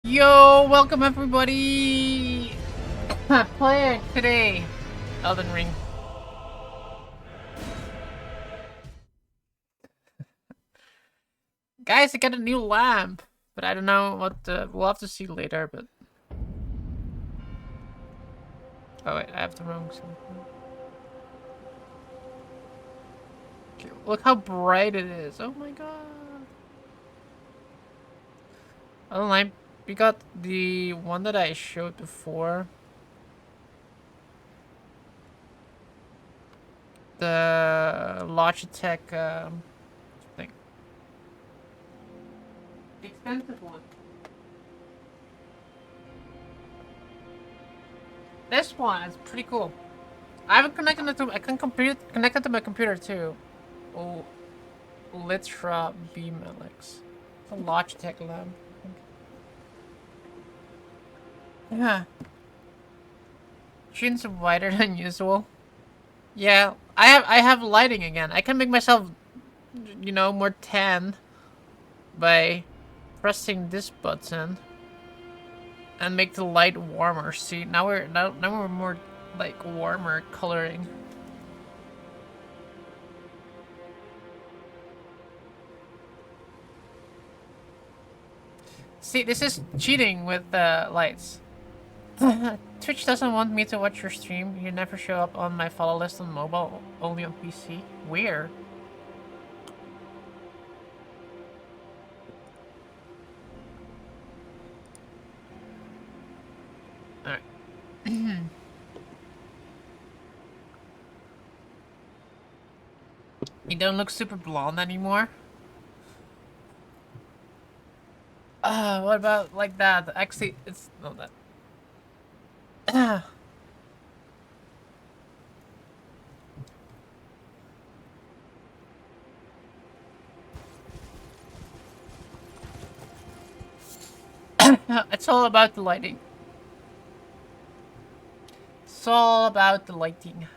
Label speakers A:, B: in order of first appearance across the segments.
A: Yo, welcome everybody! Playing today, Elden Ring. Guys, I got a new lamp, but I don't know what, we'll have to see later, but... Oh wait, I have the wrong something. Okay, look how bright it is, oh my god! Elden lamp, we got the one that I showed before. The Logitech, thing. The expensive one. This one is pretty cool. I haven't connected it to. I can connect it to my computer too. Oh, Litra Beam Alex. It's a Logitech lamp. I think. Yeah, shoots wider than usual. Yeah, I have lighting again. I can make myself, more tan by pressing this button and make the light warmer. See, now we're more like warmer coloring. See, this is cheating with the lights. Twitch doesn't want me to watch your stream. You never show up on my follow list on mobile, only on PC. Weird. Alright. You don't look super blonde anymore? What about like that? Actually, it's not that. It's all about the lighting. It's all about the lighting.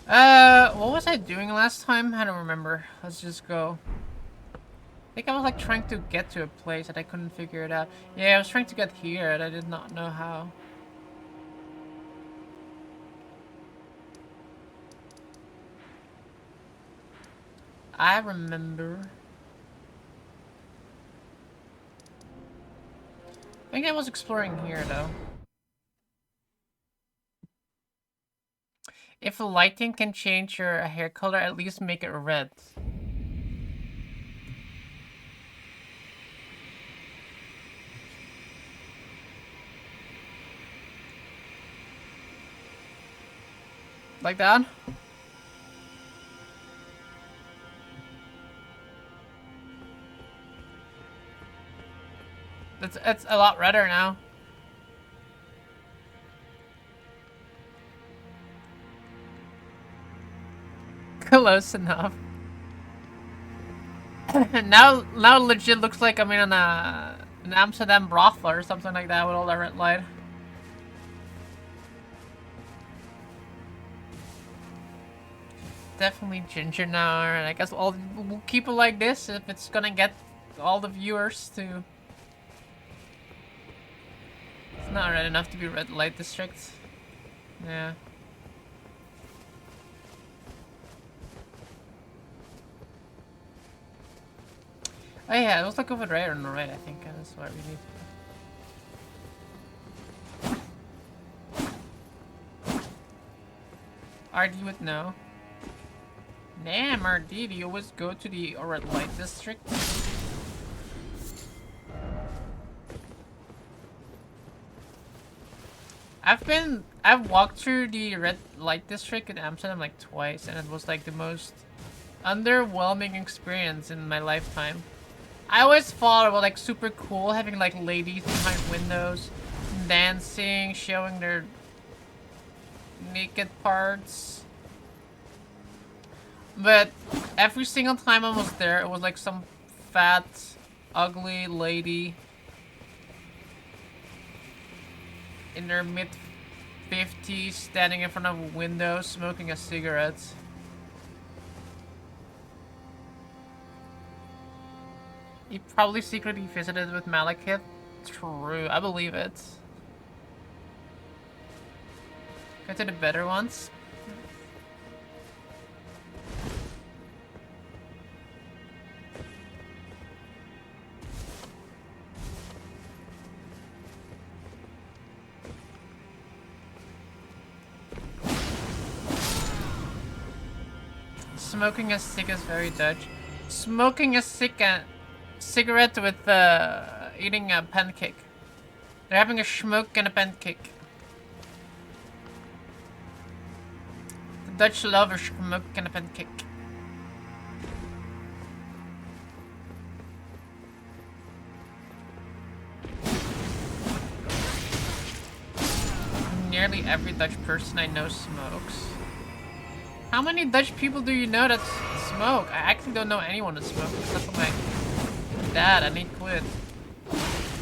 A: What was I doing last time? I don't remember. Let's just go. I think I was like trying to get to a place and I couldn't figure it out. Yeah, I was trying to get here and I did not know how. I remember. I think I was exploring here though. If the lighting can change your hair color, at least make it red. Like that? It's a lot redder now. Close enough. now legit looks like I'm in an Amsterdam brothel or something like that with all that red light. Definitely ginger now, and I guess we'll keep it like this if it's gonna get all the viewers to. It's not red enough to be red light district. Yeah. Oh yeah, let's look over there on the right, I think. That's what we need. RD would know. Damn, RD, do you always go to the red light district? I've walked through the red light district in Amsterdam like twice, and it was like the most underwhelming experience in my lifetime. I always thought it was like super cool having like ladies behind windows, dancing, showing their naked parts. But every single time I was there, it was like some fat, ugly lady in their mid-50s standing in front of a window smoking a cigarette. He probably secretly visited with Malekith. True, I believe it. Go to the better ones. Smoking a cig is very Dutch. Smoking a cigarette with eating a pancake. They're having a smoke and a pancake. The Dutch love a smoke and a pancake. Nearly every Dutch person I know smokes. How many Dutch people do you know that smoke? I actually don't know anyone that smokes except for my dad, and he quit.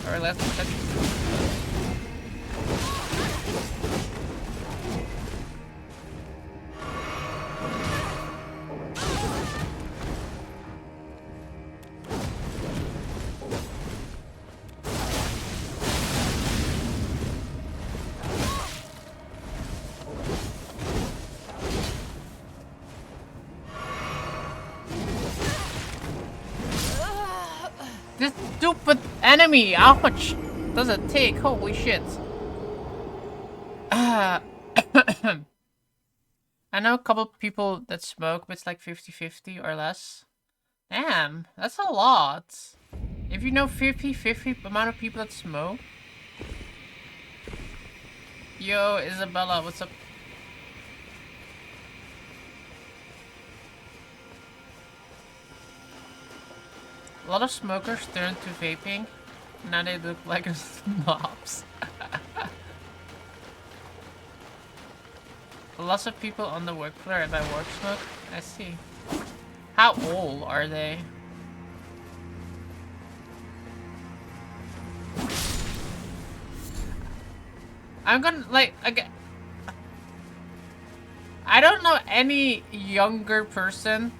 A: Or left the Dutch. This stupid enemy! How much does it take? Holy shit. I know a couple people that smoke, but it's like 50-50 or less. Damn, that's a lot. If you know 50-50 amount of people that smoke. Yo, Isabella, what's up? A lot of smokers turned to vaping. Now they look like snobs. Lots of people on the work floor by work smoke. I see. How old are they? I'm gonna like again. I don't know any younger person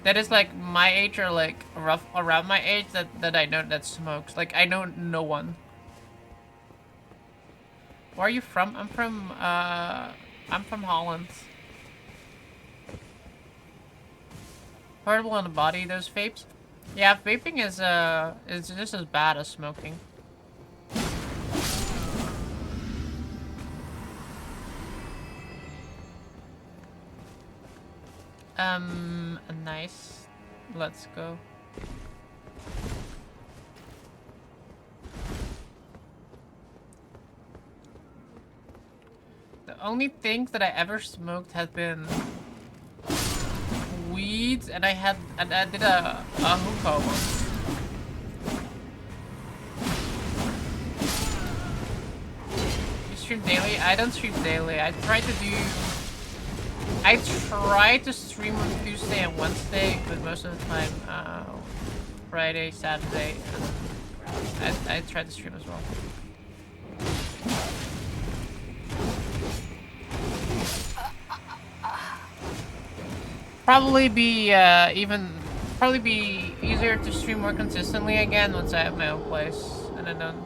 A: that is like my age or like rough around my age that I know that smokes. Like I know no one. Where are you from? I'm from Holland. Portable on the body, those vapes. Yeah, vaping is just as bad as smoking. Nice. Let's go. The only things that I ever smoked has been weeds, and I did a hookah once. You stream daily? I don't stream daily. I try to stream on Tuesday and Wednesday, but most of the time, Friday, Saturday, and I try to stream as well. Probably be easier to stream more consistently again once I have my own place and I don't.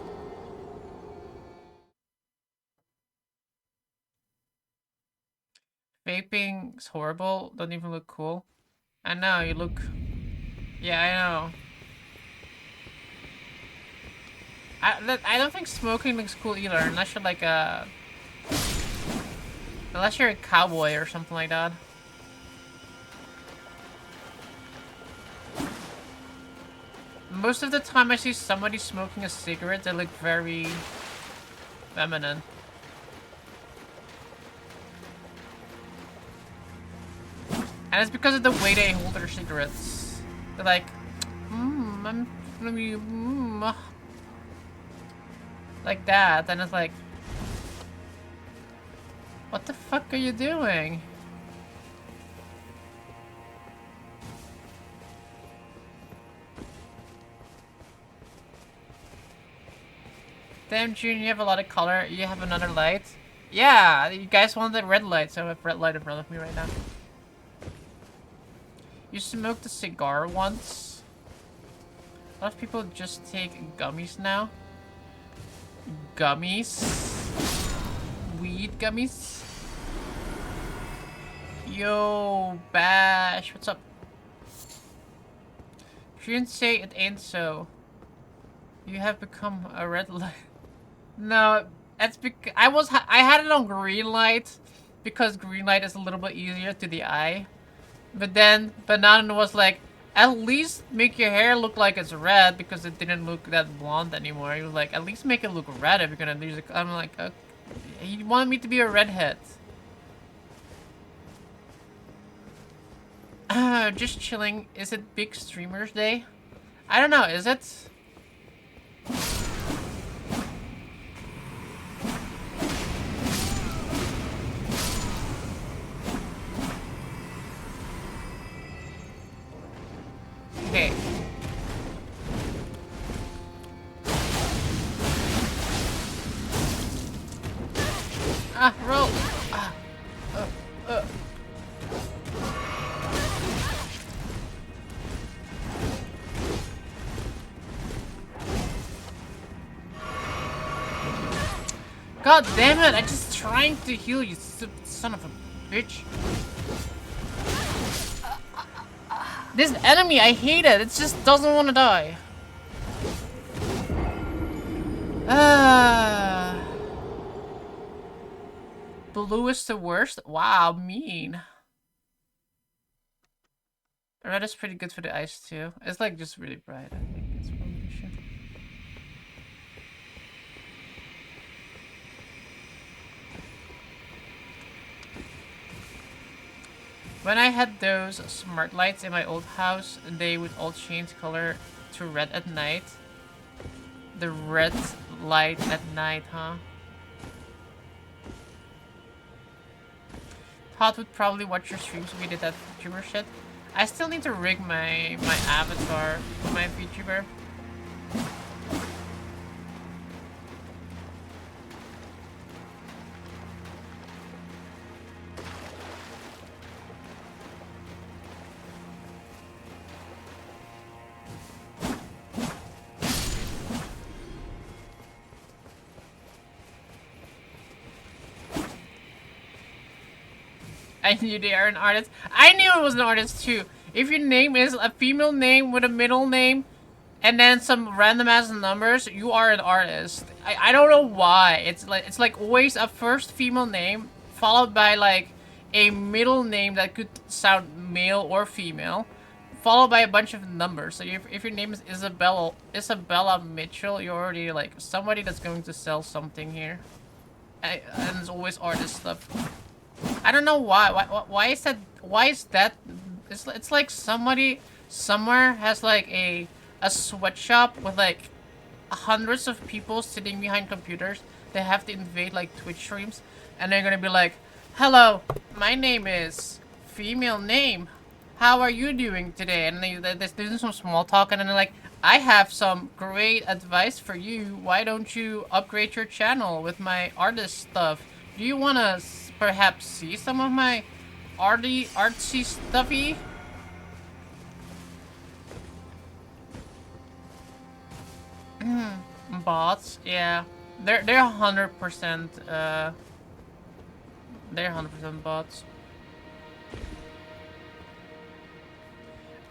A: Vaping's horrible. Don't even look cool. I know you look. Yeah, I know. I don't think smoking looks cool either, unless you're like unless you're a cowboy or something like that. Most of the time I see somebody smoking a cigarette, they look very feminine. And it's because of the way they hold their cigarettes. They're like, I'm gonna be, like that, and it's like, what the fuck are you doing? Damn, June, you have a lot of color. You have another light? Yeah, you guys want the red light, so I have red light in front of me right now. You smoked a cigar once? A lot of people just take gummies now. Gummies? Weed gummies? Yo, Bash, what's up? Shouldn't say it ain't so. You have become a red light. No, that's because I had it on green light because green light is a little bit easier to the eye. But then Banana was like, at least make your hair look like it's red because it didn't look that blonde anymore. He was like, at least make it look red if you're gonna use it. I'm like, okay. He wanted me to be a redhead. Just chilling. Is it Big Streamers Day? I don't know, is it? Okay. Roll! God damn it! I'm just trying to heal you, son of a bitch. This enemy, I hate it. It just doesn't want to die. Blue is the worst? Wow, mean. Red is pretty good for the eyes too. It's like just really bright, I think. It's probably the issue. When I had those smart lights in my old house, they would all change color to red at night. The red light at night, huh? Todd would probably watch your streams if we did that VTuber shit. I still need to rig my avatar for my VTuber. I knew they are an artist. I knew it was an artist too. If your name is a female name with a middle name and then some random ass numbers, you are an artist. I don't know why. It's like always a first female name followed by like a middle name that could sound male or female, followed by a bunch of numbers. So if your name is Isabella Mitchell, you're already like somebody that's going to sell something here. And it's always artist stuff. I don't know why. Why is that? Why is that? It's like somebody somewhere has like a sweatshop with like hundreds of people sitting behind computers. They have to invade like Twitch streams, and they're gonna be like, "Hello, my name is female name. How are you doing today?" And they're doing some small talk, and then they're like, "I have some great advice for you. Why don't you upgrade your channel with my artist stuff? Do you wanna perhaps see some of my artsy stuffy?" Bots, yeah, they're 100%. They're 100% bots.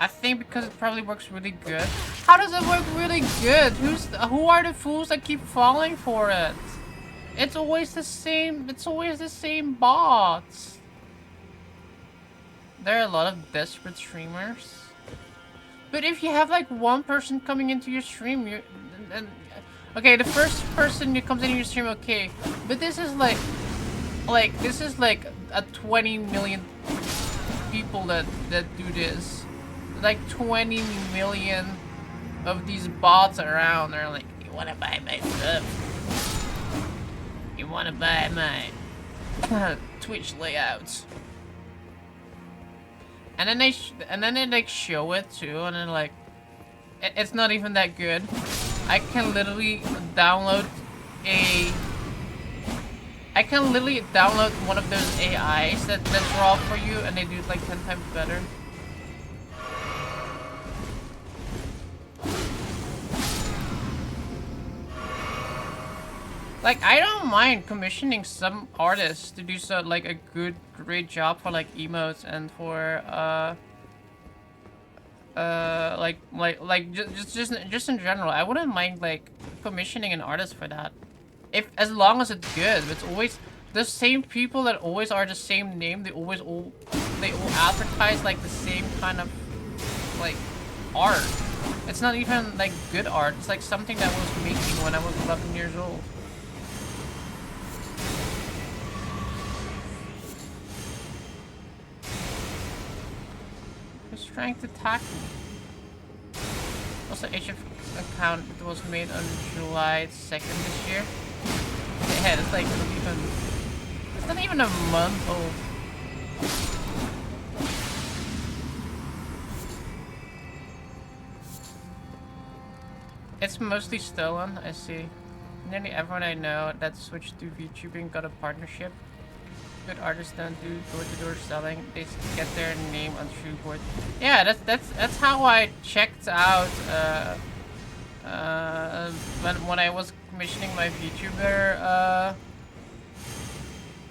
A: I think because it probably works really good. How does it work really good? Who are the fools that keep falling for it? It's always the same. It's always the same bots. There are a lot of desperate streamers. But if you have like one person coming into your stream, okay, the first person who comes into your stream, okay. But this is like this is like a 20 million people that do this. Like 20 million of these bots around. They're like, you wanna buy my stuff? You wanna buy my Twitch layouts? And then they like show it too, and then like it's not even that good. I can literally download one of those AIs that draw for you, and they do it like 10 times better. Like, I don't mind commissioning some artists to do so, like, a great job for, like, emotes and for, just in general. I wouldn't mind, like, commissioning an artist for that. As long as it's good. It's always the same people that always are the same name. They all advertise, like, the same kind of, like, art. It's not even, like, good art. It's, like, something that I was making when I was 11 years old. Who's trying to attack me? Also, HF account was made on July 2nd this year. Yeah, it's like it's not even a month old. It's mostly stolen, I see. Nearly everyone I know that switched to VTubing got a partnership. Good artists don't do door-to-door selling. They get their name on Trueboard. Yeah, that's how I checked out when I was commissioning my VTuber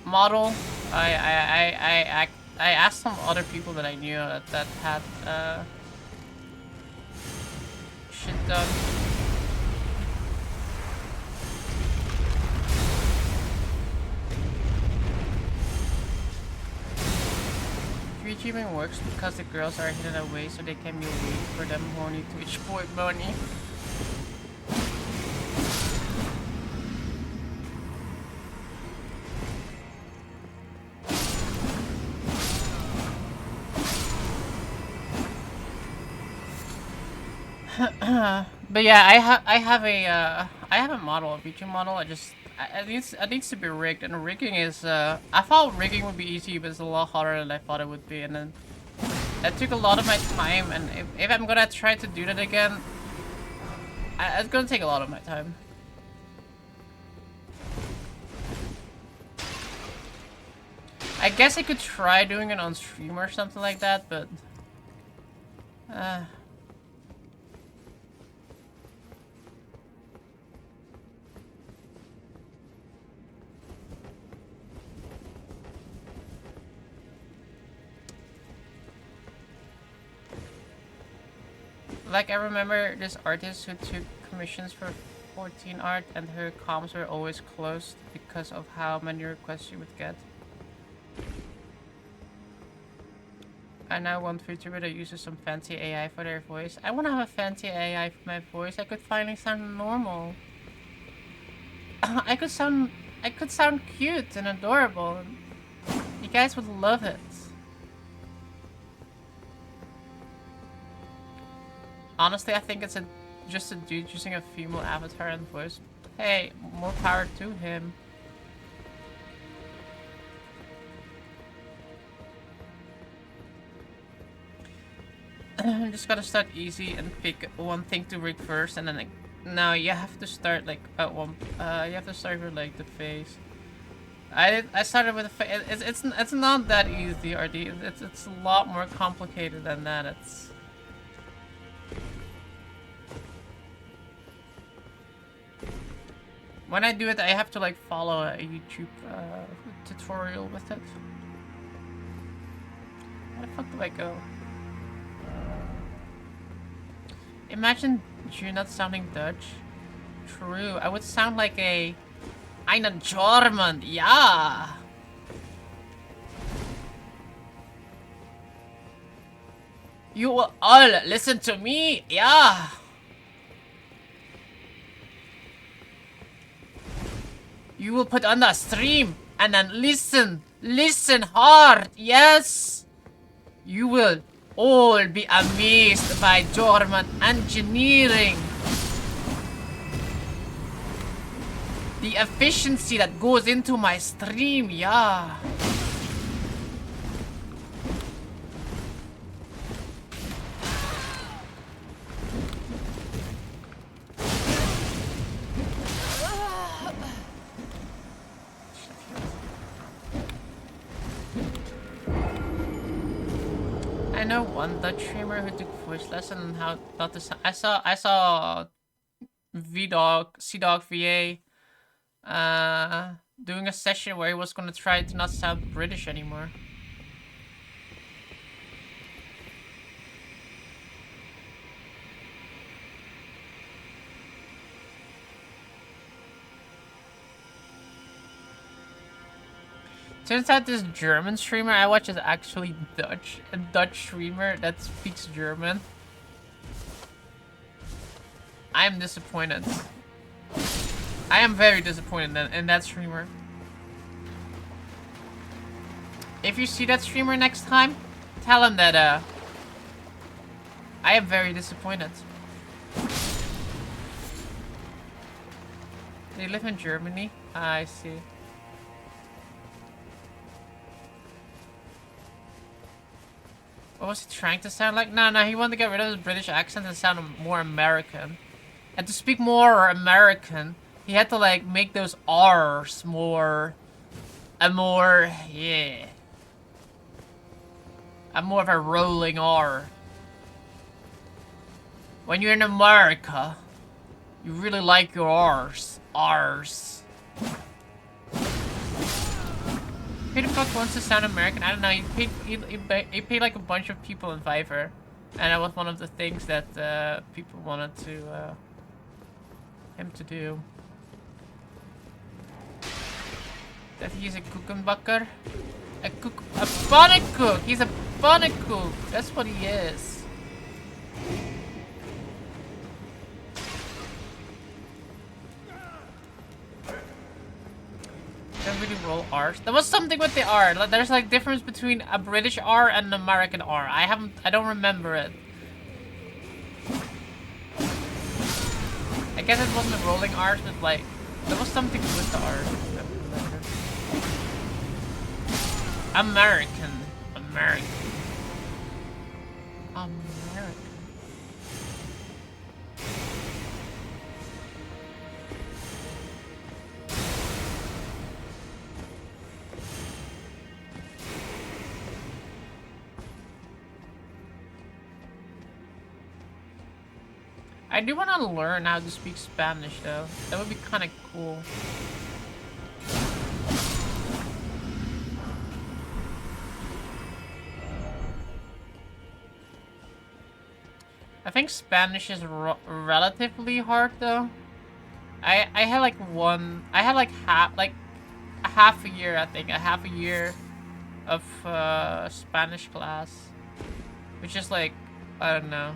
A: model. I asked some other people that I knew that had shit done. VTubing works because the girls are hidden away so they can be waiting for them horny Twitch boy money. But yeah, I have a model, a VTube model. It needs to be rigged, and rigging is I thought rigging would be easy, but it's a lot harder than I thought it would be, and then that took a lot of my time. And if I'm gonna try to do that again, it's gonna take a lot of my time. I guess I could try doing it on stream or something like that, but like, I remember this artist who took commissions for 14 art and her comms were always closed because of how many requests she would get. I now want VTuber that uses some fancy AI for their voice. I want to have a fancy AI for my voice. I could finally sound normal. I could sound cute and adorable. You guys would love it. Honestly, I think it's just a dude using a female avatar and voice. Hey, more power to him. Just gotta start easy and pick one thing to rig first, and then like, no, you have to start like at one. You have to start with like the face. I started with the face. It's not that easy, RD. It's a lot more complicated than that. It's. When I do it, I have to like follow a YouTube tutorial with it. Where the fuck do I go? Imagine you not sounding Dutch. True, I would sound like I'm a German, yeah. You will all listen to me, yeah. You will put on the stream and then listen hard, yes. You will all be amazed by German engineering. The efficiency that goes into my stream, yeah. I know one Dutch streamer who took voice lesson on how not to sound. I saw VDog, CDog VA doing a session where he was gonna try to not sound British anymore. Turns out this German streamer I watch is actually Dutch. A Dutch streamer that speaks German. I am disappointed. I am very disappointed in that streamer. If you see that streamer next time, tell him that I am very disappointed. They live in Germany? I see. What was he trying to sound like? No, he wanted to get rid of his British accent and sound more American. And to speak more American, he had to like make those R's more... yeah. I'm more of a rolling R. When you're in America, you really like your R's. R's. Who the fuck wants to sound American? I don't know. He paid like a bunch of people in Fiverr. And that was one of the things that people wanted to him to do. That he's a koekenbakker. A pannenkoek! He's a pannenkoek! That's what he is. Don't really roll R's. There was something with the R. There's like difference between a British R and an American R. I don't remember it. I guess it wasn't rolling R's, but like there was something with the R. American. American. I do want to learn how to speak Spanish though. That would be kind of cool. I think Spanish is relatively hard though. I had like half a year, I think, a half a year of Spanish class, which is like, I don't know,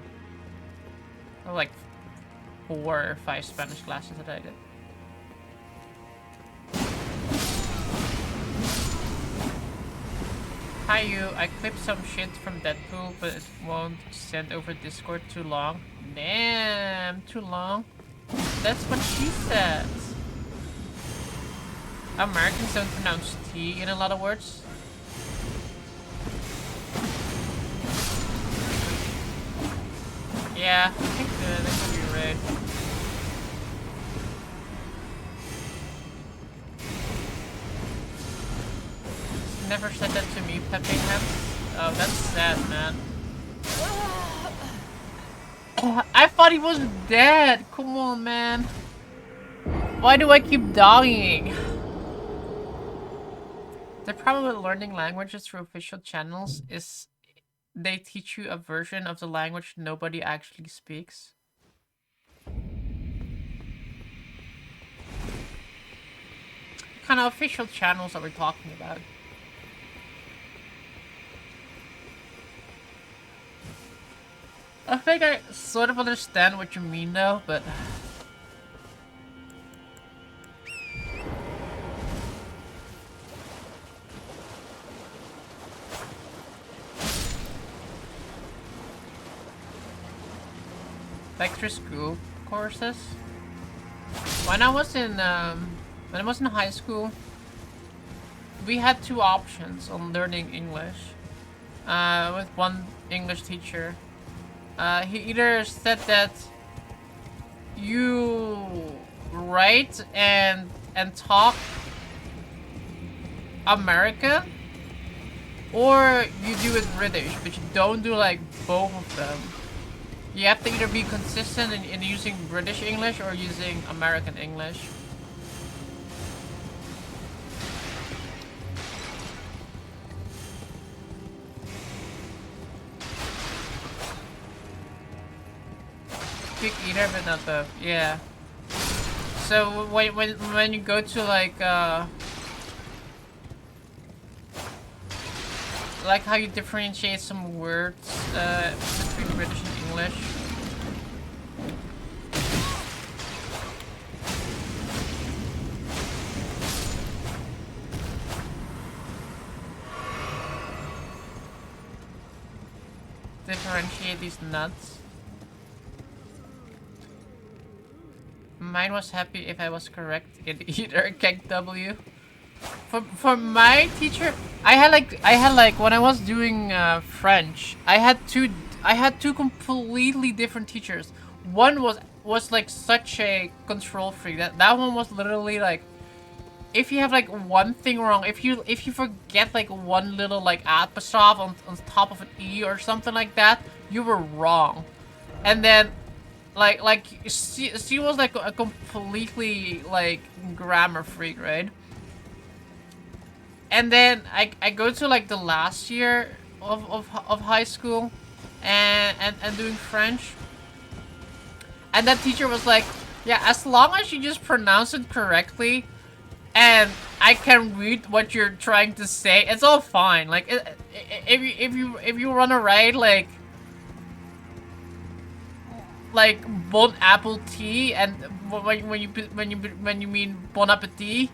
A: like 4 or 5 Spanish classes that I did. Hi you, I clipped some shit from Deadpool, but it won't send over Discord too long. Damn, too long. That's what she says. Americans don't pronounce T in a lot of words. Yeah, I think that could be right. Never said that to me, Pepe Hands. Oh, that's sad, man. I thought he was dead. Come on, man. Why do I keep dying? The problem with learning languages through official channels is they teach you a version of the language nobody actually speaks. What kind of official channels are we talking about? I think I sort of understand what you mean though, but... Extra school courses? When I was in high school, we had 2 options on learning English with one English teacher. He either said that you write and talk American, or you do it British, but you don't do like both of them. You have to either be consistent in using British English or using American English. speak either, but not both. Yeah. So when you go to like how you differentiate some words between British and English. Differentiate these nuts. Mine was happy if I was correct in either keg W. For my teacher, I had like when I was doing French, I had two completely different teachers. One was like such a control freak. That one was literally like, if you have like one thing wrong, if you forget like one little like apostrophe on top of an E or something like that, you were wrong. And then like she was like a completely like grammar freak, right? And then I go to like the last year of high school and doing French. And that teacher was like, yeah, as long as you just pronounce it correctly and I can read what you're trying to say, it's all fine. Like if you run a right like bon apple tea, and when you mean bon appetit,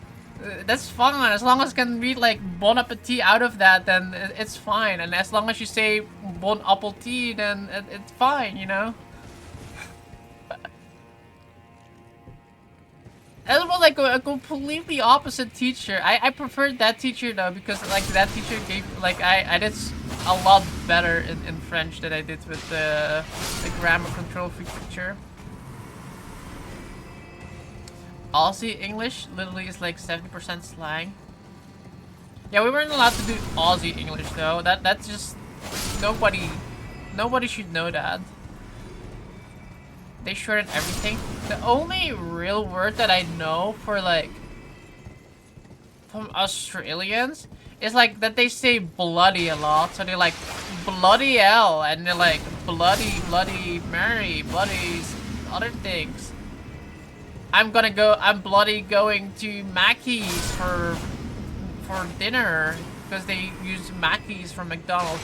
A: that's fine. As long as I can read like bon appetit out of that, then it's fine. And as long as you say bon apple tea, then it's fine, you know. That was like a completely opposite teacher. I preferred that teacher though, because like that teacher gave like I did a lot better in French than I did with the grammar control freak teacher. Aussie English literally is like 70% slang. Yeah, we weren't allowed to do Aussie English though. That's just nobody should know that. They shortened everything. The only real word that I know for like from Australians is like that they say bloody a lot. So they're like bloody hell, and they're like bloody Mary, bloody other things. I'm bloody going to Mackey's for dinner because they use Mackey's from McDonald's.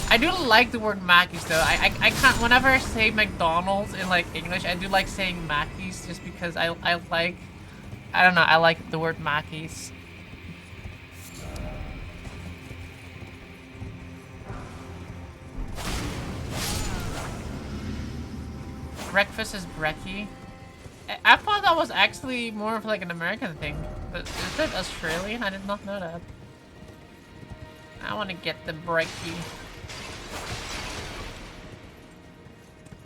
A: I do like the word Mackey's though. I can't, whenever I say McDonald's in like English, I do like saying Mackey's just because I like, I don't know, I like the word Mackey's. Breakfast is brekkie. I thought that was actually more of like an American thing. But is that Australian? I did not know that. I want to get the brekkie.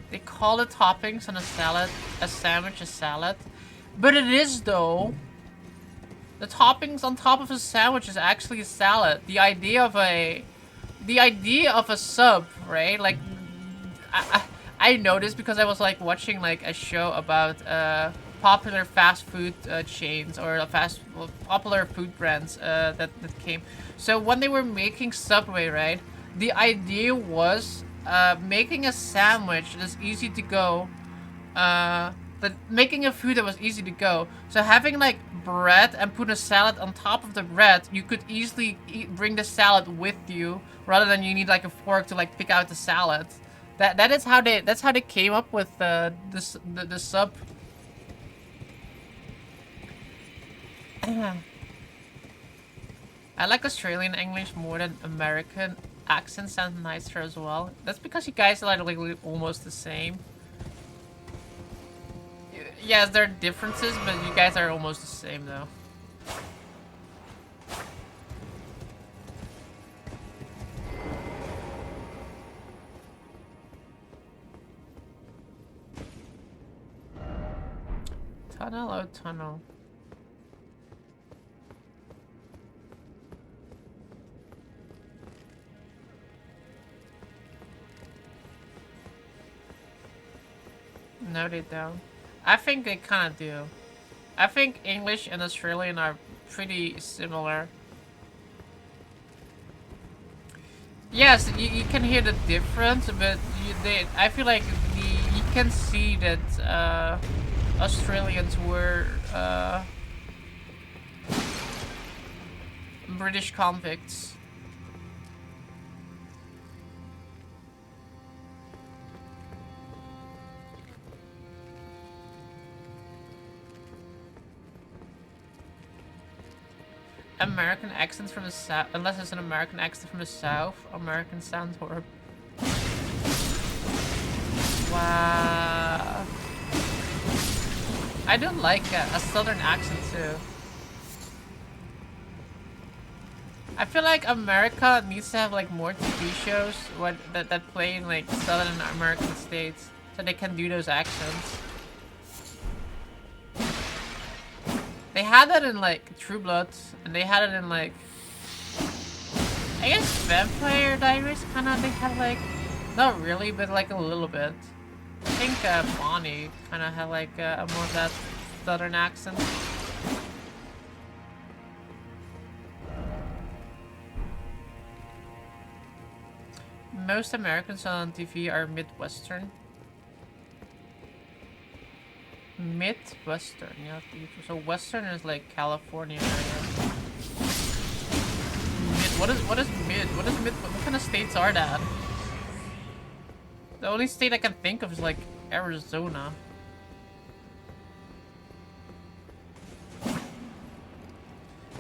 A: They call the toppings on a salad, a sandwich, a salad. But it is though. The toppings on top of a sandwich is actually a salad. The idea of a sub, right? Like, I know this because I was like watching like a show about popular fast food chains or popular food brands that came. So when they were making Subway, right? The idea was making a sandwich that's easy to go, making a food that was easy to go. So having like bread and put a salad on top of the bread, you could easily bring the salad with you rather than you need like a fork to like pick out the salad. That's how they came up with the sub. I like Australian English more than American. Accent sounds nicer as well. That's because you guys are like almost the same. Yes, there are differences, but you guys are almost the same though. Tunnel, oh tunnel. No, they don't. I think they kind of do. I think English and Australian are pretty similar. Yes, you can hear the difference, but I feel like you can see that Australians were British convicts. American accents from the south, unless it's an American accent from the south, American sounds horrible. Wow. I do like a southern accent too. I feel like America needs to have like more TV shows that play in like southern American states so they can do those accents. They had that in like True Blood, and they had it in like I guess Vampire Diaries kinda. They had like not really, but like a little bit. I think Bonnie kinda had like a more of that southern accent. Most Americans on TV are Midwestern. Midwestern, yeah. So Western is like California area. What is mid? What is mid? What kind of states are that? The only state I can think of is like Arizona.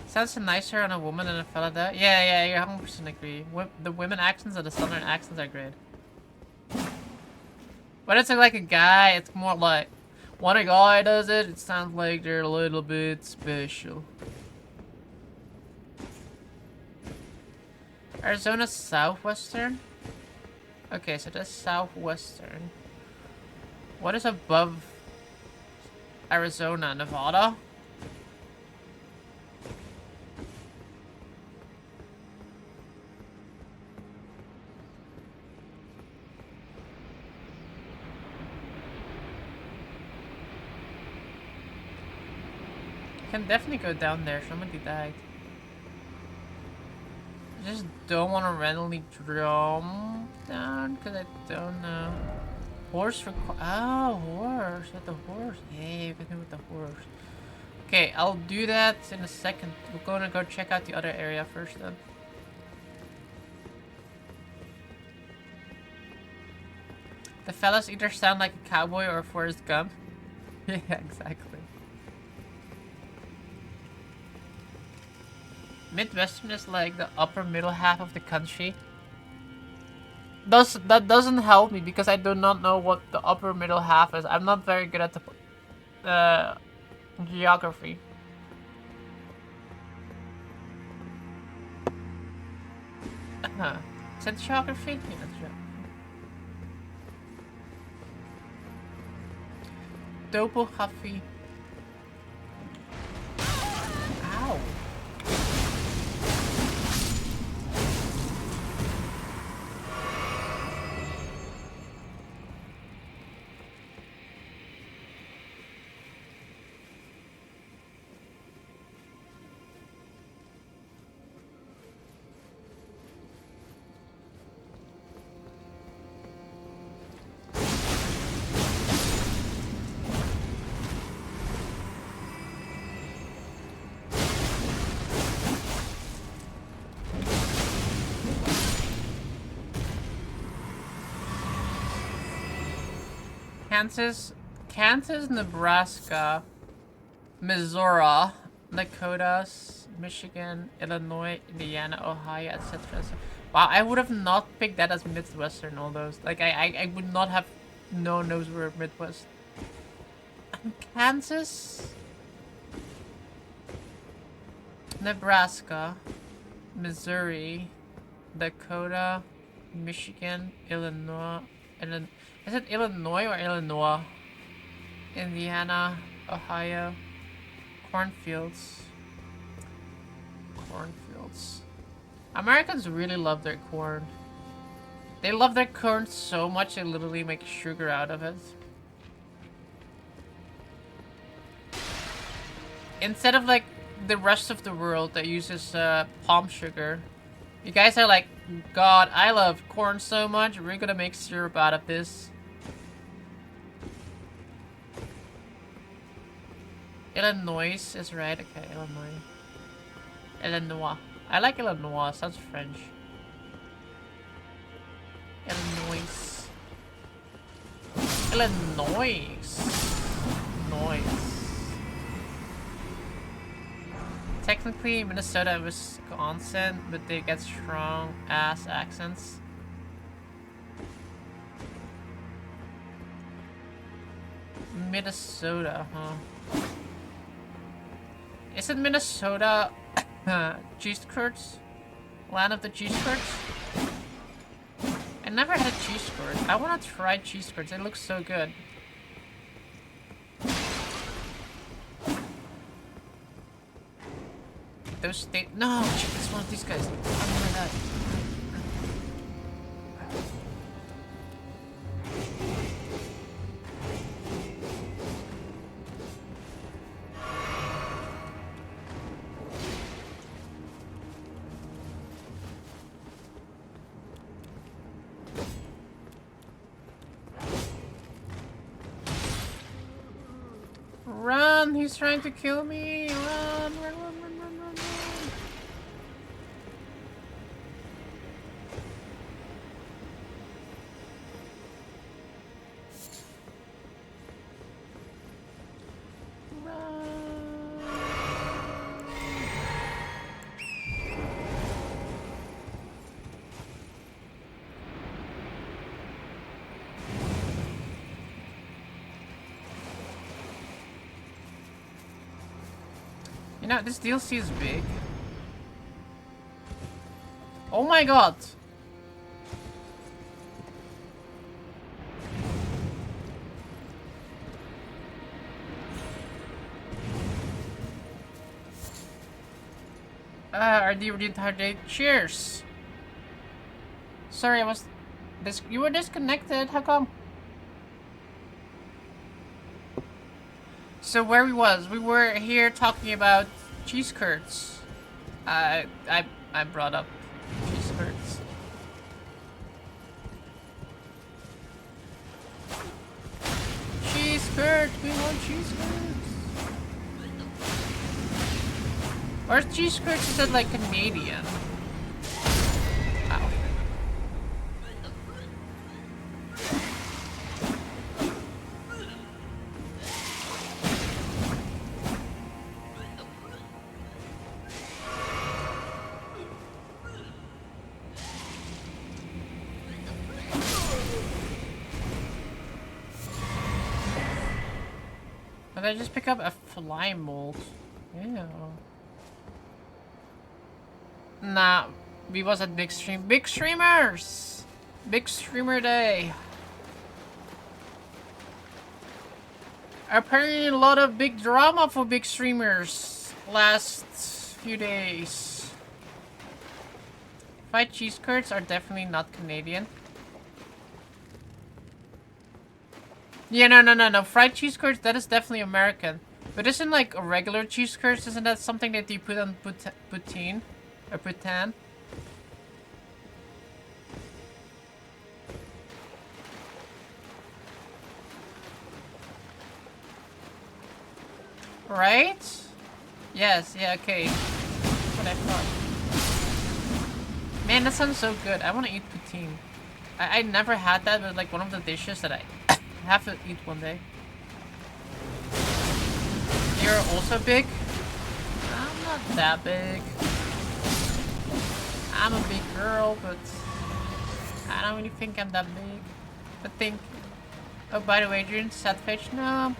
A: Sounds nicer on a woman than a fella though. Yeah, you 100% agree. The women accents or the southern accents are great. But it's like a guy, it's more like when a guy does it, it sounds like they're a little bit special. Arizona southwestern? Okay, so that's southwestern. What is above Arizona? Nevada? Can definitely go down there. Somebody died. I just don't want to randomly jump down because I don't know. Horse oh, horse. With the horse. Yeah, you can do it with the horse. Okay, I'll do that in a second. We're gonna go check out the other area first then. The fellas either sound like a cowboy or a Forrest Gump. Yeah, exactly. Midwestern is like the upper middle half of the country. That doesn't help me because I do not know what the upper middle half is. I'm not very good at the geography. Is that geography? Yeah, that's geography. Topography. Ow. Kansas, Nebraska, Missouri, Dakotas, Michigan, Illinois, Indiana, Ohio, etc. Wow, I would have not picked that as Midwestern, all those. Like, I would not have known those were Midwest. Kansas, Nebraska, Missouri, Dakota, Michigan, Illinois, is it Illinois or Illinois? Indiana, Ohio, cornfields. Cornfields. Americans really love their corn. They love their corn so much they literally make sugar out of it. Instead of like the rest of the world that uses palm sugar, you guys are like, God, I love corn so much, we're gonna make syrup out of this. Illinois is right. Okay, Illinois. Illinois. I like Illinois. Sounds French. Illinois. Illinois. Noise. Technically, Minnesota and Wisconsin, but they get strong ass accents. Minnesota, huh? Isn't Minnesota cheese curds? Land of the cheese curds? I never had a cheese curd. I want to try cheese curds. They look so good. Those state. No, shit, it's one of these guys. I remember that. Run! He's trying to kill me! Run! Run! Run! Run! Run! Run! Run! You know, this DLC is big. Oh my god! Are the entire day? Cheers! Sorry, you were disconnected, how come? So where we were here talking about cheese curds. I brought up cheese curds. Cheese curds, we want cheese curds. Or cheese curds is it like Canadian? Ow. Did I just pick up a fly mold? Ew. Nah, we was at Big Stream. Big Streamers! Big Streamer Day. Apparently a lot of big drama for big streamers last few days. Fried cheese curds are definitely not Canadian. Yeah, no. Fried cheese curds, that is definitely American. But isn't like a regular cheese curds, isn't that something that you put on poutine? Or poutine? Right? Yes, yeah, okay. That's what I thought. Man, that sounds so good. I want to eat poutine. I never had that, but like one of the dishes that I have to eat one day. You're also big? I'm not that big. I'm a big girl, but I don't really think I'm that big. But think. Oh, by the way, Adrian, Sadfish, no.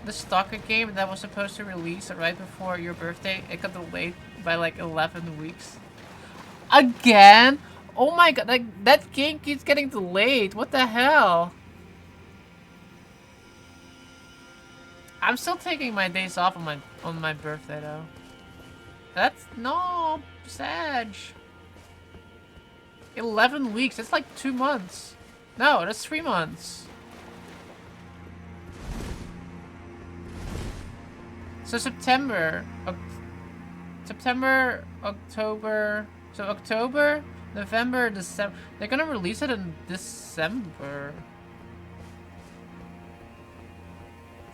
A: The Stalker game that was supposed to release right before your birthday, it got delayed by like 11 weeks. Again? Oh my god, like that game keeps getting delayed. What the hell? I'm still taking my days off on my birthday though. That's no Sag. 11 weeks. That's like 2 months. No, that's 3 months. So September, October. So October, November, December. They're gonna release it in December.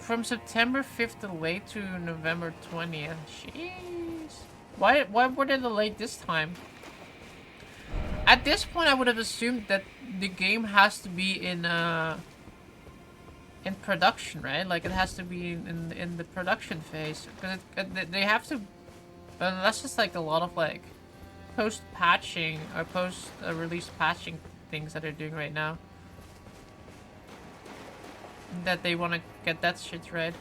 A: From September 5th delayed to November 20th. Jeez. Why were they delayed this time? At this point, I would have assumed that the game has to be in production, right? Like it has to be in the production phase because they have to. But that's just like a lot of like post patching or post release patching things that they're doing right now. That they want to get that shit right.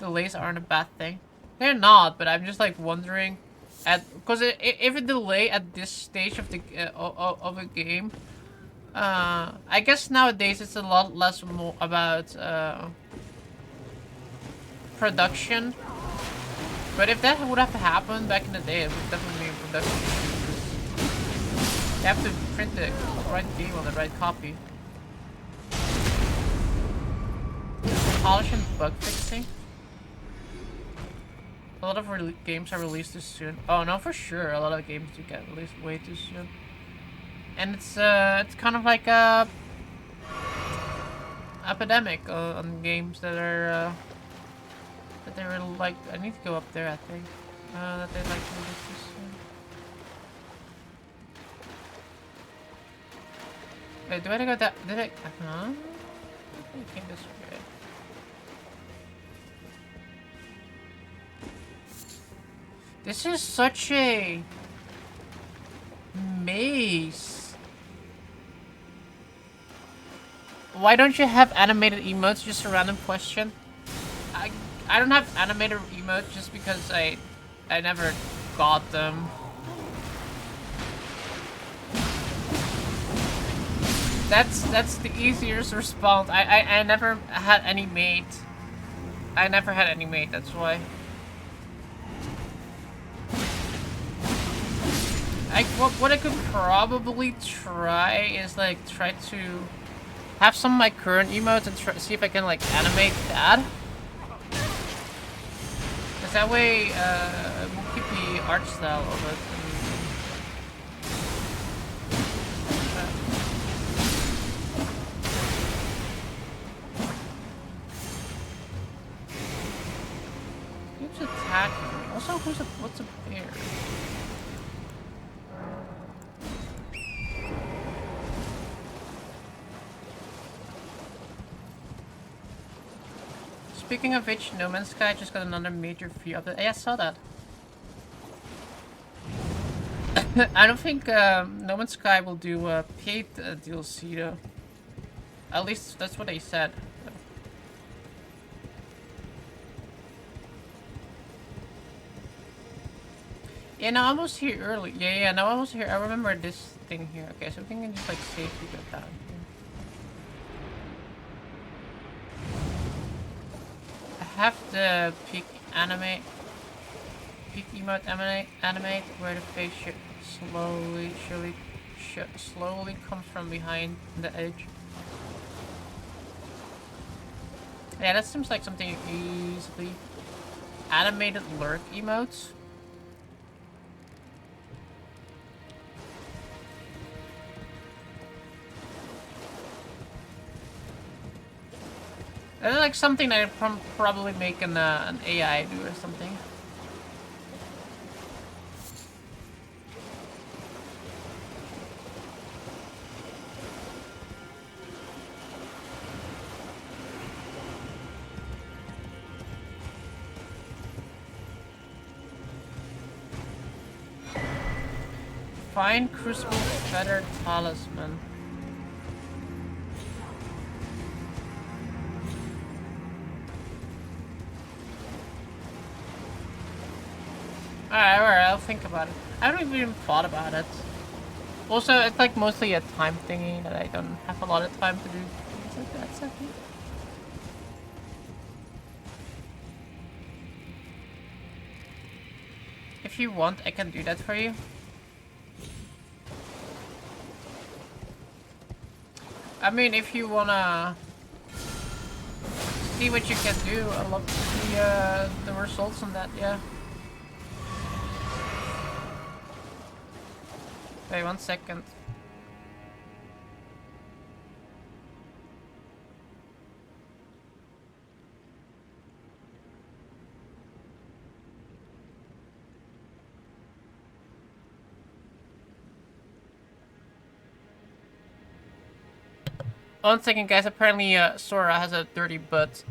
A: Delays aren't a bad thing. They're not, but I'm just like wondering, because if a delay at this stage of the of a game, I guess nowadays it's a lot less more about production. But if that would have happened back in the day, it would definitely be production. You have to print the right game on the right copy. Polish and bug fixing. A lot of games are released too soon. Oh no, for sure. A lot of games do get released way too soon. And it's kind of like a epidemic on games that are that they really like. I need to go up there. I think that they like to release too soon. Wait, do I go that? Did I? Huh? I came this way. This is such a maze. Why don't you have animated emotes? Just a random question. I don't have animated emotes just because I never got them. That's the easiest response. I never had any mate. I never had any mate. That's why. What I could probably try is like try to have some of my current emotes and see if I can like animate that. Cause that way we'll keep the art style of it. Who's attacking me? Also, what's a bear? Speaking of which, No Man's Sky just got another major free update. Hey, I saw that. I don't think No Man's Sky will do paid DLC though. At least that's what they said. Yeah, no, I'm almost here early. Yeah, no, I'm almost here. I remember this thing here. Okay, so we can just like safely get down here. I have the peak emote animate where the face should slowly comes from behind the edge. Yeah, that seems like something easily. Animated lurk emotes. That's like something that I'd probably make an AI do or something. Find Crucible Feather Talisman. Alright, I'll think about it. I haven't even thought about it. Also, it's like mostly a time thingy that I don't have a lot of time to do things like that, so if you want, I can do that for you. I mean, if you wanna see what you can do, I'd love to see the results on that, yeah. Wait 1 second. I One second, guys. Apparently, Sora has a dirty butt.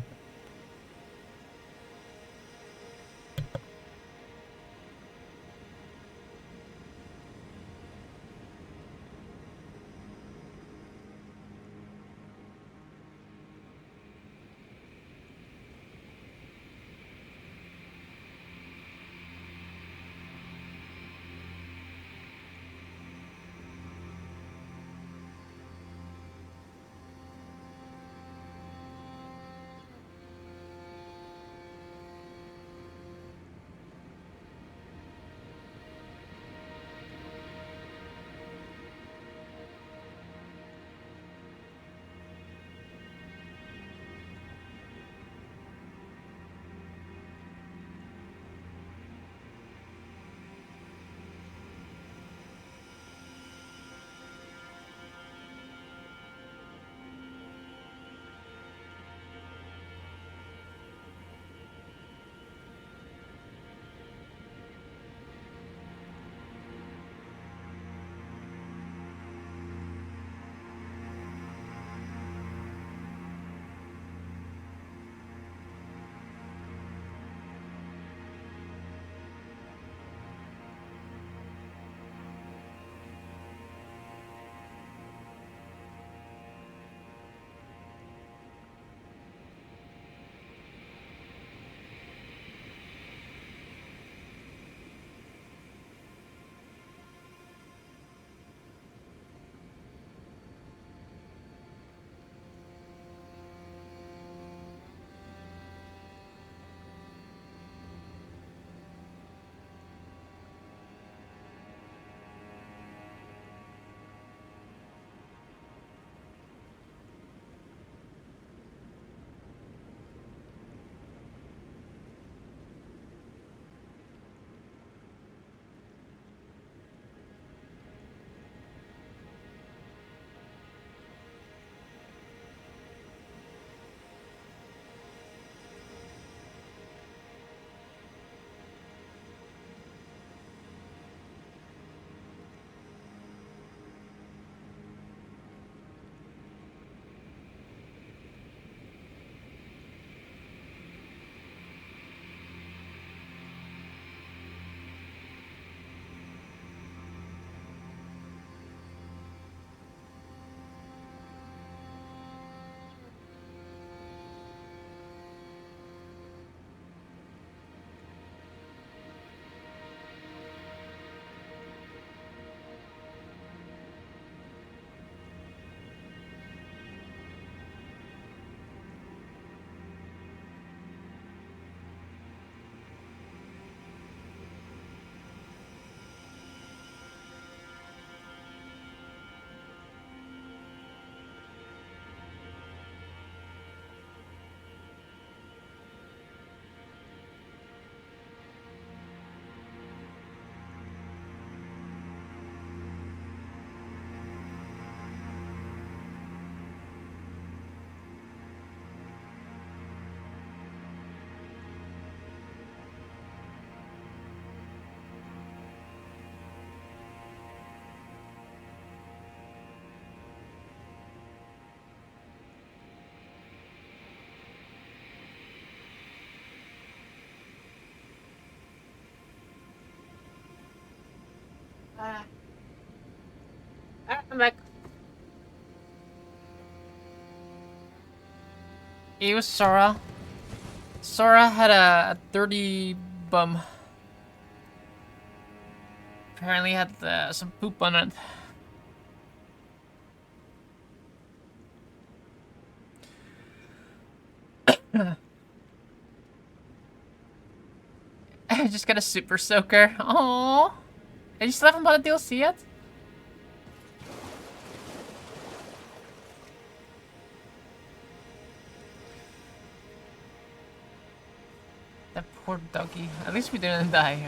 A: I'm like, it was Sora. Sora had a dirty bum. Apparently had some poop on it. I just got a super soaker. Aww. Did you still haven't bought a DLC yet? That poor doggy. At least we didn't die.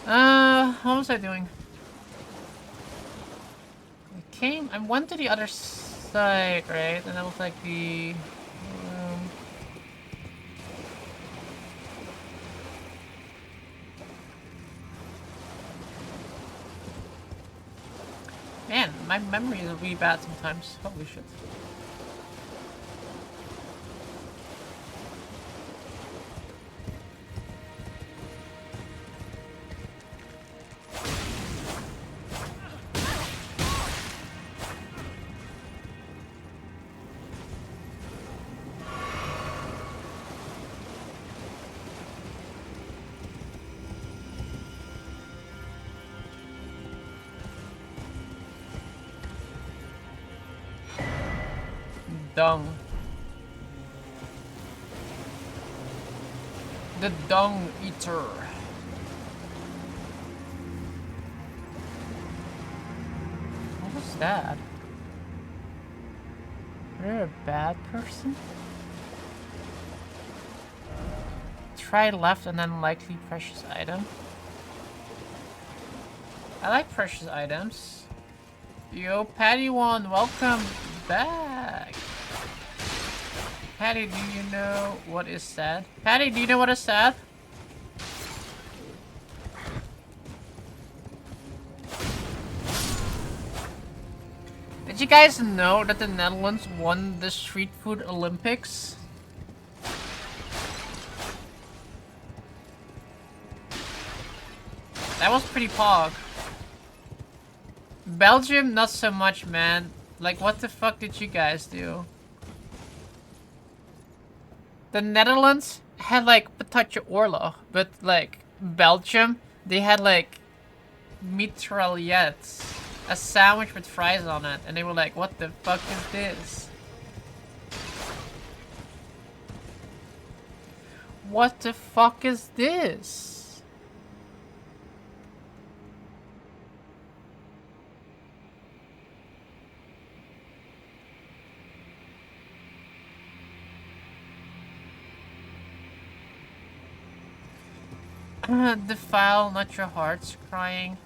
A: Alright. How was I doing? I went to the other side, right? And that was like the... Man, my memory is really bad sometimes. Holy shit. dung. The dung eater. What was that? Are you a bad person? Try left and then likely precious item. I like precious items. Yo, Patty1, welcome back. Patty, do you know what is sad? Patty, do you know what is sad? Did you guys know that the Netherlands won the street food Olympics? That was pretty pog. Belgium, not so much, man. Like, what the fuck did you guys do? The Netherlands had, like, patatje oorlog, but, like, Belgium, they had, like, mitraillettes. A sandwich with fries on it, and they were like, what the fuck is this? What the fuck is this? Defile not your hearts, crying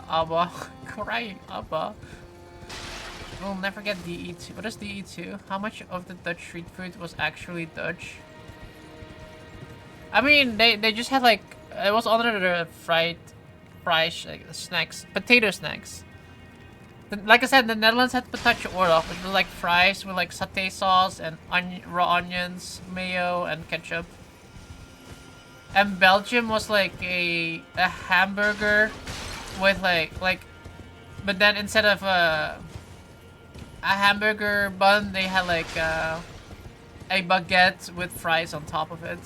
A: Abba. Crying Abba. We'll never get DE2. What is DE2? How much of the Dutch street food was actually Dutch? I mean, they just had like, it was under the fries, like, snacks, potato snacks. Like I said, the Netherlands had patatje oorlog, which was like fries with like satay sauce and raw onions, mayo, and ketchup. And Belgium was like a hamburger with like, but then instead of a hamburger bun, they had like a baguette with fries on top of it.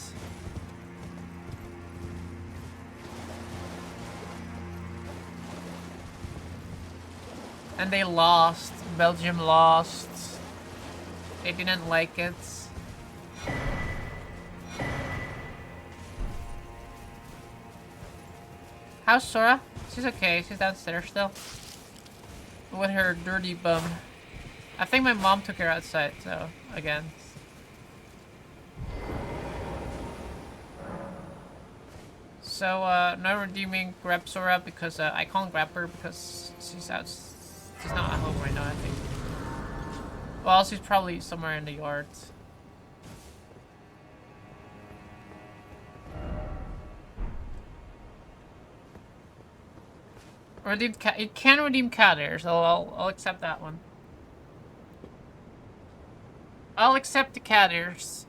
A: And they lost. Belgium lost. They didn't like it. How's Sora? She's okay. She's downstairs still. With her dirty bum. I think my mom took her outside, so, again. So, no redeeming grab Sora because I can't grab her because she's out. She's not at home right now, I think. Well, she's probably somewhere in the yard. Redeem it can redeem cat ears, so I'll accept that one. I'll accept the cat ears.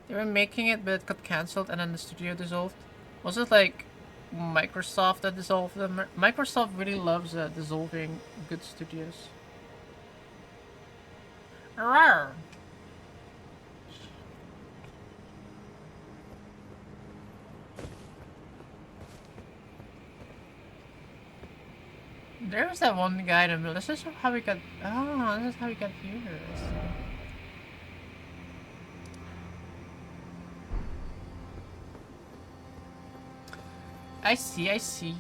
A: They were making it, but it got cancelled and then the studio dissolved. Was it like Microsoft that dissolved them? Microsoft really loves dissolving good studios. Rawr. There's that one guy in the middle. This is how we got. Oh, this is how we got viewers. I see, I see.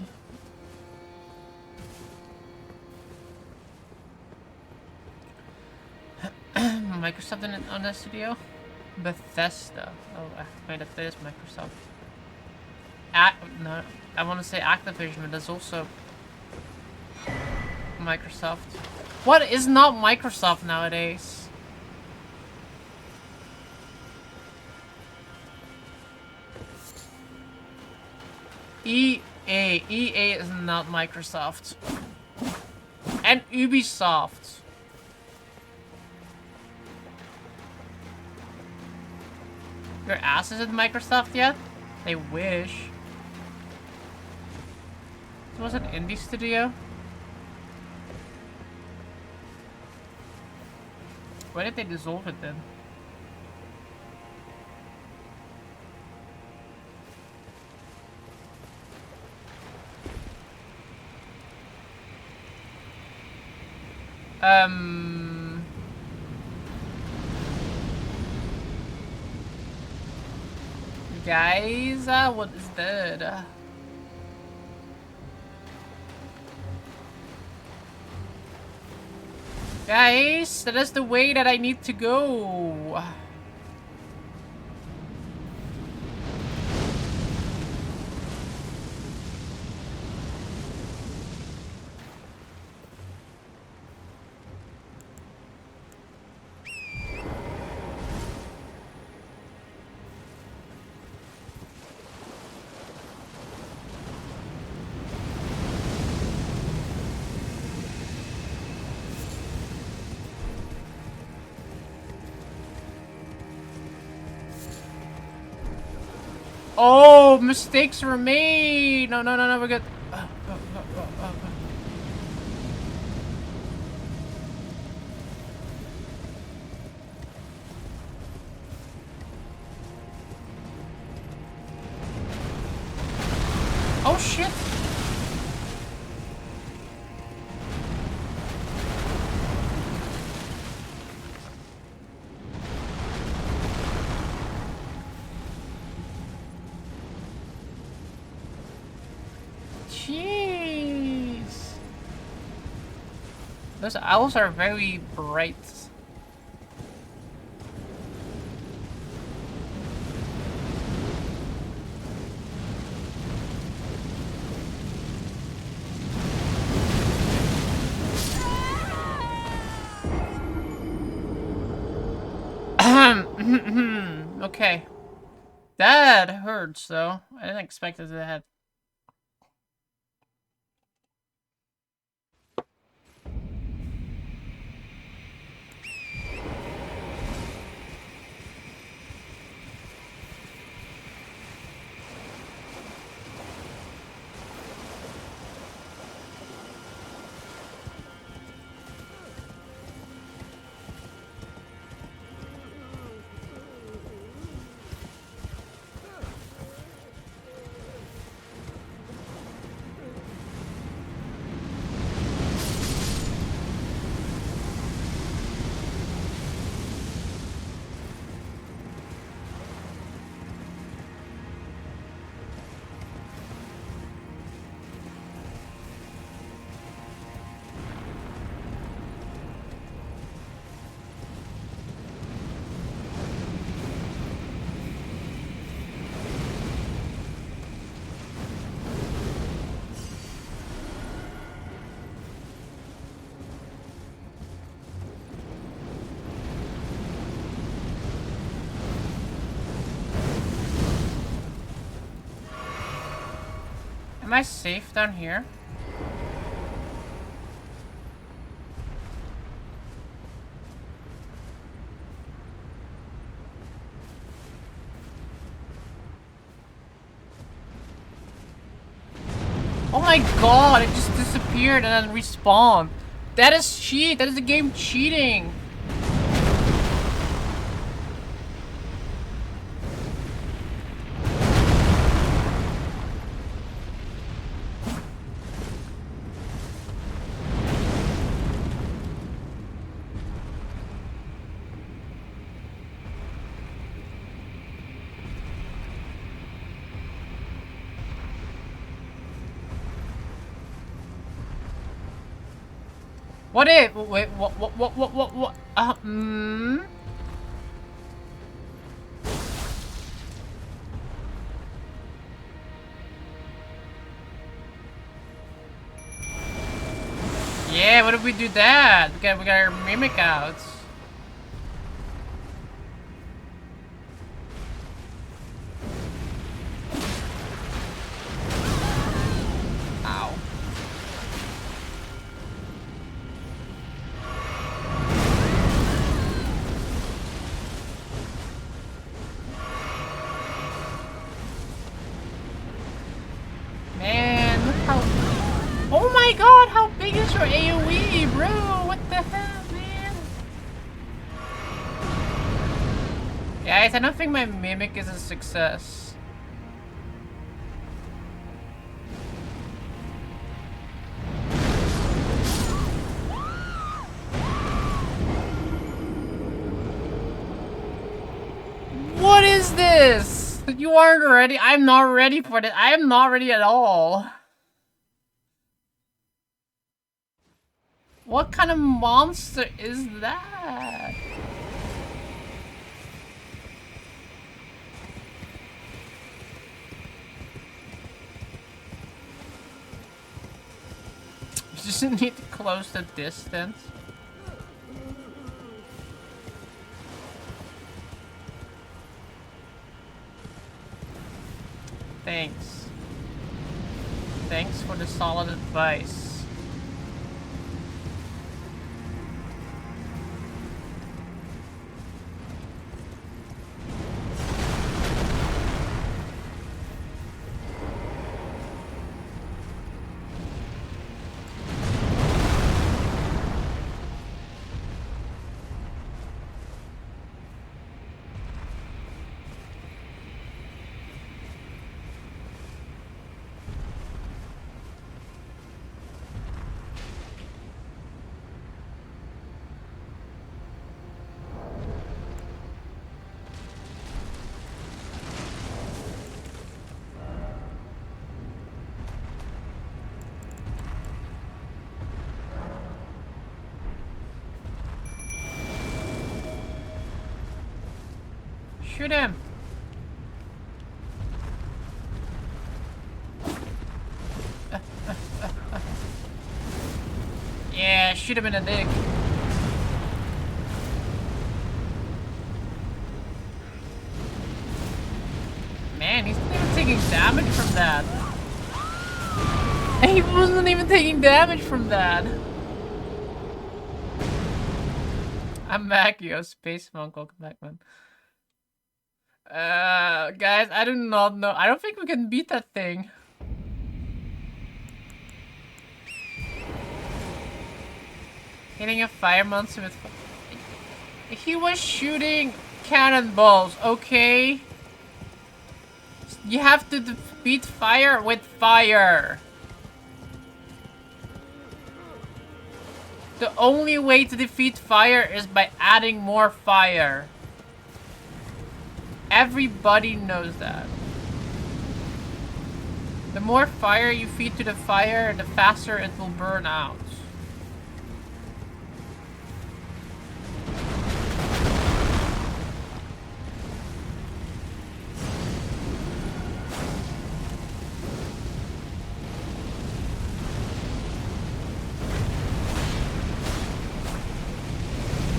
A: Microsoft didn't own that studio? Bethesda. Oh, wait, that is Microsoft. No, I want to say Activision, but that's also Microsoft. What is not Microsoft nowadays? EA is not Microsoft. And Ubisoft. Your ass isn't Microsoft yet? They wish. It was an indie studio? Why did they dissolve it then? Guys, what is that? Guys, that is the way that I need to go. Oh, mistakes were made. No, no, no, no, we're good. Oh, shit. Jeez. Those owls are very bright. Okay. That hurts, though. I didn't expect it to have. Am I safe down here? Oh my god, it just disappeared and then respawned. That is cheat. That is the game cheating. What if? Wait, what? Yeah, what if we do that? We got our mimic out. Ow. Man, look how... Oh my god, how big is your AoE, bro? What the hell, man? Guys, I don't think my mimic is a success. What is this? You aren't ready. I'm not ready for this. I am not ready at all. What kind of monster is that? You just need to close the distance. Thanks. Thanks for the solid advice. Shoot him! Yeah, shoot him in the dick. Man, he's not even taking damage from that. He wasn't even taking damage from that. I'm back, yo. Space Monk, welcome back, man. Guys, I do not know. I don't think we can beat that thing. Hitting a fire monster with... He was shooting cannonballs, okay? You have to defeat fire with fire. The only way to defeat fire is by adding more fire. Everybody knows that. The more fire you feed to the fire, the faster it will burn out.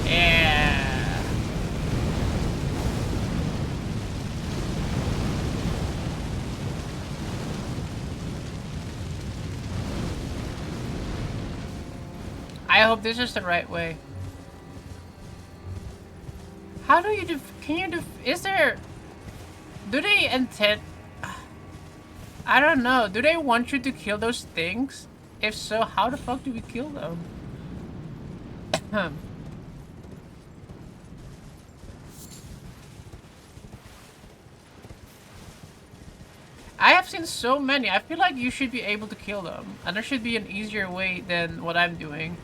A: Yeah. I hope this is the right way. How do you can you is there... Do they intend... I don't know. Do they want you to kill those things? If so, how the fuck do we kill them? I have seen so many. I feel like you should be able to kill them. And there should be an easier way than what I'm doing.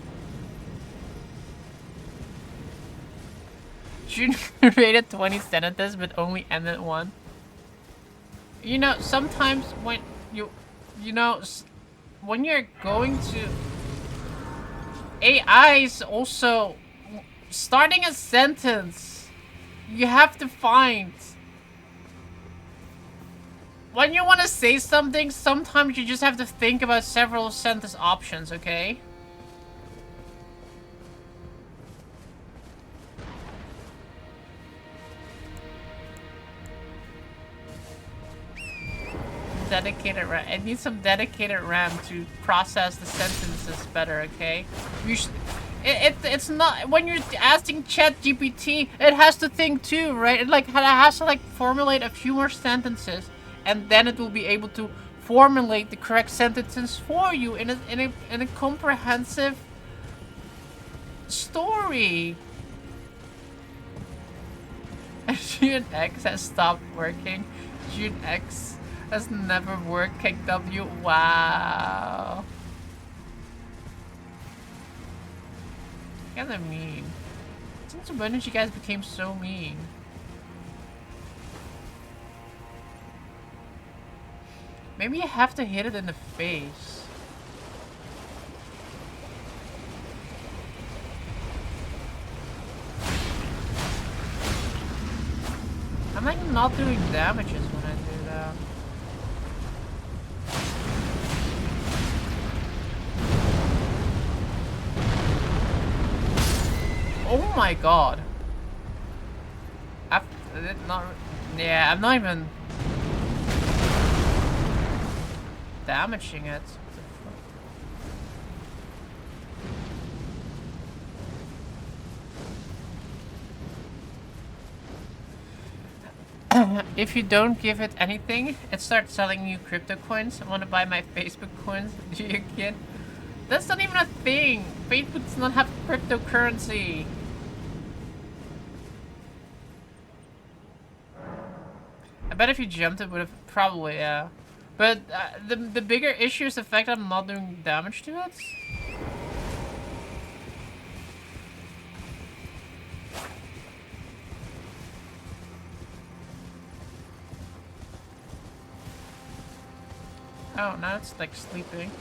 A: Should rated 20 sentences but only ended one. You know, sometimes when when you're going to... AI is also... Starting a sentence, you have to find... When you want to say something, sometimes you just have to think about several sentence options, okay? Dedicated RAM. It needs some dedicated RAM to process the sentences better, okay? You should... It's not... When you're asking ChatGPT, it has to think too, right? It has to formulate a few more sentences. And then it will be able to formulate the correct sentences for you in a comprehensive story. June X has stopped working. June X has never worked. KW. Wow. You guys are mean. Since when did you guys became so mean? Maybe you have to hit it in the face. I'm like not doing damages when I do that. Oh my god. I've not. Yeah, I'm not even damaging it. If you don't give it anything, it starts selling you crypto coins. I want to buy my Facebook coins. Do you get? That's not even a thing. Facebook does not have cryptocurrency. I bet if you jumped, it would have probably, yeah. But the bigger issue is the fact that I'm not doing damage to it. Oh, now it's like sleeping.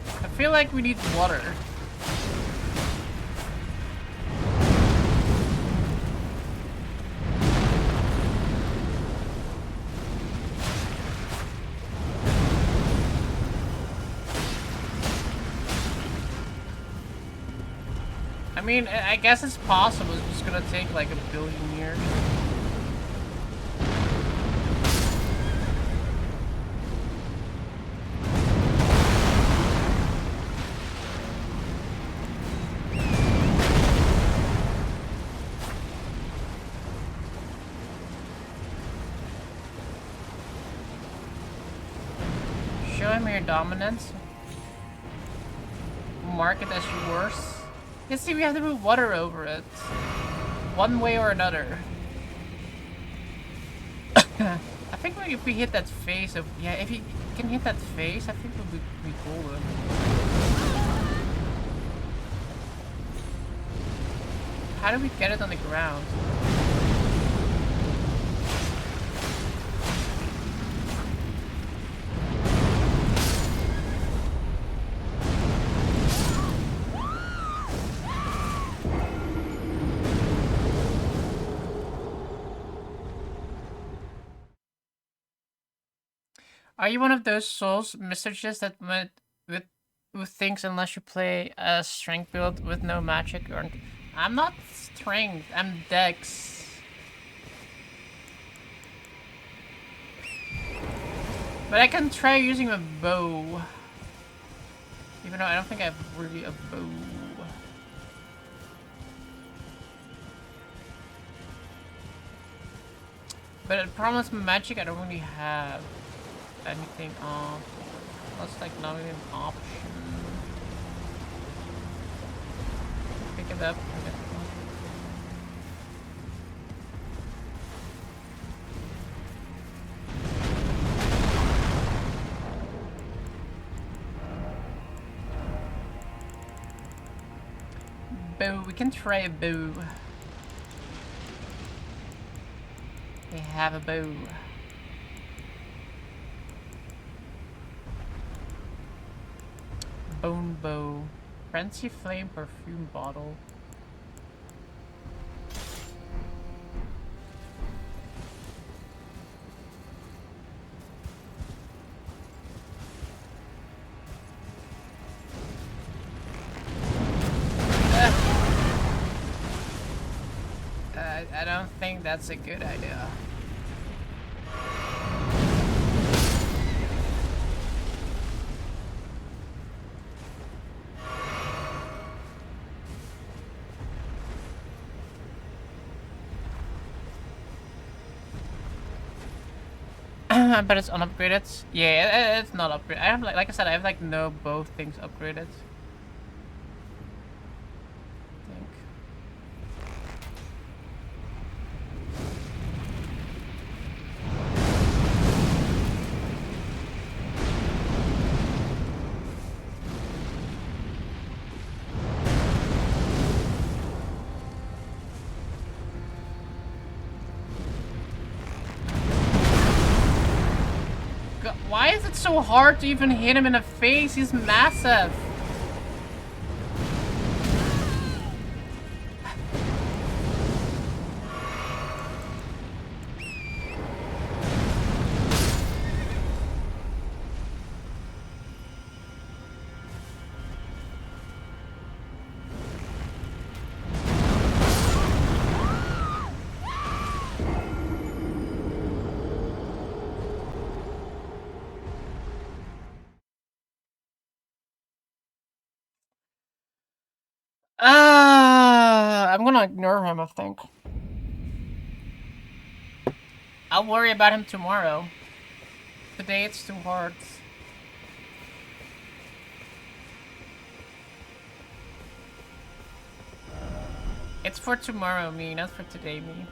A: I feel like we need water. I mean, I guess it's possible. It's just gonna take like 1,000,000,000 years. Show him your dominance. Mark it as yours. You see, we have to move water over it. One way or another. I think if we hit that face of... Yeah, if you can hit that face, I think we'll be golden. How do we get it on the ground? Are you one of those souls messages that went with things unless you play a strength build with no magic? Or I'm not strength, I'm dex. But I can try using a bow. Even though I don't think I have really a bow. But the problem is magic, I don't really have anything off. That's like not even an option. Pick it up. Okay. Bow. We can try a bow. We have a bow. Bone bow. Frenzy flame perfume bottle. I don't think that's a good idea. But it's unupgraded. Yeah, it's not upgraded. I have like I said, I have like no both things upgraded. I think. so hard to even hit him in the face. He's massive. I'm gonna ignore him, I think. I'll worry about him tomorrow. Today it's too hard. It's for tomorrow, me, not for today, me.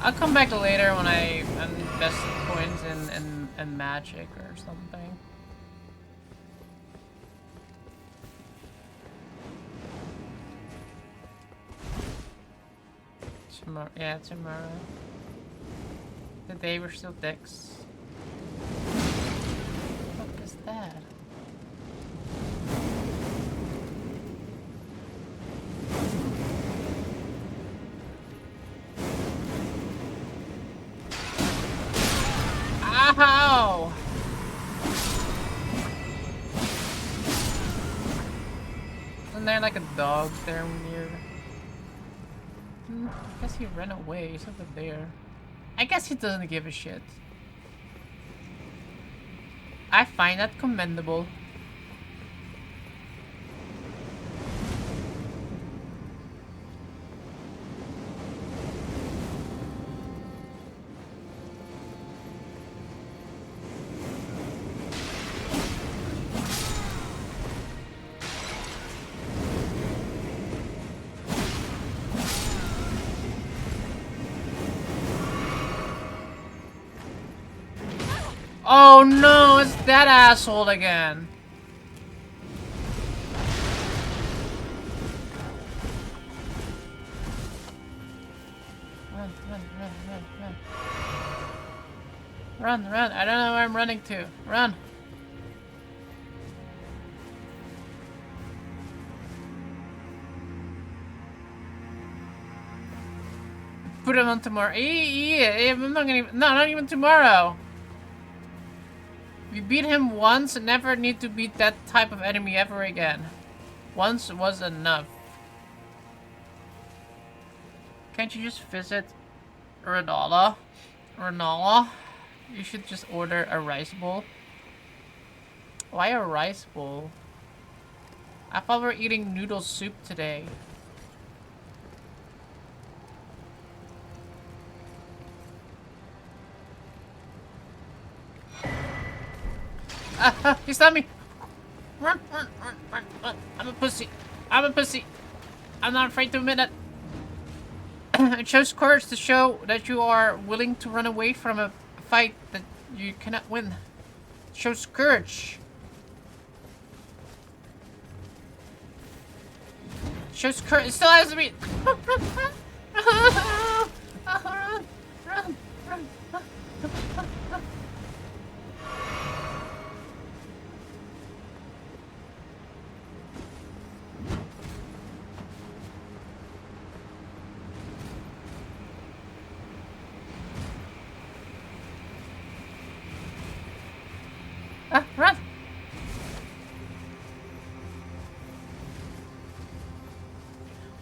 A: I'll come back later when I invest coins in magic or something. Tomorrow, yeah, tomorrow. Today we're still dicks. What the fuck is that? Ow! Isn't there like a dog there weird? I guess he ran away. He's over there. I guess he doesn't give a shit. I find that commendable. Oh no, it's that asshole again. Run, run, run, run, run. Run, run. I don't know where I'm running to. Run. Put him on tomorrow. Yeah, I'm not gonna even, no, not even tomorrow. We beat him once and never need to beat that type of enemy ever again. Once was enough. Can't you just visit Renala? Renala? You should just order a rice bowl. Why a rice bowl? I thought we were eating noodle soup today. He stabbed me! Run, run, run, run, run. I'm a pussy. I'm a pussy. I'm not afraid to admit it. It shows courage to show that you are willing to run away from a fight that you cannot win. It shows courage. It shows courage. It still has me. Run, run, run, run, run. Run!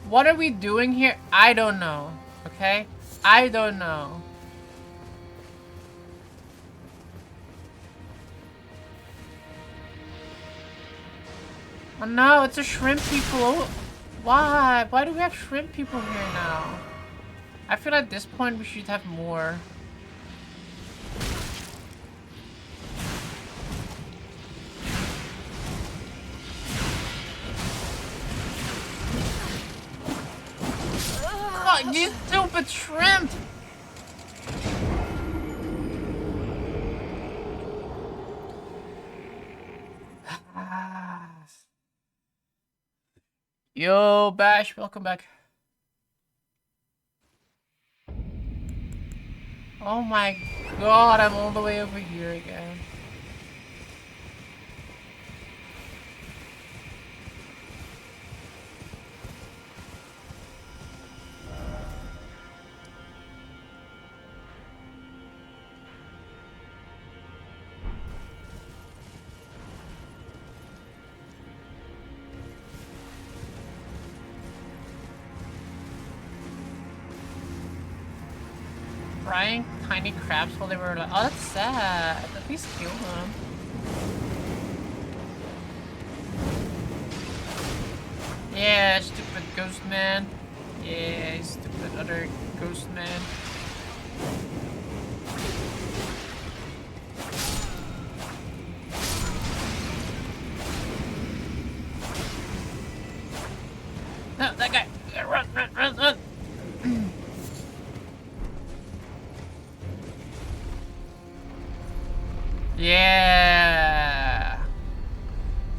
A: What are we doing here? I don't know. Okay? I don't know. Oh no, it's a shrimp people. Oh, why? Why do we have shrimp people here now? I feel at this point we should have more. Oh, you stupid shrimp! Yo, Bash, welcome back. Oh my god, I'm all the way over here again. Frying tiny crabs while they were like, oh, that's sad. At least kill them. Yeah, stupid ghost man. Yeah, stupid other ghost man. No, that guy. Run, run, run, run. Yeah.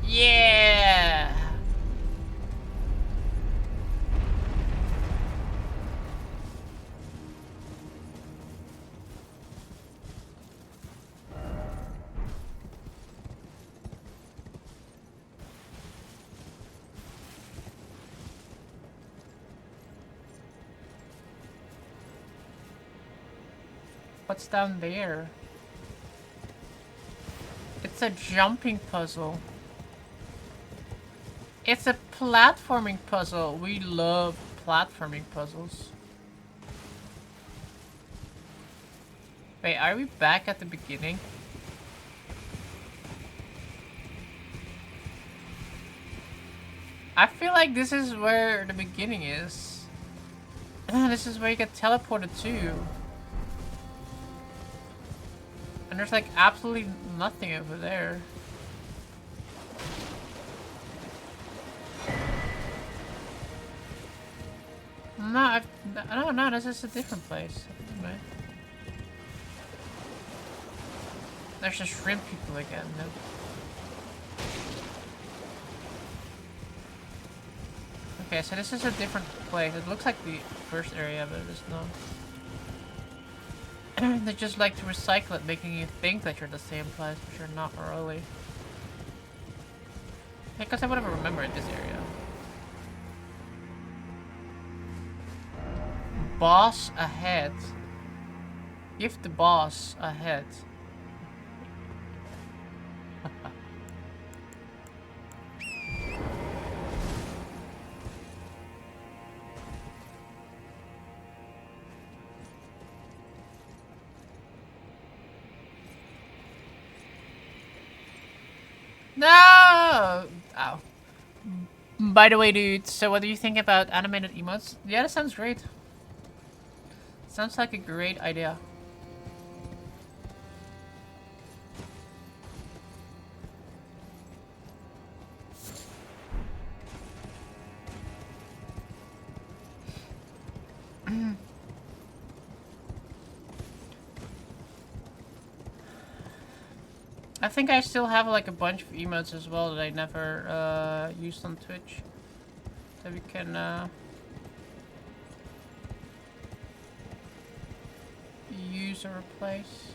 A: Yeah. What's down there? It's a jumping puzzle. It's a platforming puzzle. We love platforming puzzles. Wait, are we back at the beginning? I feel like this is where the beginning is. This is where you get teleported to. And there's like absolutely nothing over there. No, this is a different place. Anyway. There's just shrimp people again. No. Okay, so this is a different place. It looks like the first area, but it's not. They just like to recycle it, making you think that you're the same place, but you're not really. Because I would have remembered this area. Boss ahead. Give the boss a head. No! Ow. By the way, dude, so what do you think about animated emotes? Yeah, that sounds great. Sounds like a great idea. I think I still have like a bunch of emotes as well that I never used on Twitch that we can use or replace.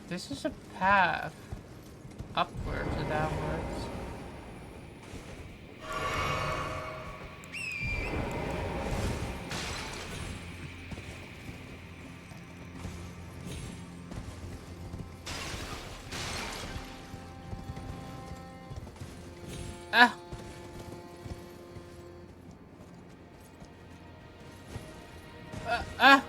A: This is a path upwards or downwards. Ah! Ah!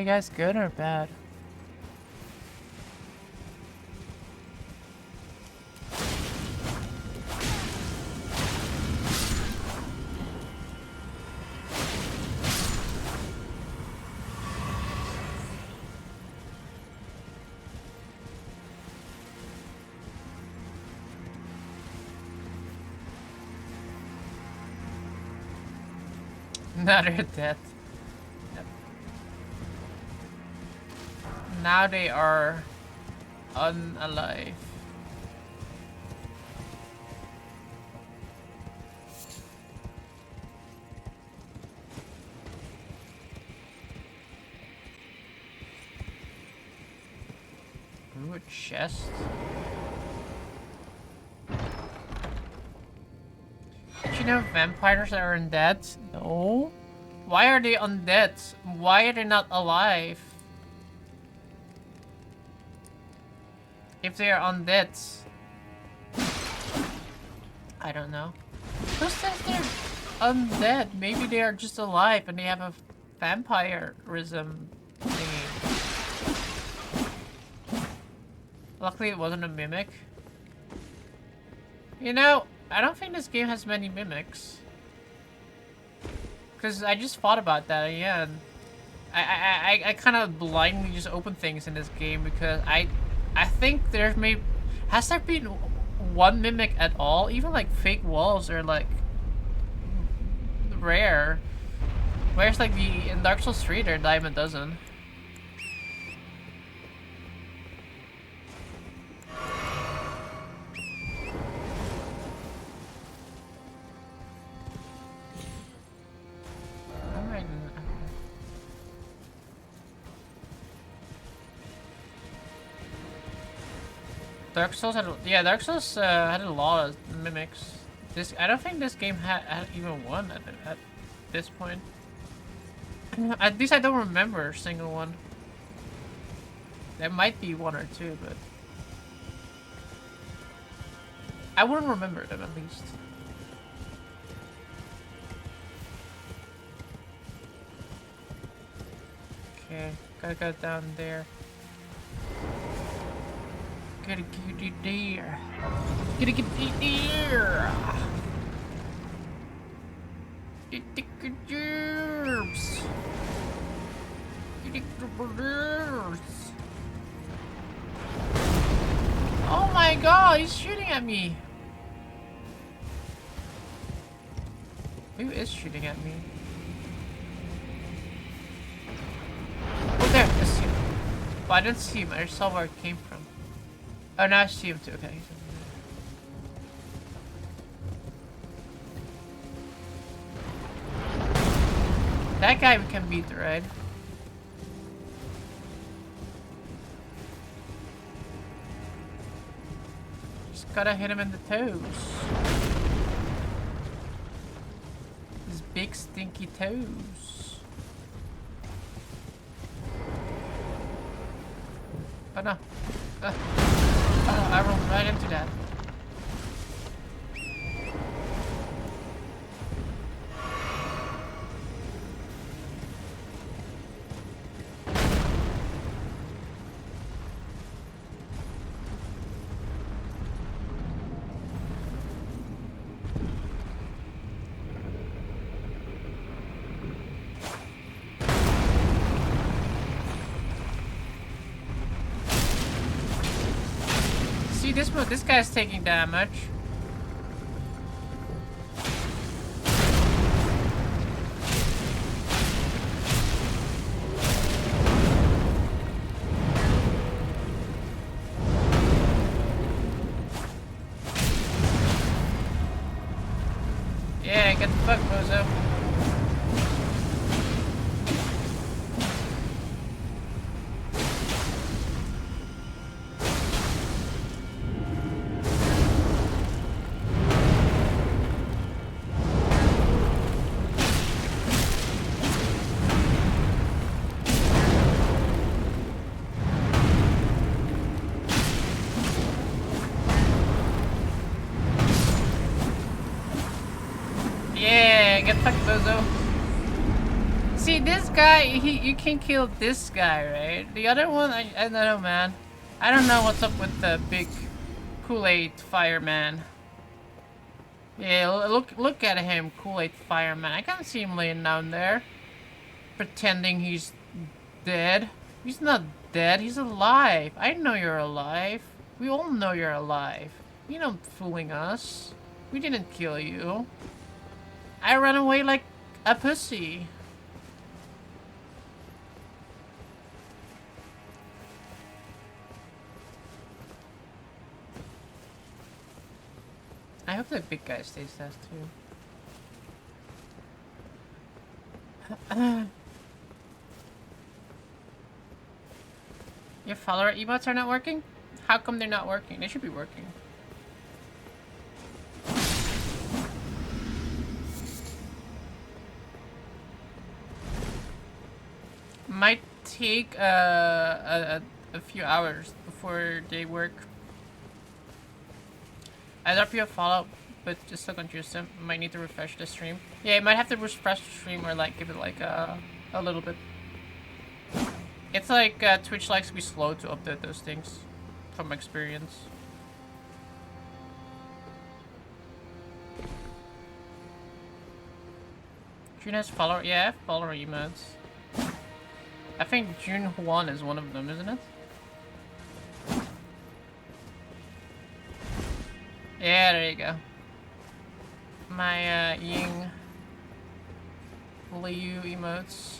A: you guys good or bad? Another death. Yep. Now they are unalive. Ooh, a chest. Did you know vampires are undead? No. Why are they undead? Why are they not alive? If they are undead. I don't know. Who says they're undead? Maybe they are just alive and they have a vampirism thingy. Luckily it wasn't a mimic. You know, I don't think this game has many mimics. Because I just thought about that again. I kind of blindly just open things in this game because I think there's maybe... Has there been one mimic at all? Even like fake walls are like rare. Whereas like in Dark Souls 3 there are dime a dozen. Dark Souls had Dark Souls had a lot of mimics. I don't think this game had even one at this point. At least I don't remember a single one. There might be one or two, but I wouldn't remember them at least. Okay, gotta go down there. Gotta get it there. Gotta get it there. Get the gerbs. Get the gerbs. Oh my god, he's shooting at me. Who is shooting at me? Oh, there, I see him. Well, I didn't see him, I saw where it came from. Oh, now I see him too, okay. That guy we can beat, right? Just gotta hit him in the toes. His big stinky toes. Oh no. I rolled right into that. This guy's taking damage. Yeah, get the fuck, bozo. See, this guy, you can kill this guy, right? The other one, I don't know, man. I don't know what's up with the big Kool-Aid fireman. Yeah, look at him, Kool-Aid fireman. I can't see him laying down there, pretending he's dead. He's not dead, he's alive. I know you're alive. We all know you're alive. You're not fooling us. We didn't kill you. I ran away like a pussy. I hope that big guy stays fast too. Your follower emotes are not working? How come they're not working? They should be working. Might take a few hours before they work. I drop you a follow, but just still confused him. Might need to refresh the stream. Yeah, you might have to refresh the stream or like give it like a little bit. It's like Twitch likes to be slow to update those things, from experience. June has follower. Yeah, I have follower emotes. I think June Juan is one of them, isn't it? Yeah, there you go. My Ying Liu emotes.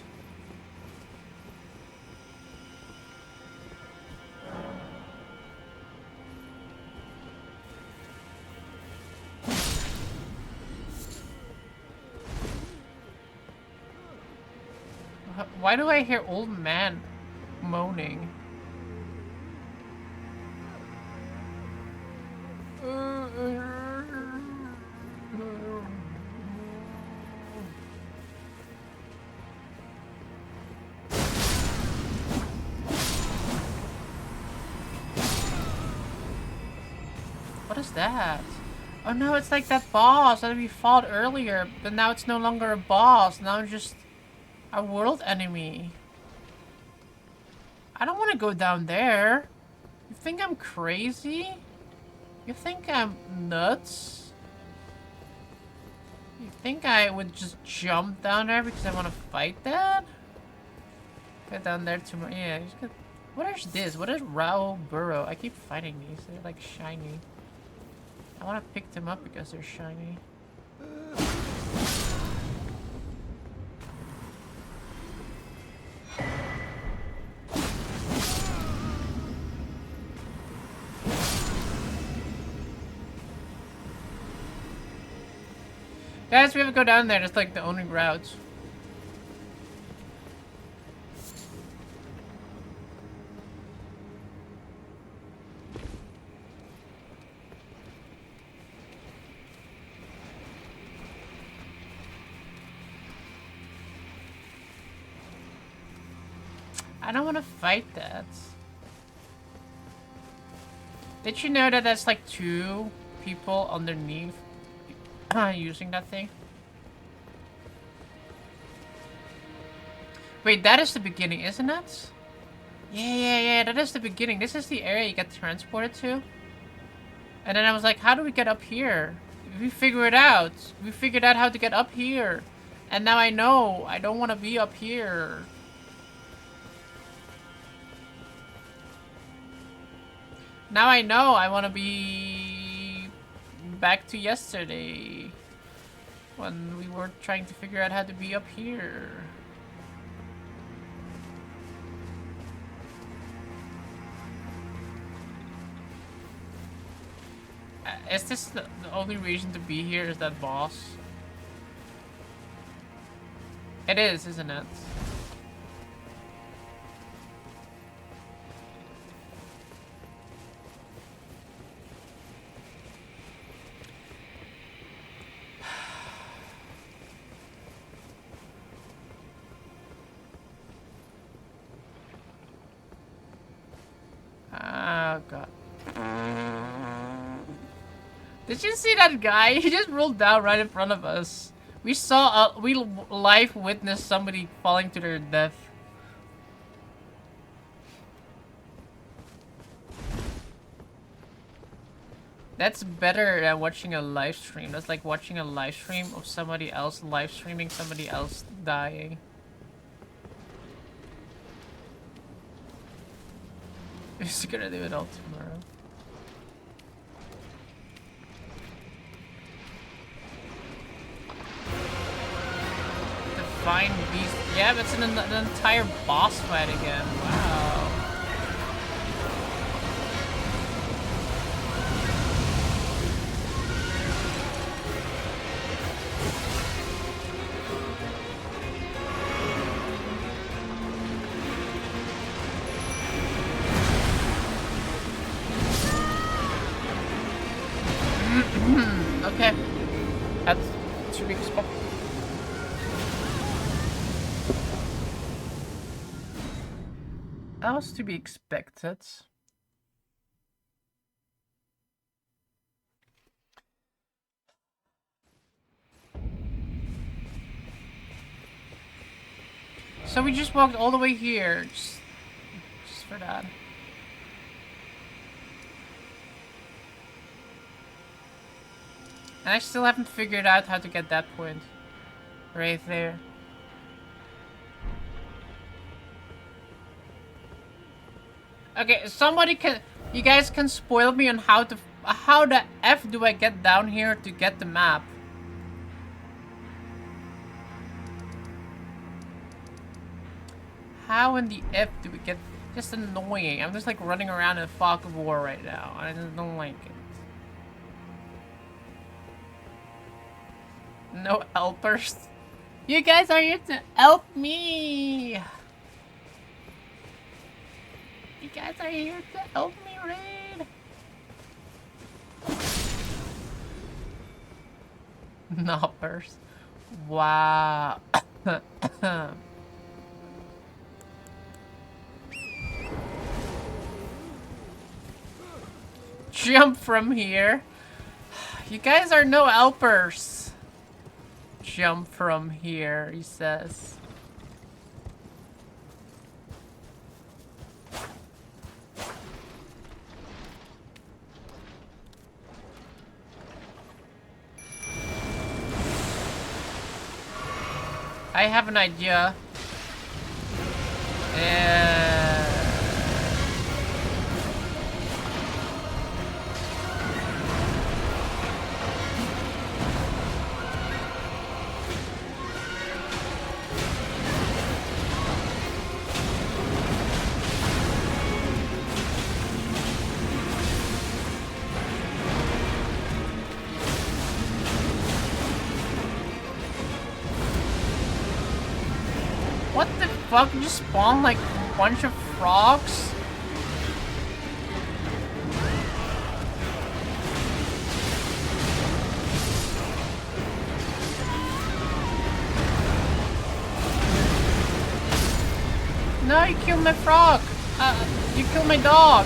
A: Why do I hear old man moaning? What is that? Oh no, it's like that boss that we fought earlier, but now it's no longer a boss. Now it's just a world enemy. I don't want to go down there. You think I'm crazy? You think I'm nuts? You think I would just jump down there because I want to fight that? Get down there too much. Yeah, just get... What is this? What is Rao Burrow? I keep fighting these. They're like shiny. I want to pick them up because they're shiny. Guys, we have to go down there. That's like the only routes. I don't want to fight that. Did you know that that's like 2 people underneath using that thing? Wait, that is the beginning, isn't it? Yeah, that is the beginning. This is the area you get transported to. And then I was like, how do we get up here? We figure it out. We figured out how to get up here. And now I know. I don't want to be up here. Now I know I want to be back to yesterday when we were trying to figure out how to be up here. Is this the only reason to be here is that boss? It is, isn't it? Oh god. Did you see that guy? He just rolled down right in front of us. We saw, we live witnessed somebody falling to their death. That's better than watching a live stream. That's like watching a live stream of somebody else live streaming somebody else dying. Who's gonna do it all tomorrow? Divine Beast. Yeah, but it's an entire boss fight again. Wow. Okay. That's to be expected. That was to be expected. So we just walked all the way here, just for that. And I still haven't figured out how to get that point. Right there. Okay, somebody can... You guys can spoil me on how to... How the F do I get down here to get the map? How in the F do we get... Just annoying. I'm just like running around in a fog of war right now. I just don't like it. No helpers. You guys are here to help me. You guys are here to help me raid. Knoppers. Wow. Jump from here. You guys are no helpers. Jump from here, he says. I have an idea. What the fuck? You just spawned like a bunch of frogs? No, you killed my frog. You killed my dog.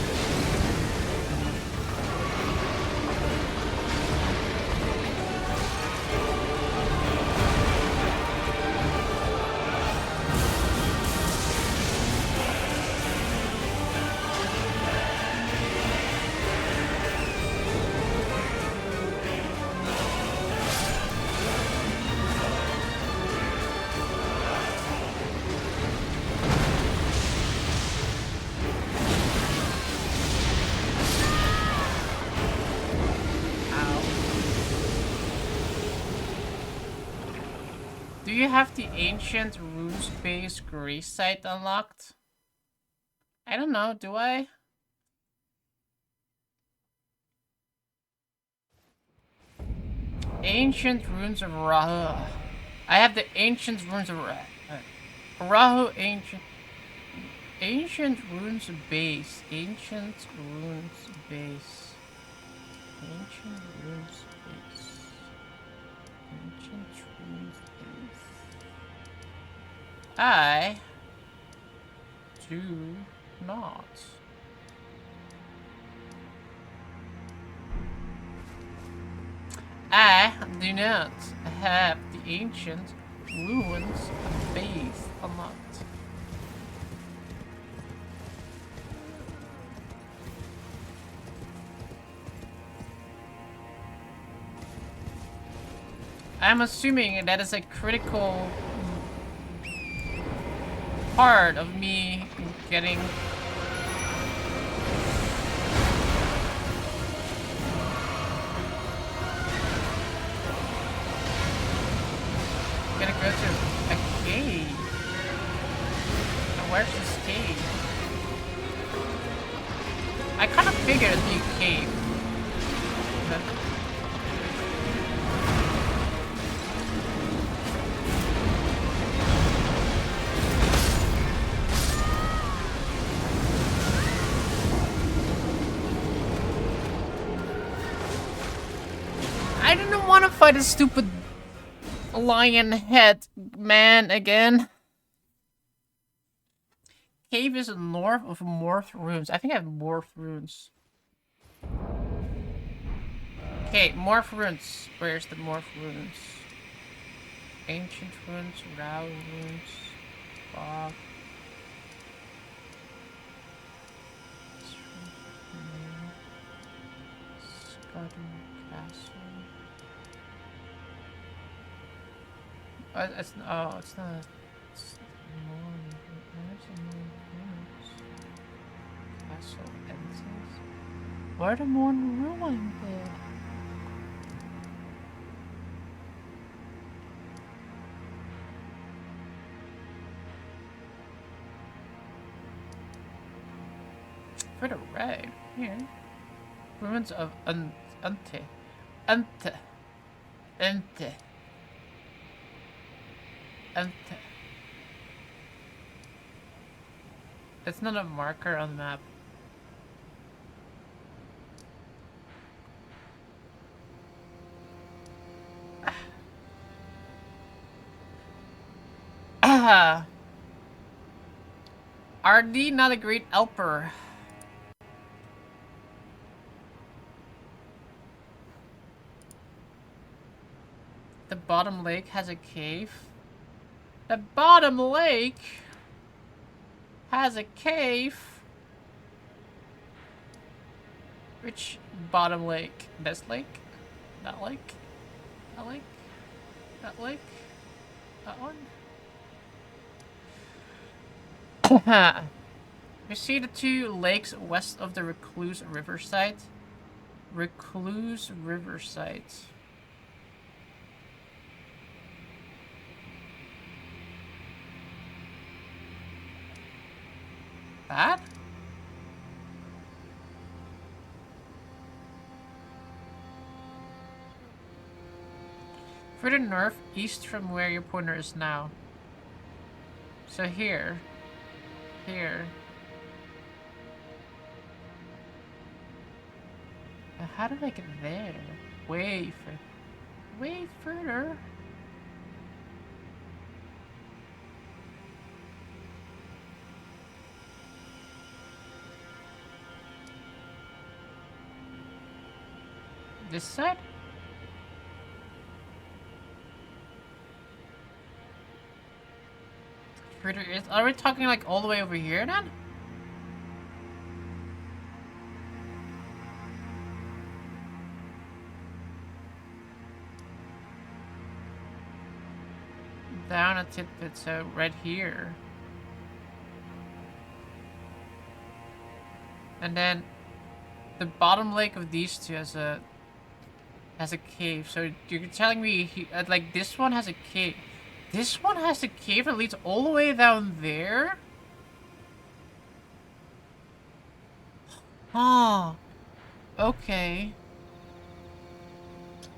A: Do you have the ancient runes-based grace site unlocked? I don't know, do I? Ancient runes of Rahu. I have the ancient runes of Rahu. Ancient runes base. Ancient runes base. Ancient runes base. Ancient runes base. I do not. I do not have the ancient ruins base unlocked. I'm assuming that is a critical part of me getting gonna go to a cave. Now where's this cave? I kind of figured it'd be a cave. I didn't want to fight a stupid lion head man again. Cave is north of Morth Runes. I think I have Morth Runes. Okay, Morth Runes. Where's the Morth Runes? Ancient Runes, Rao Runes, Bob. Scudder Castle. It's not. It's more. Castle Ensigns. Why are the more ruined there? For the right here. Ruins of Ante. It's not a marker on the map. RD not a great helper. The bottom lake has a cave. The bottom lake has a cave. Which bottom lake? This lake? That lake? That lake? That lake? That one? You see the two lakes west of the Recluse Riverside? Recluse Riverside. That? Further north, east from where your pointer is now. So here. Here. How did I get there? Way further. This side? Are we talking like all the way over here then? Down a tidbit, so right here. And then the bottom lake of these two has a cave. So you're telling me like this one has a cave. This one has a cave that leads all the way down there? Oh. Okay.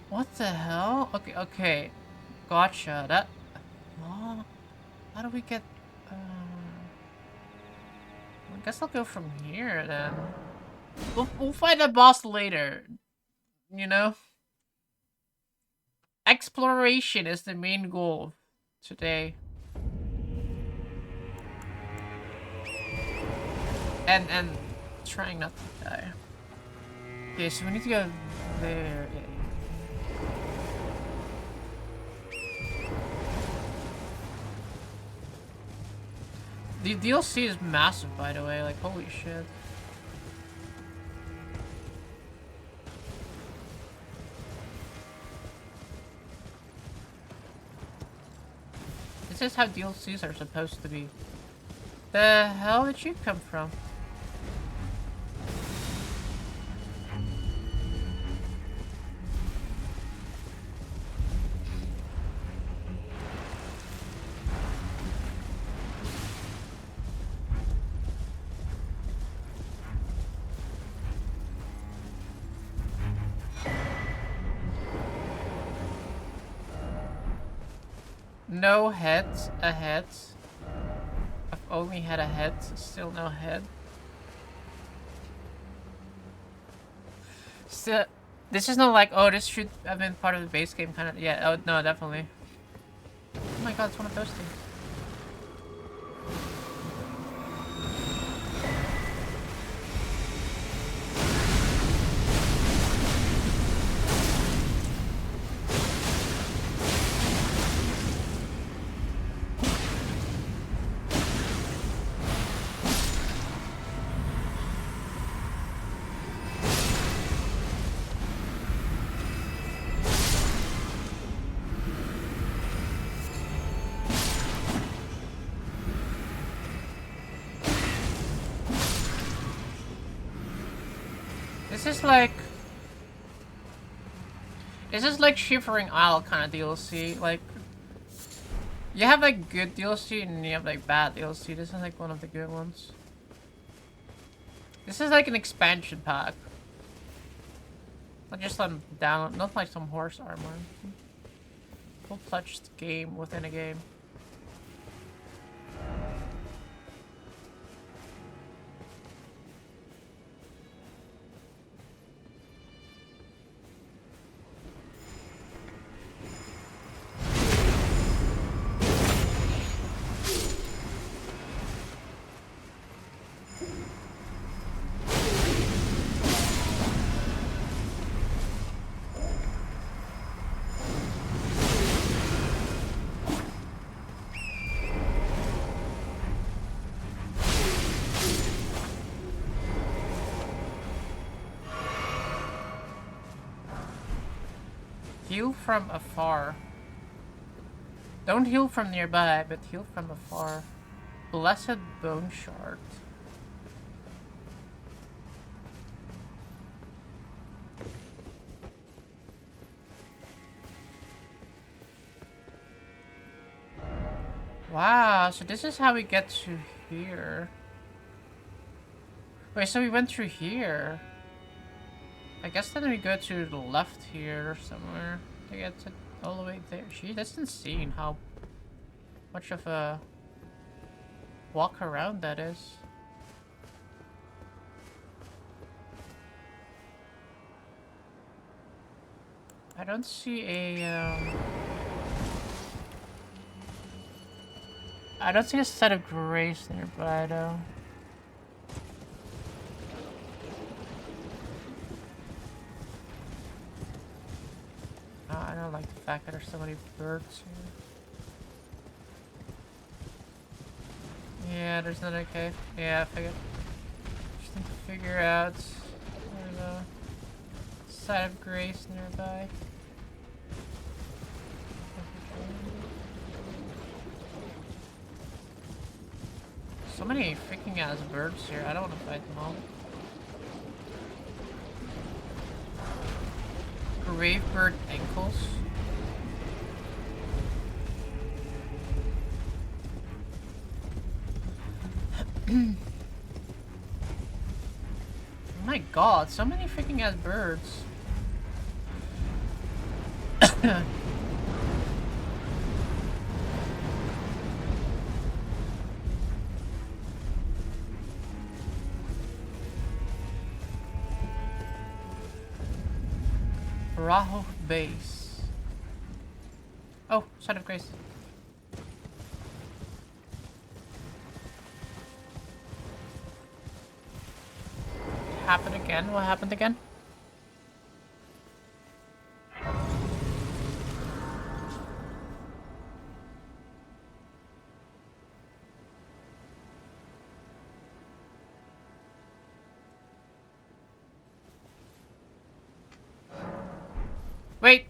A: What the hell? Okay. Gotcha. That... Oh. How do we get... I guess I'll go from here, then. We'll fight the boss later. You know? Exploration is the main goal today. And trying not to die. Okay, so we need to go there. The DLC is massive, by the way. Like, holy shit. This is how DLCs are supposed to be. The hell did you come from? No heads ahead. I've only had a head, still no head. Still, this is not like, oh, this should have been part of the base game kind of. Yeah, oh, no, definitely. Oh my god, it's one of those things. This is like Shivering Isle kind of DLC. Like, you have like good DLC and you have like bad DLC. This is like one of the good ones. This is like an expansion pack. Not just some down, not like some horse armor. Full-fledged game within a game. Heal from afar. Don't heal from nearby, but heal from afar. Blessed Bone Shard. Wow, so this is how we get to here. Wait, so we went through here. I guess then we go to the left here somewhere to get to all the way there. Gee, that's insane how much of a walk around that is. I don't see a I don't see a set of grace nearby though. I don't like the fact that there's so many birds here. Yeah, there's another cave. Yeah, I figured. Just need to figure out where the site of grace nearby. So many freaking ass birds here. I don't want to fight them all. Gravebird ankles. Oh my god, so many freaking ass birds. Raho base. Oh, side of grace. Happened again? What happened again? Wait.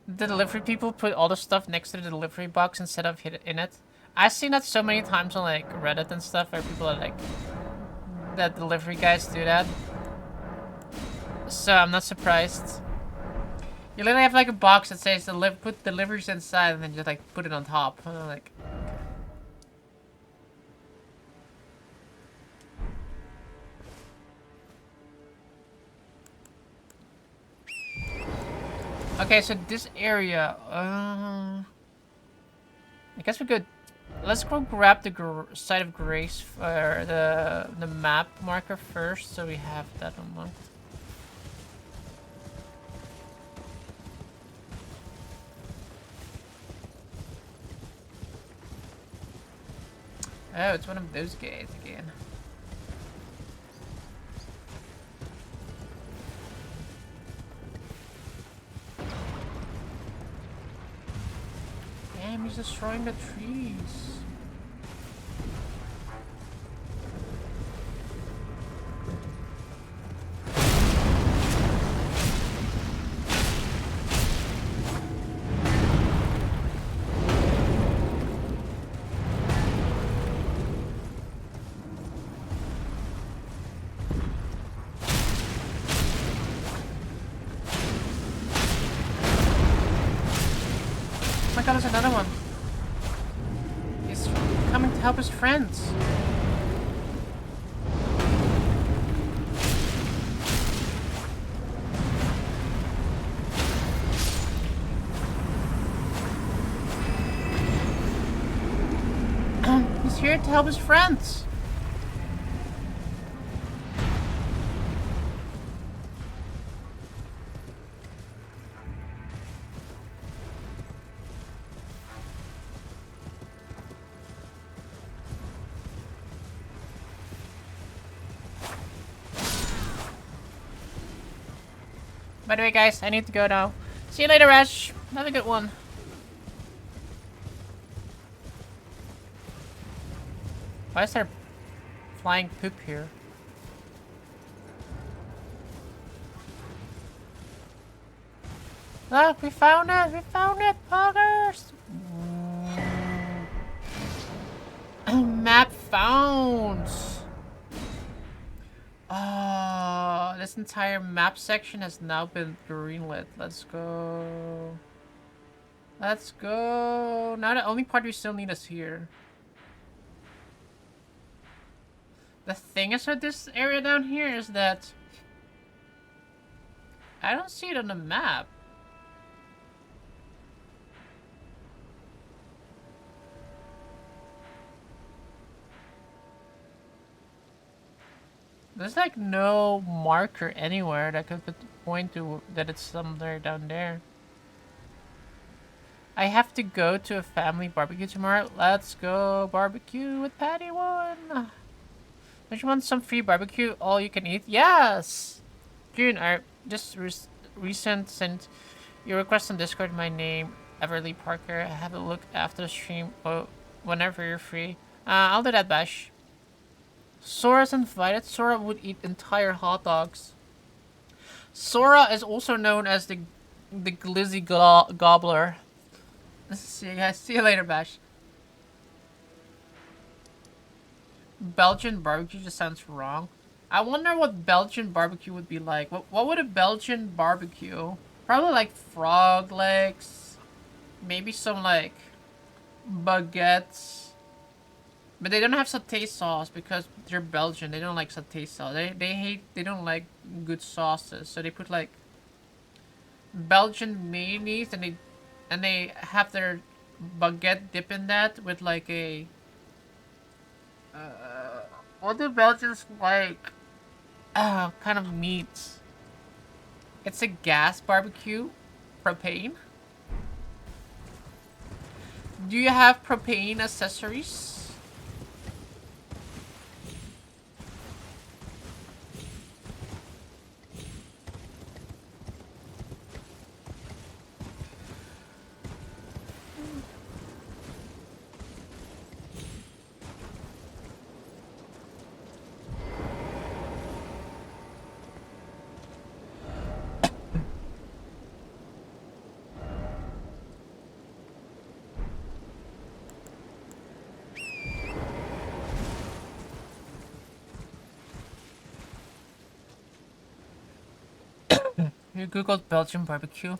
A: The delivery people put all the stuff next to the delivery box instead of in it. I've seen that so many times on like Reddit and stuff where people are like, that delivery guys do that. So I'm not surprised. You literally have like a box that says put deliveries inside and then just like put it on top. And I'm like, okay, so this area, I guess we could, let's go grab the site of grace for the map marker first, so we have that unlocked. Oh, it's one of those guys again. Damn, he's destroying the trees. Oh my god, there's another one. He's coming to help his friends. He's here to help his friends. By the way, guys, I need to go now. See you later, Ash. Have a good one. Why is there flying poop here? Look, we found it! We found it, poggers! Map found! Oh, this entire map section has now been greenlit. Let's go. Let's go. Now the only part we still need is here. The thing is with this area down here is that I don't see it on the map. There's like no marker anywhere that could point to that it's somewhere down there. I have to go to a family barbecue tomorrow. Let's go barbecue with Patty One. Don't you want some free barbecue? All you can eat? Yes! June, I just recent sent your request on Discord. My name, Everly Parker. Have a look after the stream. Oh, whenever you're free. I'll do that, Bash. Sora's invited. Sora would eat entire hot dogs. Sora is also known as the glizzy gobbler. See you guys. See you later, Bash. Belgian barbecue just sounds wrong. I wonder what Belgian barbecue would be like. What would a Belgian barbecue? Probably like frog legs. Maybe some like baguettes. But they don't have satay sauce because they're Belgian. They don't like satay sauce. They don't like good sauces. So they put like Belgian mayonnaise and they have their baguette dip in that with like a what do Belgians like? Kind of meat. It's a gas barbecue. Propane. Do you have propane accessories? You googled Belgian barbecue.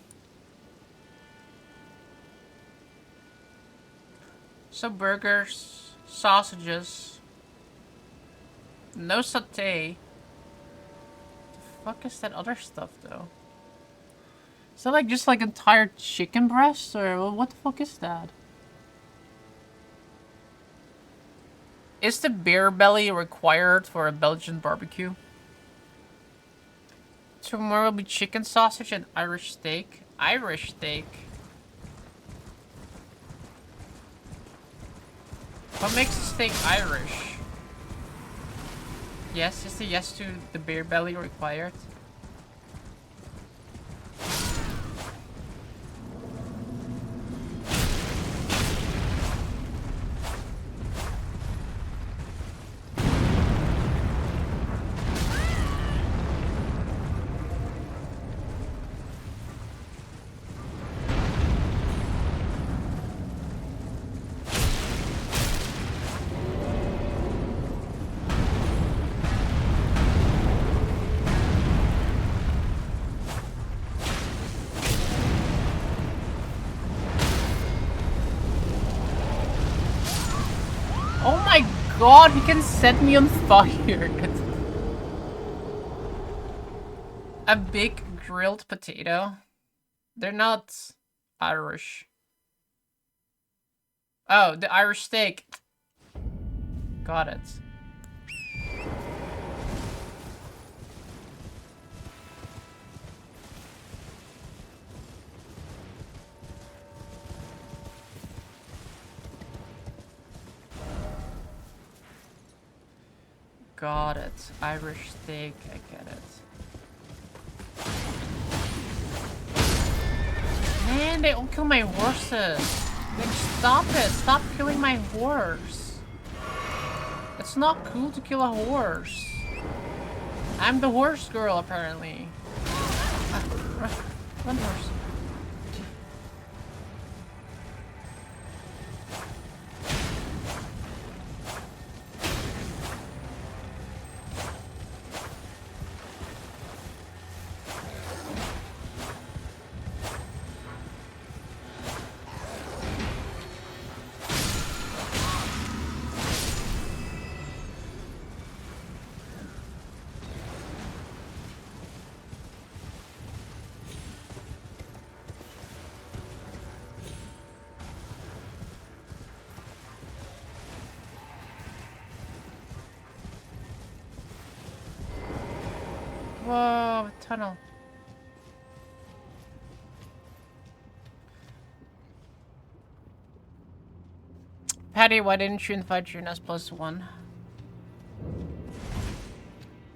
A: So burgers, sausages, no satay. The fuck is that other stuff though? Is that like just like entire chicken breast or what the fuck is that? Is the beer belly required for a Belgian barbecue? Tomorrow will be chicken sausage and Irish steak. Irish steak? What makes a steak Irish? Yes, is the yes to the beer belly required? Oh my god, he can set me on fire. A big grilled potato. They're not Irish. Oh, the Irish steak. Got it. Got it. Irish steak, I get it. Man, they all kill my horses. Like, stop it. Stop killing my horse. It's not cool to kill a horse. I'm the horse girl, apparently. Run, horse. Whoa, tunnel. Patty, why didn't you invite June as +1?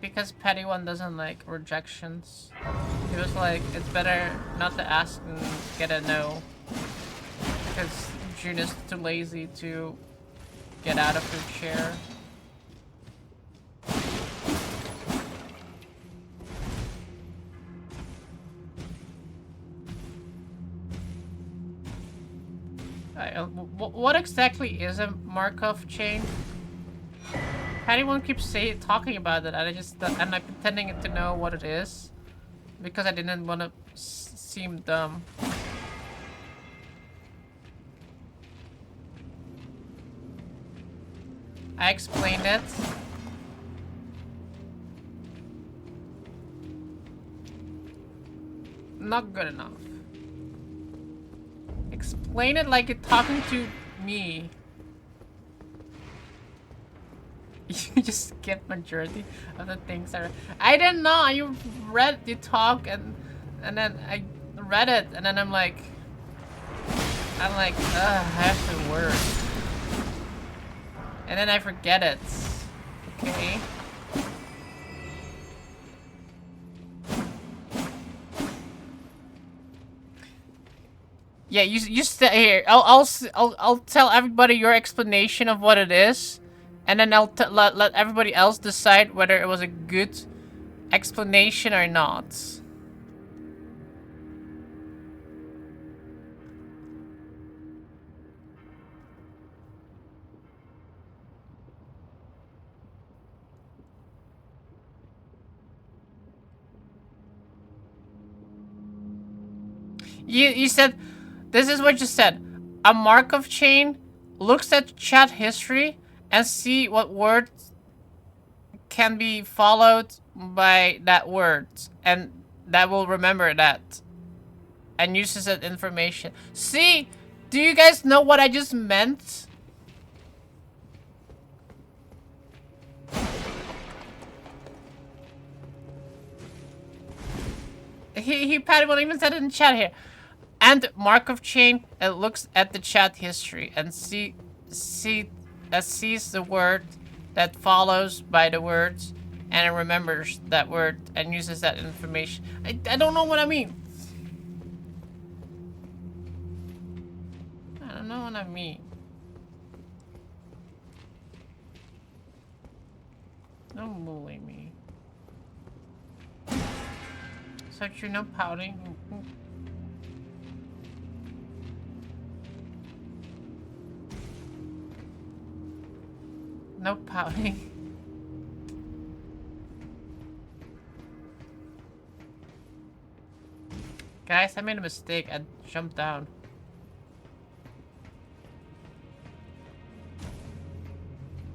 A: Because Patty 1 doesn't like rejections. He was like, it's better not to ask and get a no. Because June is too lazy to get out of her chair. What exactly is a Markov chain? Patty won't keep talking about it, and I'm like pretending to know what it is because I didn't want to seem dumb. I explained it. Not good enough. Explain it like you're talking to me. You just skip majority of the things I didn't know. You talk and then I read it and then I'm like, I have to work. And then I forget it. Okay. Yeah, you stay here. I'll tell everybody your explanation of what it is, and then I'll let everybody else decide whether it was a good explanation or not. You said, this is what you said. A Markov chain looks at chat history and see what words can be followed by that word, and that will remember that and uses that information. See, do you guys know what I just meant? Patty will even said it in chat here. And Markov chain, it looks at the chat history and sees the word that follows by the words, and it remembers that word and uses that information. I don't know what I mean. I don't know what I mean. Don't bully me. So you're not pouting? No pouting. Guys, I made a mistake. I jumped down.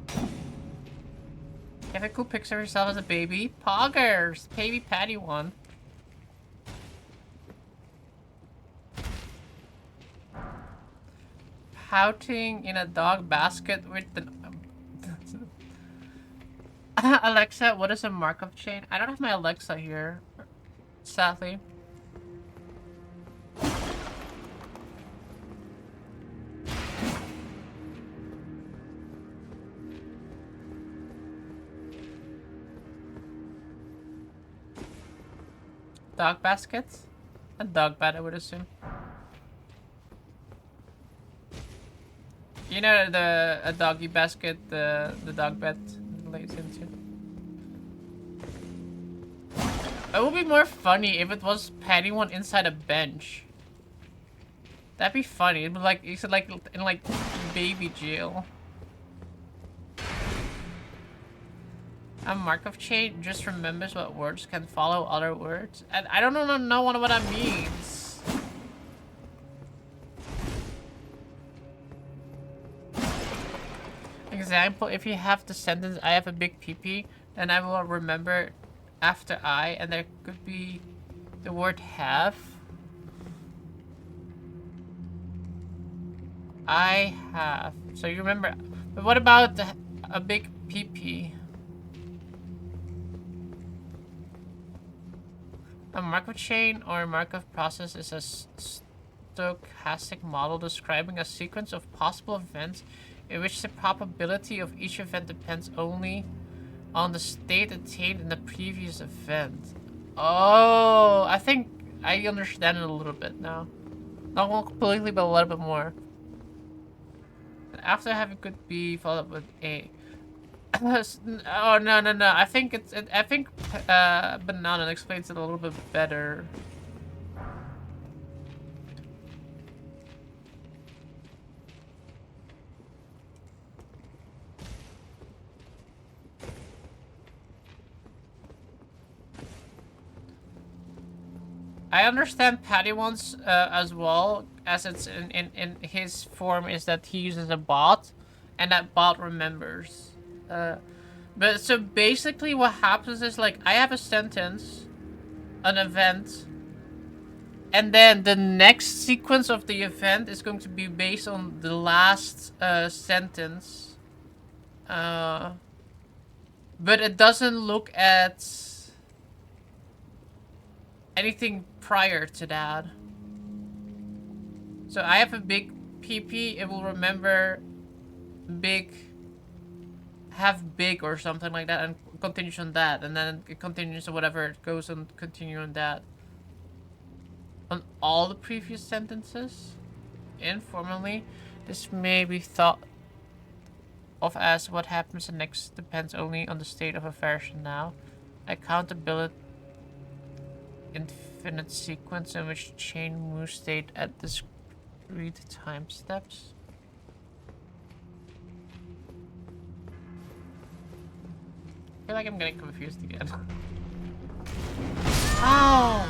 A: You have a cool picture of yourself as a baby. Poggers! Baby Patty one. Pouting in a dog basket with the... Alexa, what is a Markov chain? I don't have my Alexa here, sadly. Dog baskets? A dog bed, I would assume. You know a doggy basket, the dog bed lays into. It would be more funny if it was Patty one inside a bench. That'd be funny. It'd be like you said, like in like baby jail. A Markov chain just remembers what words can follow other words, and I don't know what that means. Example: if you have the sentence "I have a big pee-pee," then I will remember after "I," and there could be the word "have." I have. So you remember. But what about a big pee-pee? A Markov chain or Markov process is a stochastic model describing a sequence of possible events in which the probability of each event depends only on the state attained in the previous event. Oh, I think I understand it a little bit now. Not completely, but a little bit more. And after having could be followed up with A. Oh no! I think Banana explains it a little bit better. I understand Patty wants as well, as it's in his form is that he uses a bot, and that bot remembers. But so basically what happens is like I have a sentence, an event, and then the next sequence of the event is going to be based on the last sentence. But it doesn't look at anything prior to that. So I have a big PP, it will remember big, have big or something like that, and continues on that, and then it continues on whatever it goes on, continue on that. On all the previous sentences, informally, this may be thought of as what happens next depends only on the state of affairs now. Accountability, infinite sequence in which chain moves state at discrete time steps. I feel like I'm getting confused again. Ow!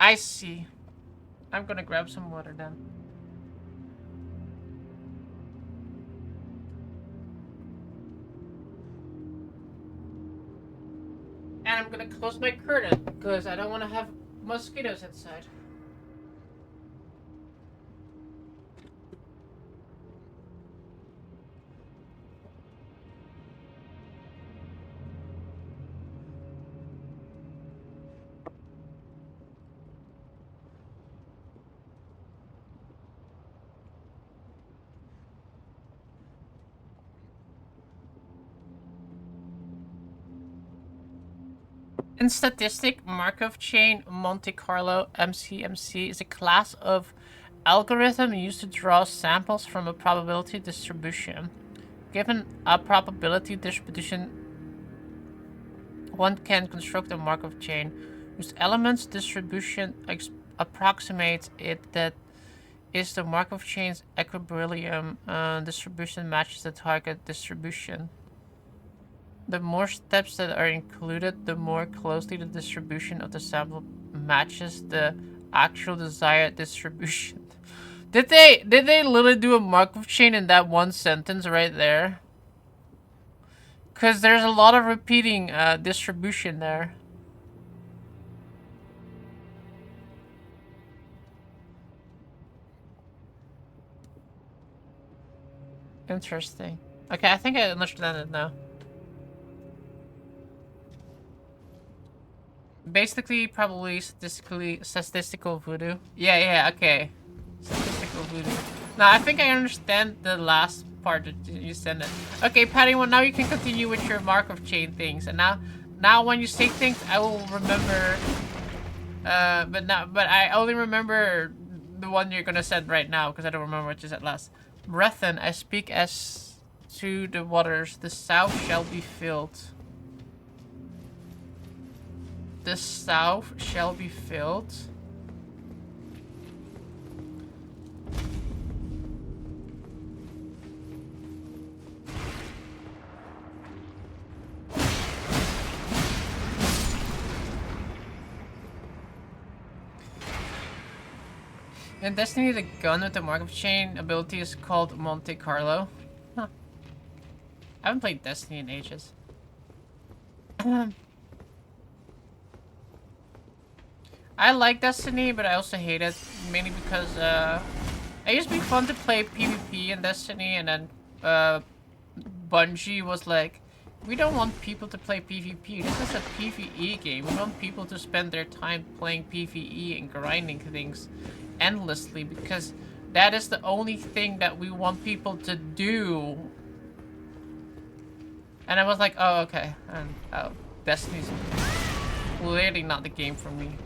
A: I see. I'm gonna grab some water then. And I'm gonna close my curtain because I don't want to have mosquitoes inside. In statistic, Markov chain Monte Carlo (MCMC) is a class of algorithm used to draw samples from a probability distribution. Given a probability distribution, one can construct a Markov chain whose elements distribution approximates it. That is, the Markov chain's equilibrium distribution matches the target distribution. The more steps that are included, the more closely the distribution of the sample matches the actual desired distribution. Did they literally do a Markov chain in that one sentence right there? Because there's a lot of repeating distribution there. Interesting. Okay, I think I understand it now. Basically, probably statistical voodoo. Yeah, okay. Statistical voodoo. Now, I think I understand the last part that you said. Okay, Patty, well, now you can continue with your Markov chain things. And now when you say things, I will remember. But I only remember the one you're gonna send right now because I don't remember what you said last. Brethren, I speak as to the waters. The south shall be filled. The south shall be filled. In Destiny, the gun with the Markov chain ability is called Monte Carlo. Huh. I haven't played Destiny in ages. I like Destiny, but I also hate it, mainly because it used to be fun to play PvP in Destiny, and then Bungie was like, we don't want people to play PvP, this is a PvE game, we want people to spend their time playing PvE and grinding things endlessly, because that is the only thing that we want people to do. And I was like, oh, okay, and Destiny's clearly not the game for me.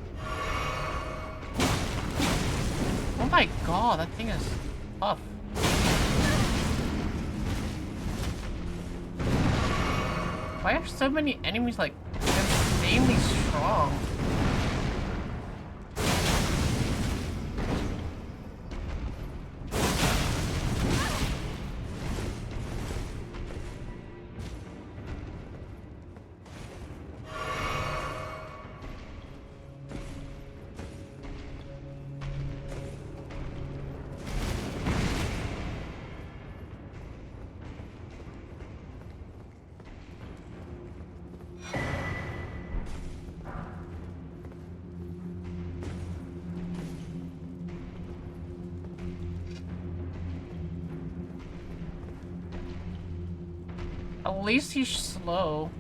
A: Oh my god, that thing is tough. Why are so many enemies like insanely strong? At least he's slow.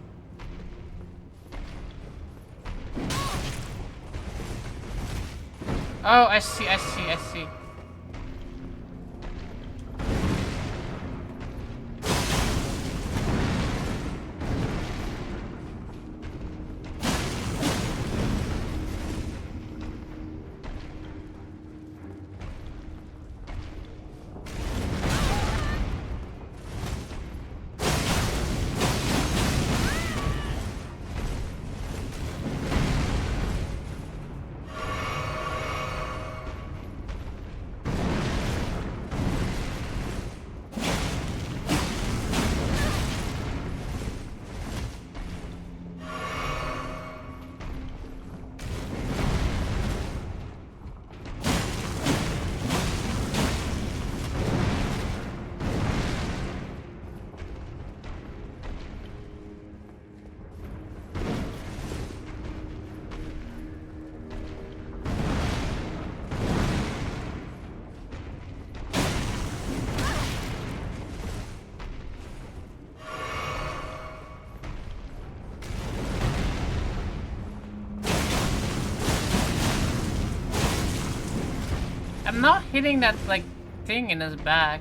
A: Oh, I see. not hitting that, like, thing in his back.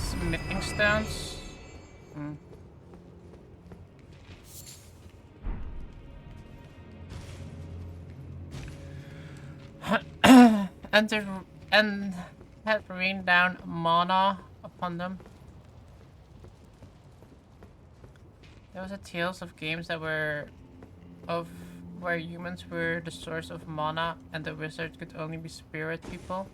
A: Smithing stones. And had rained down mana upon them. There was a tales of games that were where humans were the source of mana and the wizard could only be spirit people.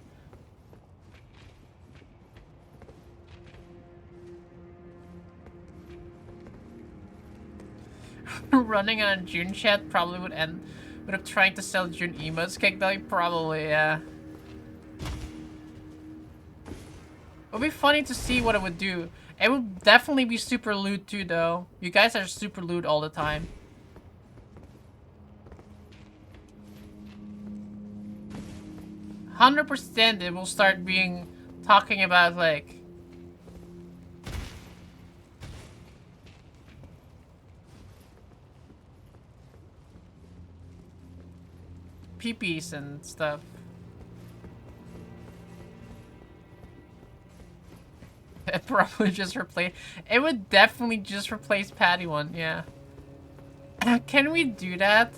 A: Running on a June chat probably would have tried to sell June emotes kicked out. Probably, yeah. It would be funny to see what it would do. It would definitely be super loot too, though. You guys are super loot all the time. %, it will start being talking about like peepees and stuff. It probably just replace. It would definitely just replace Patty one, yeah. Can we do that?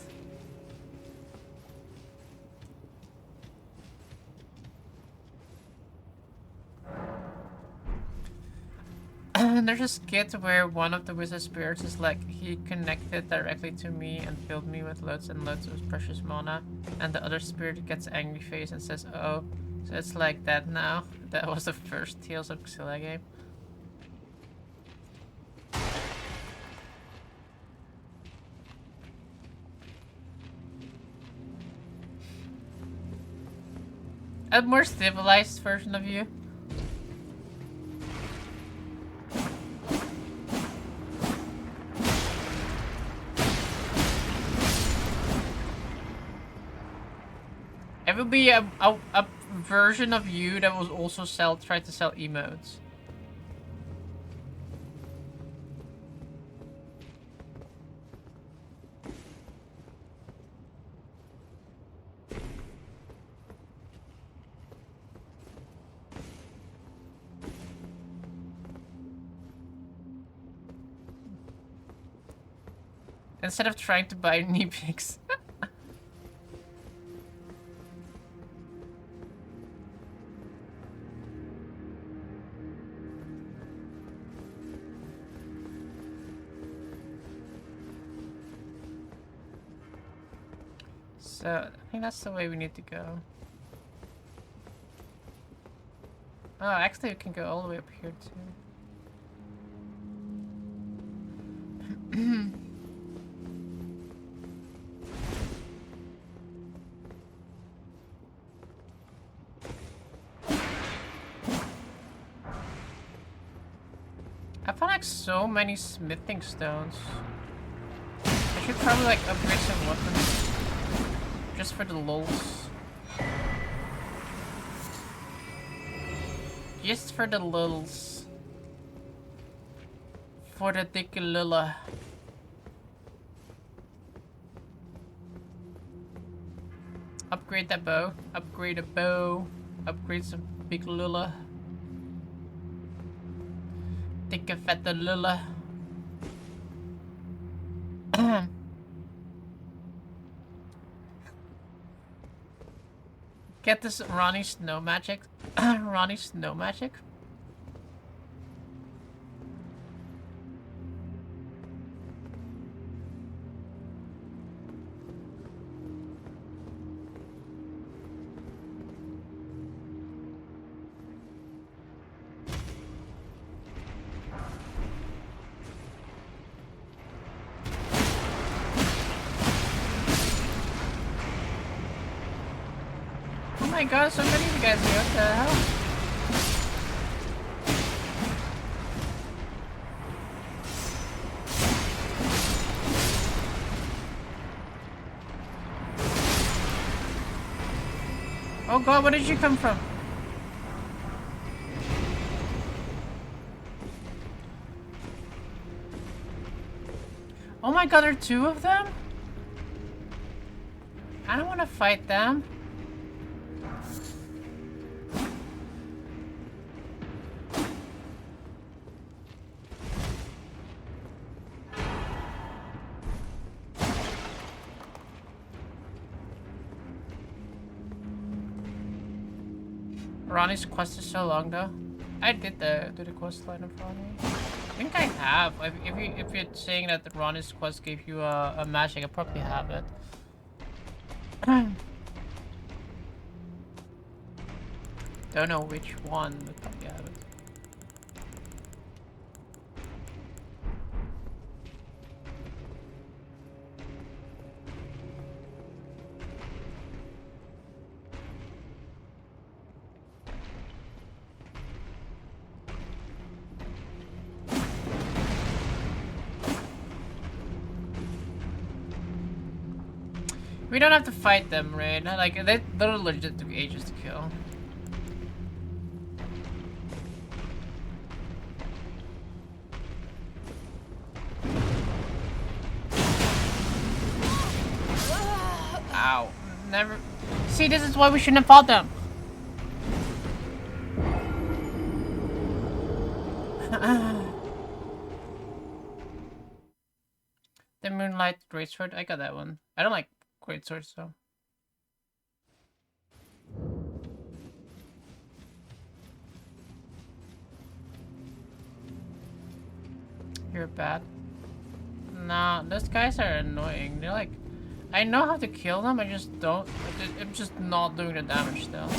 A: There's a skit where one of the wizard spirits is like, he connected directly to me and filled me with loads and loads of precious mana. And the other spirit gets angry face and says, oh, so it's like that now. That was the first Tales of Xilla game. A more civilized version of you. It would be a version of you that was also try to sell emotes. Instead of trying to buy knee pics. So, I think that's the way we need to go. Oh, actually we can go all the way up here too. I found like so many smithing stones. I should probably like upgrade some weapons. Just for the lulz. Just for the lulz. For the dickalula. Upgrade that bow. Upgrade a bow. Upgrade some big lula. Take a fat lula. Get this Ronnie Snow magic. Ronnie Snow magic? Oh my god, so many of you guys here. What the hell? Oh god, where did you come from? Oh my god, there are two of them? I don't want to fight them. Ronnie's quest is so long though. I did do the quest line of Ronnie. I think I have. If you're saying that Ronnie's quest gave you a magic, I probably have it. Don't know which one, but probably have it. We don't have to fight them, right? Like, they're legit took ages to kill. Ow. Never. See, this is why we shouldn't have fought them. The Moonlight Greatsword, I got that one. I don't like Greatswords, so. You're bad. Nah, those guys are annoying. They're like, I know how to kill them, I just don't. I'm just not doing the damage still.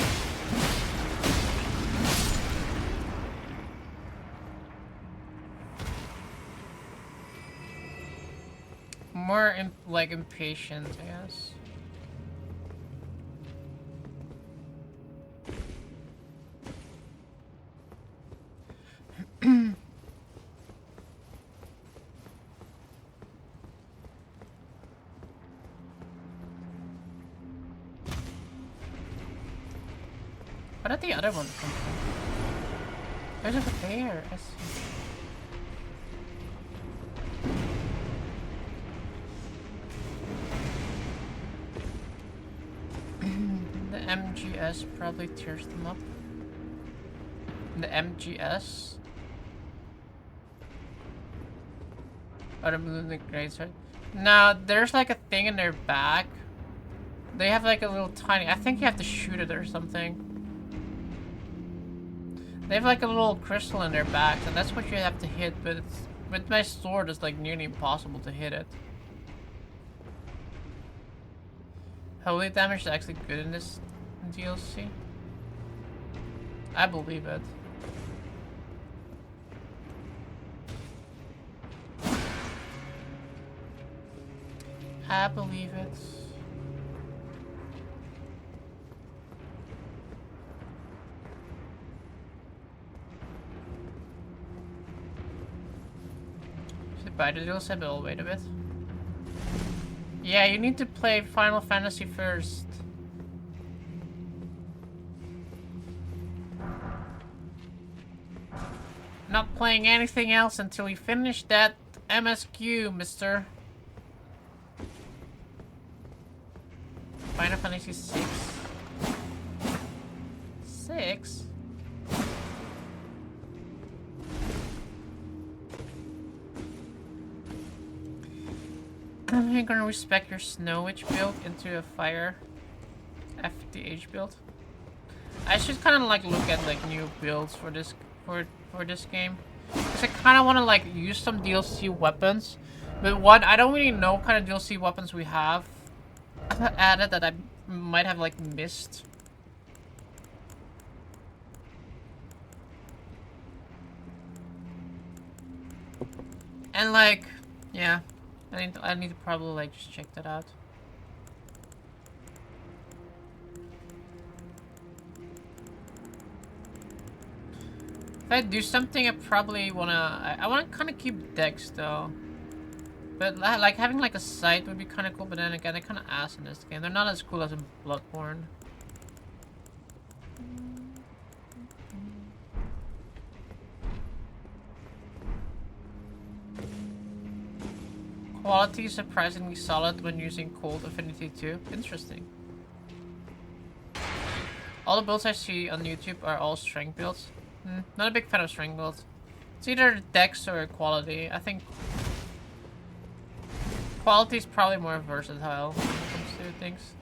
A: More like impatient, I guess. Where did the other one come from? There's a bear. I see. The MGS probably tears them up. The MGS? Or the Moonlight Greatsword? Now, there's like a thing in their back. They have like a little tiny... I think you have to shoot it or something. They have like a little crystal in their back, and that's what you have to hit, but it's, with my sword it's like nearly impossible to hit it. Holy damage is actually good in this DLC. I believe it. I believe it. Buy the DLC, but I'll wait a bit. Yeah, you need to play Final Fantasy first. Not playing anything else until you finish that MSQ, mister. Final Fantasy 6. 6? I'm gonna respect your Snow Witch build into a fire FDH build. I should kind of like look at like new builds for this game, because I kind of want to like use some DLC weapons, but one, I don't really know what kind of DLC weapons we have added that I might have like missed. And like, yeah, I need to probably like just check that out. If I do something, I probably wanna, I wanna kind of keep Dex though. But like having like a sight would be kind of cool, but then again, they're kind of ass in this game. They're not as cool as in Bloodborne. Quality is surprisingly solid when using Cold Affinity 2. Interesting. All the builds I see on YouTube are all strength builds. Not a big fan of strength builds. It's either Dex or Quality. I think Quality is probably more versatile when it comes to things.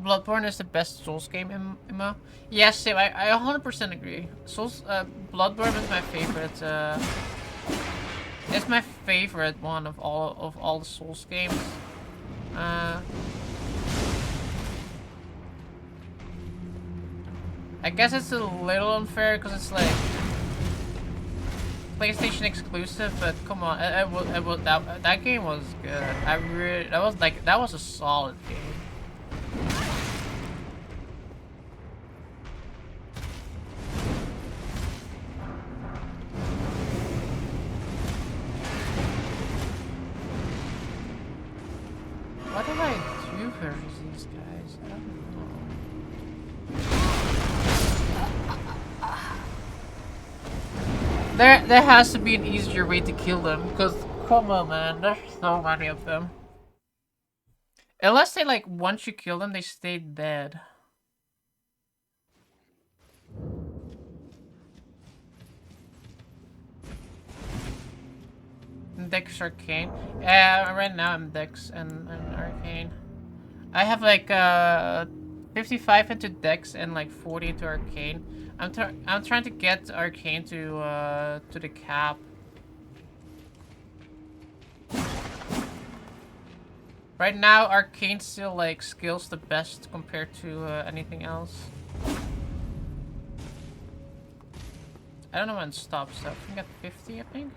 A: Bloodborne is the best Souls game, Emma. Yes, Sim, I 100% agree. Souls, Bloodborne is my favorite. It's my favorite one of all the Souls games. I guess it's a little unfair because it's like PlayStation exclusive, but come on, that game was good. That was a solid game. What did I do versus these guys? I don't know. There has to be an easier way to kill them, because come on, man, there's so many of them. Unless they like once you kill them, they stay dead. Dex Arcane. Right now I'm Dex and Arcane. I have like 55 into Dex and like 40 into Arcane. I'm trying to get Arcane to the cap. Right now Arcane still like skills the best compared to anything else. I don't know when it stops though. I think at 50, I think.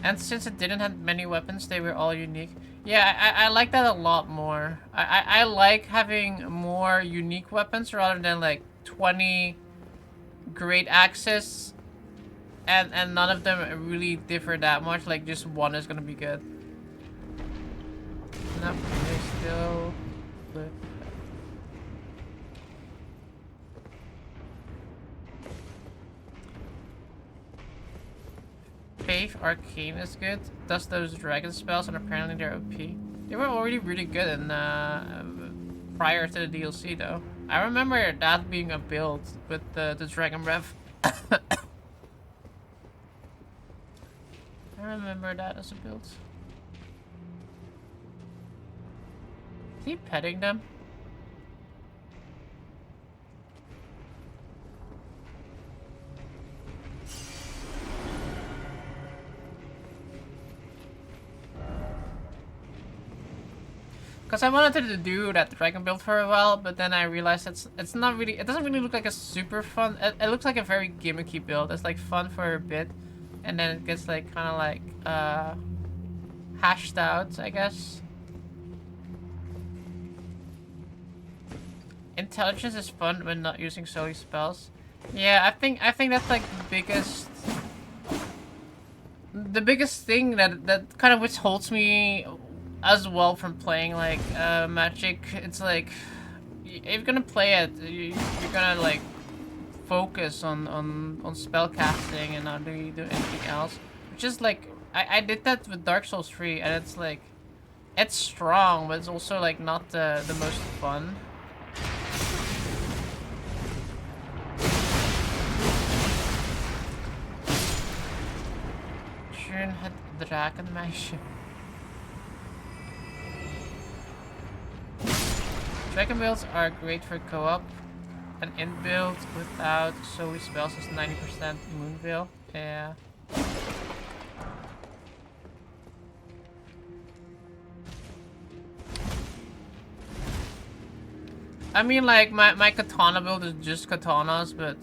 A: And since it didn't have many weapons, they were all unique. Yeah, I like that a lot more. I like having more unique weapons rather than like 20 great axes and none of them really differ that much. Like just one is gonna be good. Nope, they still flip. Faith Arcane is good. Does those dragon spells and apparently they're OP. They were already really good in prior to the DLC though. I remember that being a build with the Dragon Rev. I remember that as a build. Is he petting them? Because I wanted to do that dragon build for a while, but then I realized it's not really, it doesn't really look like a super fun, it looks like a very gimmicky build. It's like fun for a bit, and then it gets like kind of like hashed out, I guess. Intelligence is fun when not using solely spells. Yeah, I think that's like the biggest thing that kind of withholds me as well from playing like Magic. It's like if you're gonna play it, you're gonna like focus on spell casting and not really do anything else. Which is like I did that with Dark Souls 3, and it's like it's strong, but it's also like not the most fun. June had Dragon Mansion. Dragon builds are great for co-op. An in build without solely spells is 90% Moonveil. Yeah. I mean, like, my katana build is just katanas, but...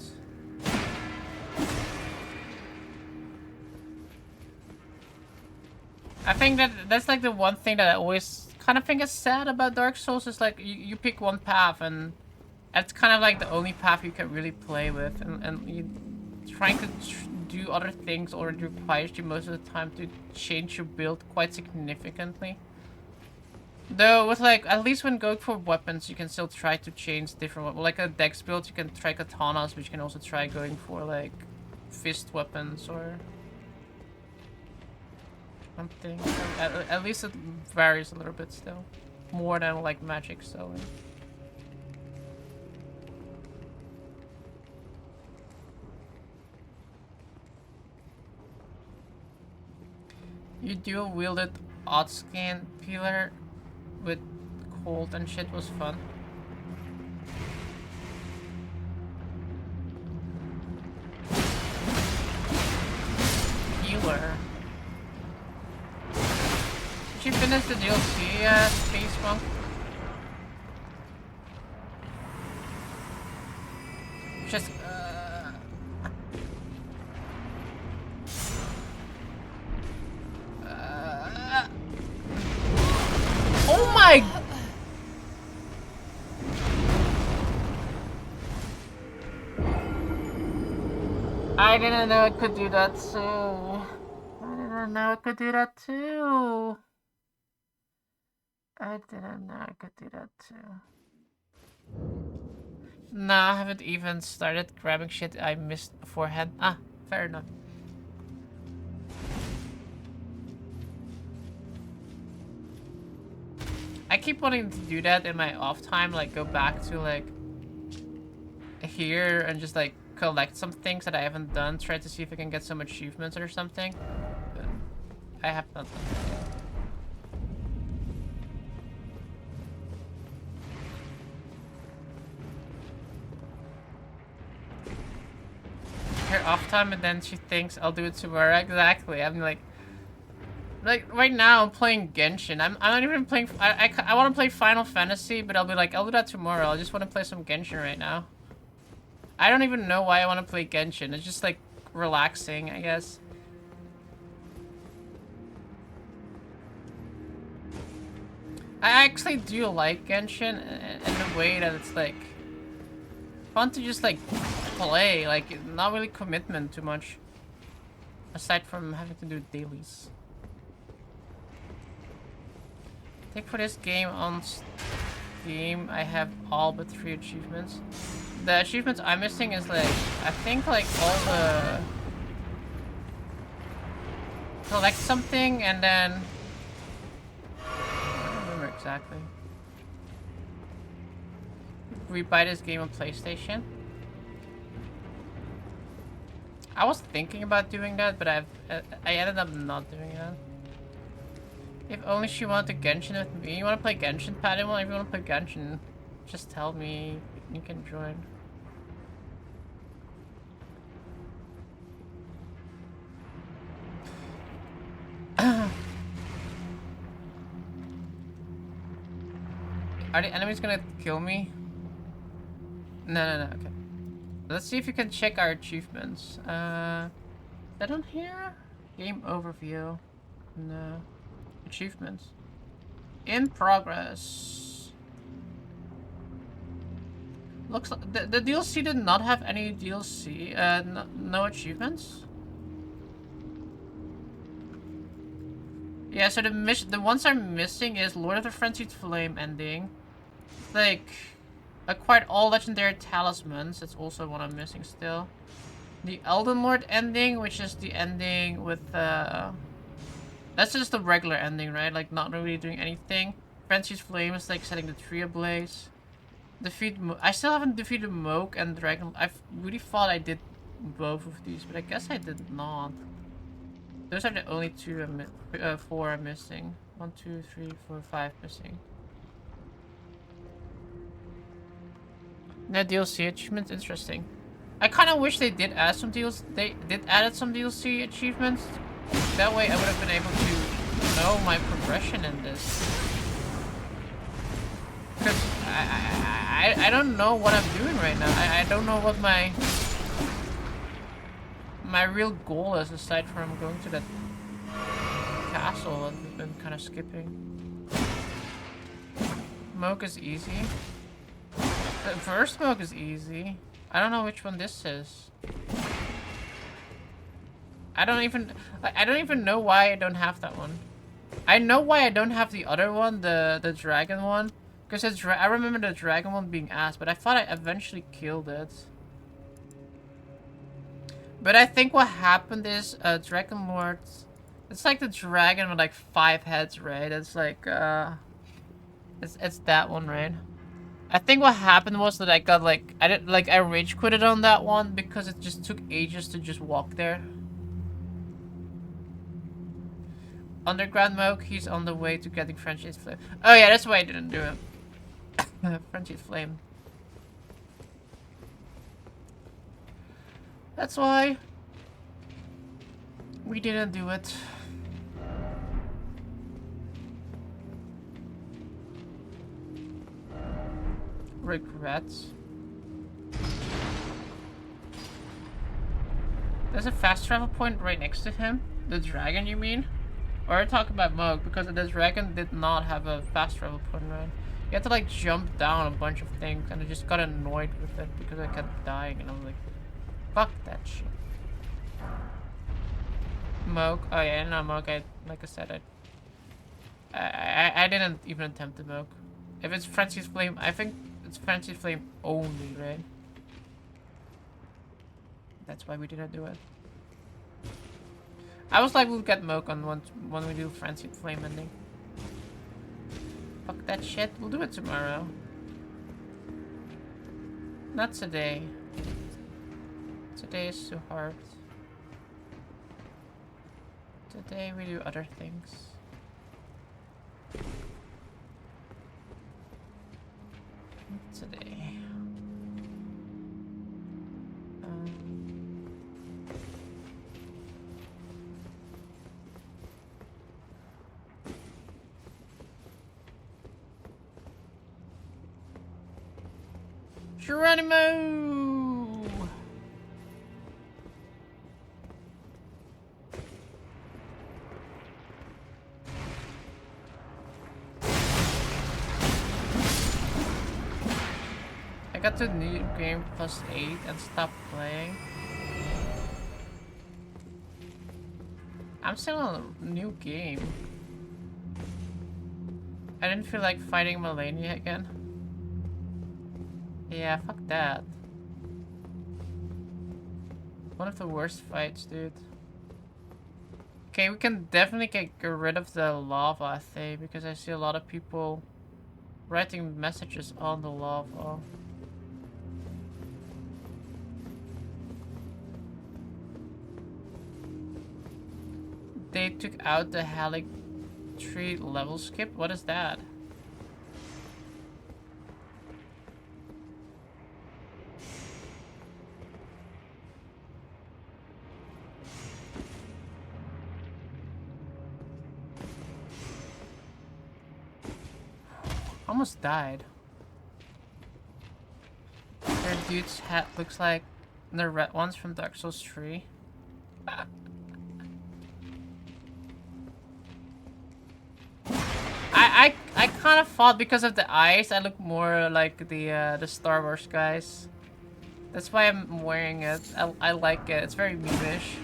A: I think that's like the one thing that I always kind of think is sad about Dark Souls is like you pick one path and that's kind of like the only path you can really play with, and you trying to do other things already requires you most of the time to change your build quite significantly. Though with like at least when going for weapons you can still try to change different weapons. Like a dex build you can try katanas, but you can also try going for like fist weapons or something. At least it varies a little bit still. More than like magic selling. You dual wielded Oddscan Peeler with cold and shit was fun. Peeler. Did you finish the DLC, Space Monk? Just, oh my! I didn't know it could do that too. I didn't know it could do that too. I didn't know I could do that too. No, I haven't even started grabbing shit I missed beforehand. Ah, fair enough. I keep wanting to do that in my off time, like go back to like here and just like collect some things that I haven't done, try to see if I can get some achievements or something. But I have not done that yet. Her off time and then she thinks I'll do it tomorrow. Exactly. I'm like right now I'm playing Genshin. I'm not even playing. I want to play Final Fantasy, but I'll be like I'll do that tomorrow. I just want to play some Genshin right now. I don't even know why I want to play Genshin. It's just like relaxing, I guess. I actually do like Genshin in the way that it's like fun to just like play, like not really commitment too much. Aside from having to do dailies. I think for this game on Steam, I have all but 3 achievements. The achievements I'm missing is like, I think like all the... Collect something and then... I don't remember exactly. We buy this game on PlayStation. I was thinking about doing that, but I ended up not doing that. If only she wanted to Genshin with me. You want to play Genshin, Padimon? If you want to play Genshin, just tell me. You can join. Are the enemies gonna kill me? No, okay. Let's see if you can check our achievements. That on here? Game overview. No. Achievements. In progress. Looks like the DLC did not have any DLC. No achievements. Yeah, so the ones I'm missing is Lord of the Frenzied Flame ending. Like, acquired all legendary talismans. That's also one I'm missing still. The Elden Lord ending, which is the ending with that's just the regular ending, right? Like, not really doing anything. Frenzied Flame is like setting the tree ablaze. I still haven't defeated Moke and Dragon. I really thought I did both of these, but I guess I did not. Those are the only two, four I'm missing. 1, 2, 3, 4, 5 missing. No DLC achievements, interesting. I kind of wish they did add some deals. They did added some DLC achievements. That way, I would have been able to know my progression in this. Because I don't know what I'm doing right now. I don't know what my real goal is aside from going to that castle that we've been kind of skipping. Smoke is easy. The first smoke is easy. I don't know which one this is. I don't even know why I don't have that one. I know why I don't have the other one, the dragon one. Because I remember the dragon one being asked, but I thought I eventually killed it. But I think what happened is, Dragon Lord... It's like the dragon with like 5 heads, right? It's like, It's that one, right? I think what happened was that I got like... I rage quitted on that one because it just took ages to just walk there. Underground Moke, he's on the way to getting Frenchie's Flame. Oh yeah, that's why I didn't do it. Frenchie's Flame. That's why we didn't do it. Regrets. There's a fast travel point right next to him. The dragon, you mean? Or I talk about Moke because the dragon did not have a fast travel point, right? You had to like jump down a bunch of things, and I just got annoyed with it because I kept dying, and I was like, fuck that shit. Moke, oh yeah, no Moke. Like I said, I didn't even attempt to Moke. If it's Frenzy's Flame, I think it's Frenzy's Flame only, right? That's why we didn't do it. I was like, we'll get Moke on when we do Frenzied Flame ending. Fuck that shit. We'll do it tomorrow. Not today. Today is too hard. Today we do other things. Today. Geronimo! I got to new game +8 and stopped playing. I'm still on a new game. I didn't feel like fighting Melania again. Yeah, fuck that. One of the worst fights, dude. Okay, we can definitely get rid of the lava thing because I see a lot of people writing messages on the lava. They took out the Halic tree level skip? What is that? Almost died. Their dude's hat looks like the red ones from Dark Souls 3. I kind of thought because of the eyes, I look more like the Star Wars guys. That's why I'm wearing it. I like it. It's very meme-ish.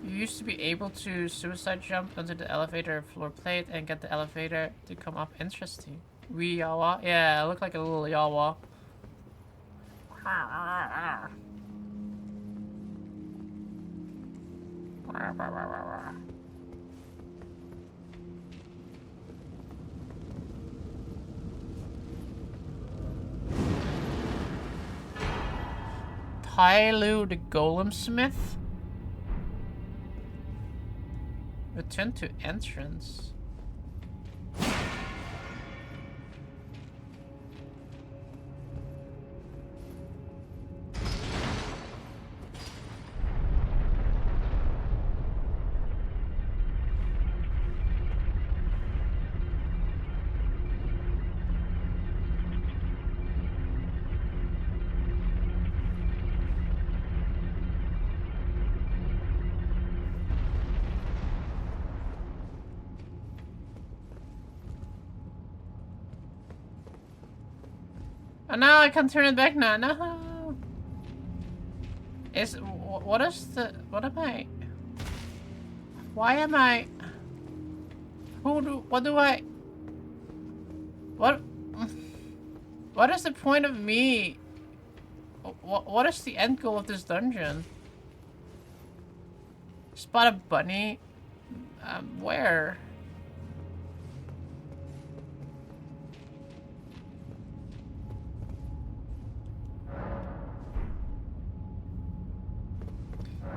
A: You used to be able to suicide jump onto the elevator floor plate and get the elevator to come up. Interesting. Wee Yawa? Yeah, I look like a little Yawa. Hylu the Golem Smith? Return to entrance. Oh no, I can't turn it back now. No. What is the, what am I? Why am I? What do I? What? What is the point of me? What is the end goal of this dungeon? Spot a bunny? Where?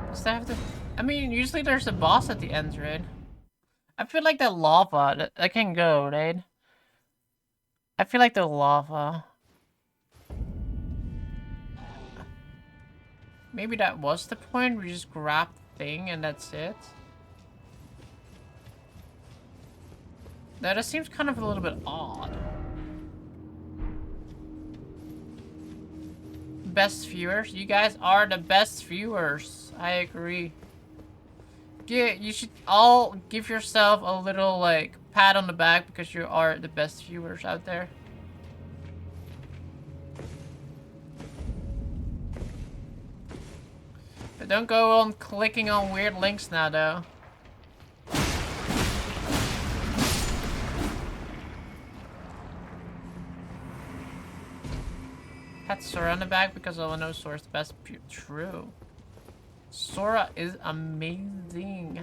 A: Does that have to... I mean, usually there's a boss at the end, right? I feel like the lava, that can go, right? I feel like the lava... Maybe that was the point, we just grab the thing and that's it? That seems kind of a little bit odd. Best viewers? You guys are the best viewers. I agree. Yeah, you should all give yourself a little, like, pat on the back because you are the best viewers out there. But don't go on clicking on weird links now, though. Pat Sora on the back because I know Sora's the best. True. Sora is amazing.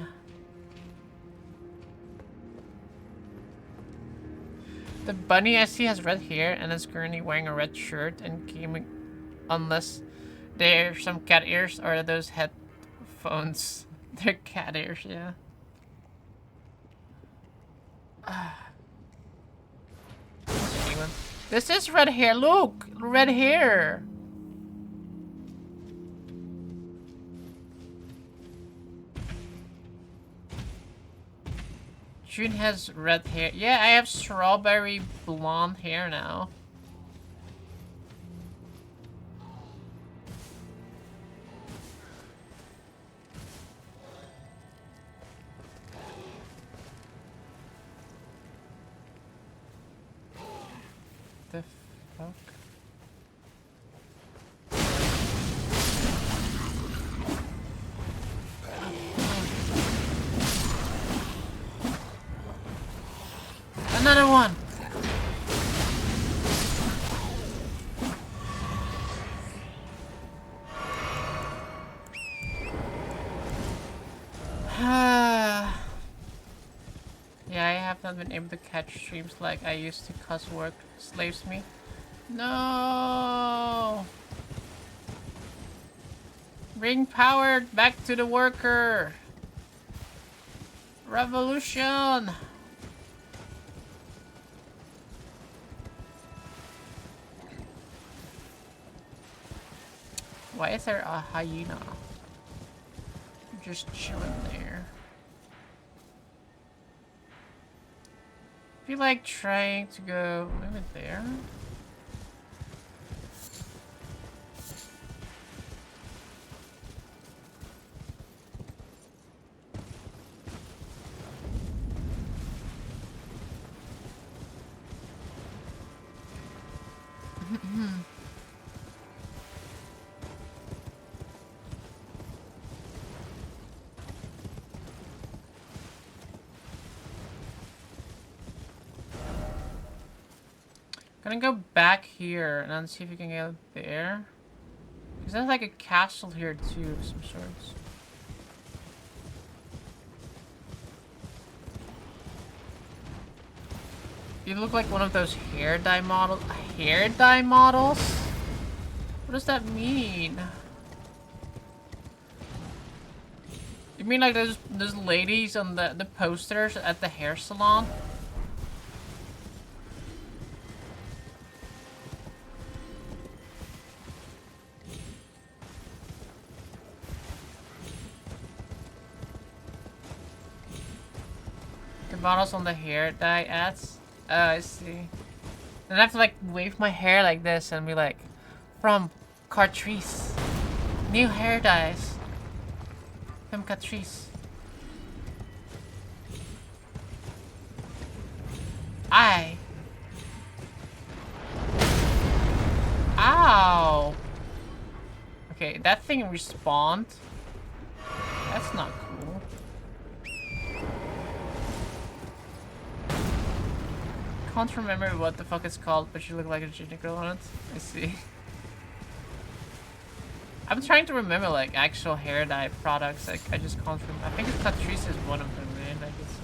A: The bunny I see has red hair and is currently wearing a red shirt and gaming, unless they're some cat ears or those headphones. They're cat ears, yeah. This is red hair, look! Red hair! June has red hair. Yeah, I have strawberry blonde hair now. The fuck? Another one. Yeah, I have not been able to catch streams like I used to cause work slaves me. No! Bring power back to the worker! Revolution! Why is there a hyena? Just chilling there. I feel like trying to go maybe there. Gonna go back here and then see if we can get there. Because there's like a castle here too of some sorts. You look like one of those hair dye models. Hair dye models? What does that mean? mean like those ladies on the posters at the hair salon? The bottles on the hair dye ads? Oh, I see. Then I have to like wave my hair like this and be like, from Cartrice. New hair dyes. From Catrice. Ow! Okay, that thing respawned. That's not cool. Can't remember what the fuck it's called, but you look like a junior girl on it. I see. I'm trying to remember like actual hair dye products. Like I just can't remember. I think it's Catrice is one of them, man. Like it's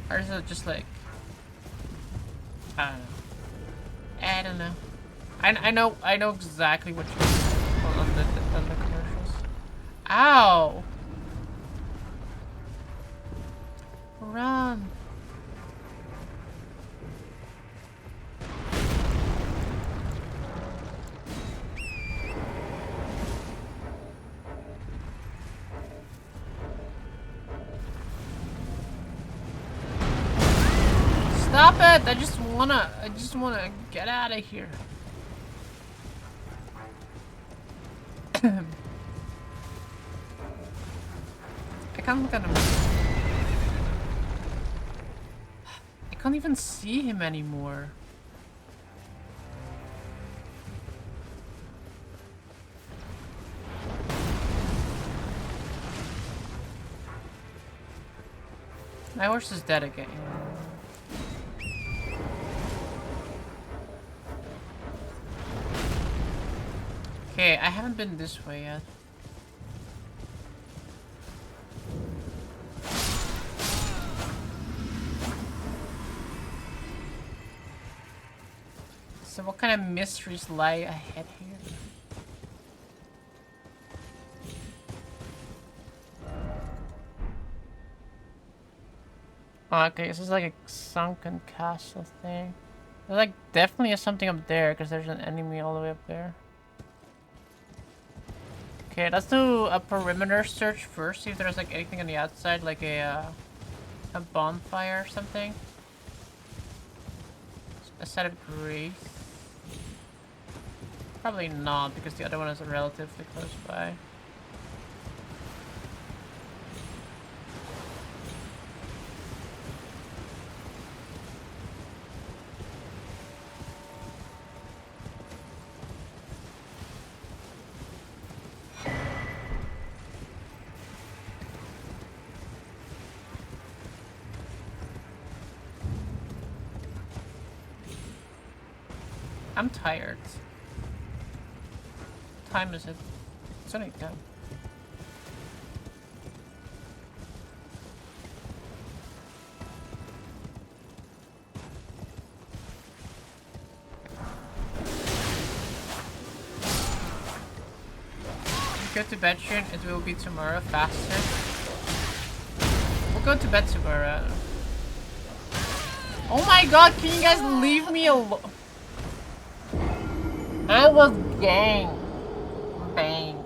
A: or is it just like I don't know. I know exactly what you mean on the commercials. Ow! Run! Stop it! I just wanna get out of here. I can't look at him. I can't even see him anymore. My horse is dead again. Okay, I haven't been this way yet. So what kind of mysteries lie ahead here? Oh, okay, this is like a sunken castle thing. There like definitely is something up there because there's an enemy all the way up there. Okay, let's do a perimeter search first, see if there's like anything on the outside, like a bonfire or something. A set of graves. Probably not, because the other one is relatively close by. I'm tired. What time is it? It's only 10. Go to bed soon, it will be tomorrow faster. We'll go to bed tomorrow. Oh my god, can you guys leave me alone? I was gang. Bang.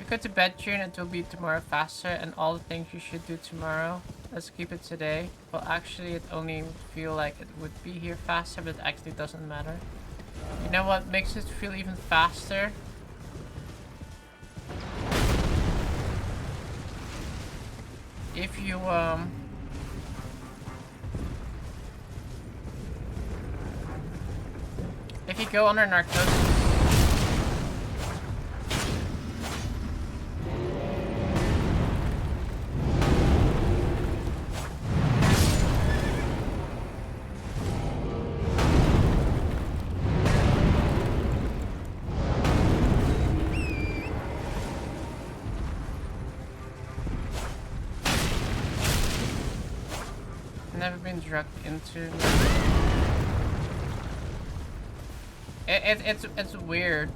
A: Go to bed soon, it will be tomorrow faster, and all the things you should do tomorrow. Let's keep it today. Well, actually, it only would feel like it would be here faster, but it actually doesn't matter. You know what makes it feel even faster? If you, if you go under narcosis. never been drugged into. It's weird.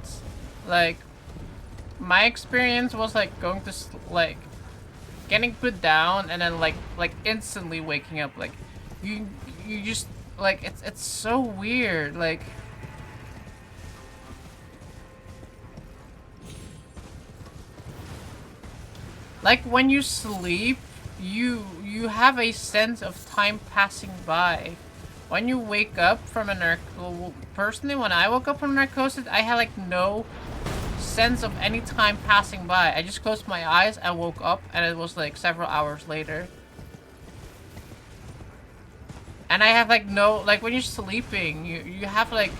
A: Like, my experience was like going to like getting put down and then like instantly waking up. Like, you just like it's so weird. Like when you sleep, you have a sense of time passing by. When you wake up from a personally, when I woke up from narcosis, I had like no sense of any time passing by. I just closed my eyes, I woke up, and it was like several hours later. And I have like no, like when you're sleeping, you have like,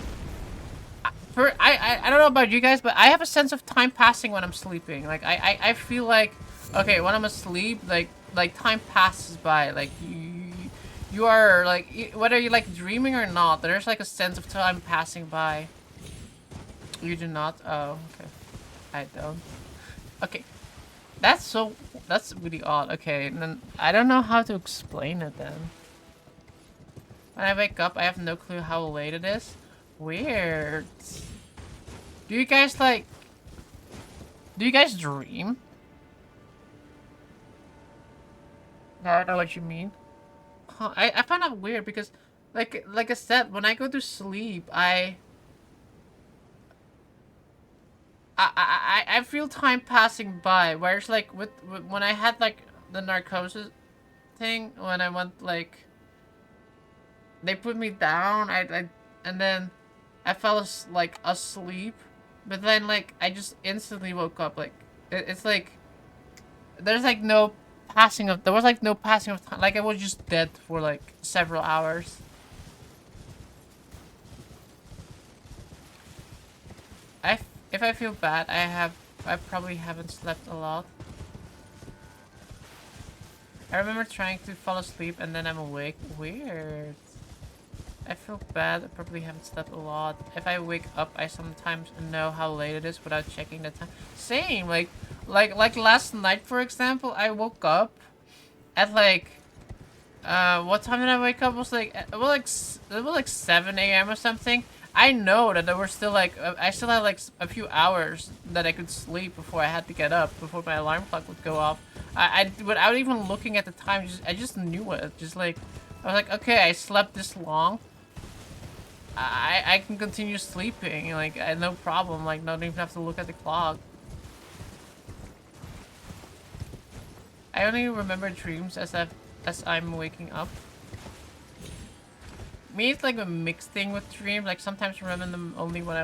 A: I don't know about you guys, but I have a sense of time passing when I'm sleeping. Like I feel like, okay, when I'm asleep, like time passes by. Like you are like, whether you're like dreaming or not, there's like a sense of time passing by. You do not? Oh, okay. I don't. Okay. That's really odd. Okay, and then I don't know how to explain it then. When I wake up, I have no clue how late it is. Weird. Do you guys dream? No, I know what you mean. Huh, I find that weird because, like I said, when I go to sleep, I feel time passing by. Whereas like with when I had like the narcosis thing, when I went like, they put me down, and then I fell like asleep, but then like I just instantly woke up. Like it's like there's like no there was like no passing of time. Like I was just dead for like several hours. If I feel bad, I probably haven't slept a lot. I remember trying to fall asleep and then I'm awake. Weird. I feel bad. I probably haven't slept a lot. If I wake up, I sometimes know how late it is without checking the time. Same. Like last night, for example, I woke up at like, what time did I wake up? It was like, it was like 7 a.m. or something. I know that there were still like, I still had like a few hours that I could sleep before I had to get up, before my alarm clock would go off. Without even looking at the time, I just knew it. Just like, I was like, okay, I slept this long. I can continue sleeping, like, no problem, like, don't even have to look at the clock. I only remember dreams as I'm waking up. Me, it's like a mixed thing with dreams. Like sometimes remember them only when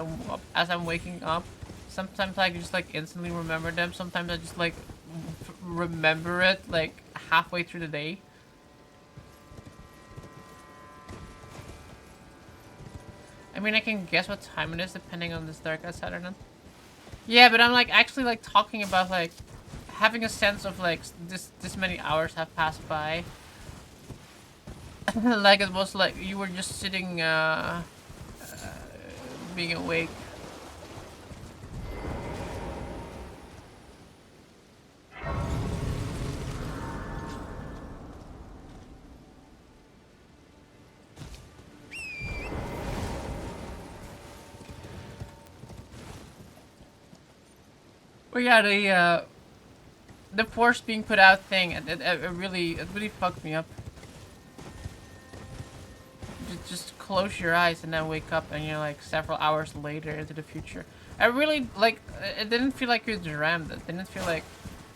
A: as I'm waking up. Sometimes I just like instantly remember them. Sometimes I just like remember it like halfway through the day. I mean, I can guess what time it is depending on this dark outside or not. Yeah, but I'm like actually like talking about like having a sense of like this many hours have passed by. Like it was like you were just sitting being awake. But yeah, the force being put out thing, it really fucked me up. Just close your eyes and then wake up and you're like several hours later into the future. I really like, it didn't feel like you dreamt. It didn't feel like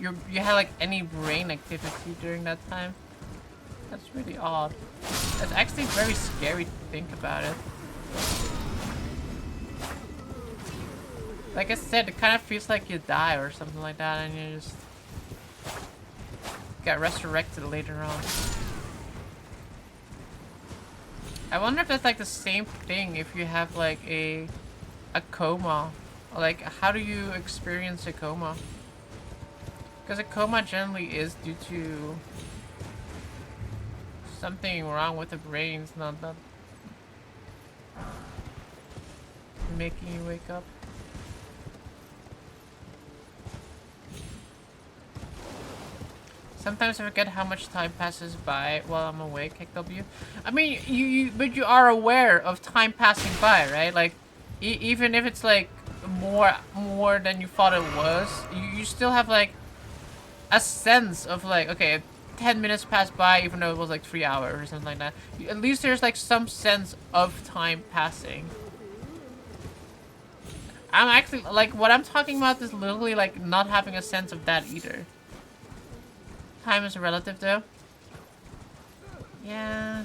A: you had like any brain activity during that time. That's really odd. It's actually very scary to think about it. Like I said, it kind of feels like you die or something like that and you just get resurrected later on. I wonder if that's like the same thing if you have like a coma. Like, how do you experience a coma? Because a coma generally is due to something wrong with the brain. It's not making you wake up. Sometimes I forget how much time passes by while I'm awake, KW. I mean, but you are aware of time passing by, right? Like, even if it's like more than you thought it was, you still have like a sense of like, okay, 10 minutes passed by even though it was like 3 hours or something like that. At least there's like some sense of time passing. I'm actually, like, what I'm talking about is literally like not having a sense of that either. Time is relative though. Yeah.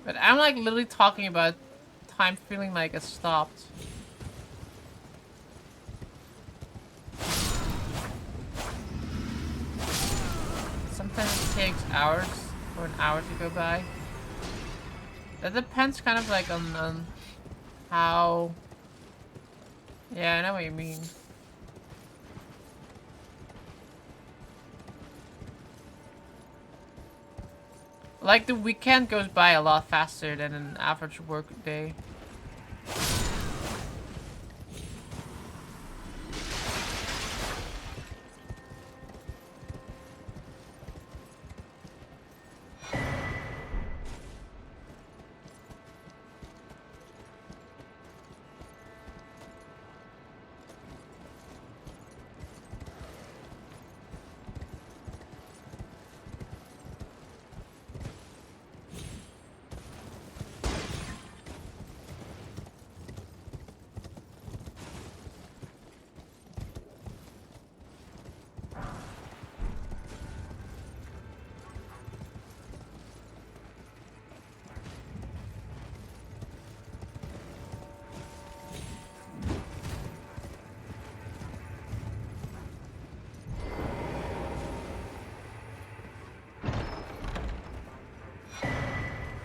A: But I'm like literally talking about time feeling like it stopped. Sometimes it takes hours for an hour to go by. That depends kind of like on how... Yeah, I know what you mean. Like, the weekend goes by a lot faster than an average work day.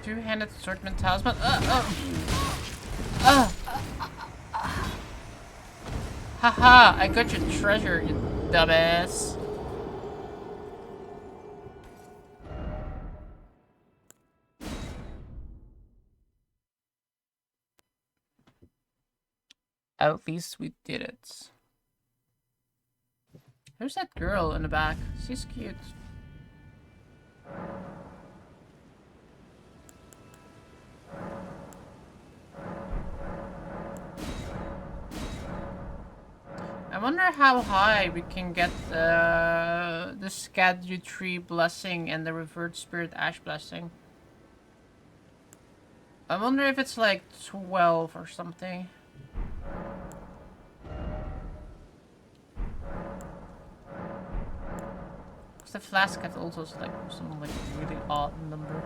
A: Two-handed swordsman talisman. Haha, I got your treasure, you dumbass. At least we did it. Who's that girl in the back? She's cute. I wonder how high we can get the Scadu Tree Blessing and the Revert Spirit Ash Blessing. I wonder if it's like 12 or something. Because the flask has also like some like really odd number.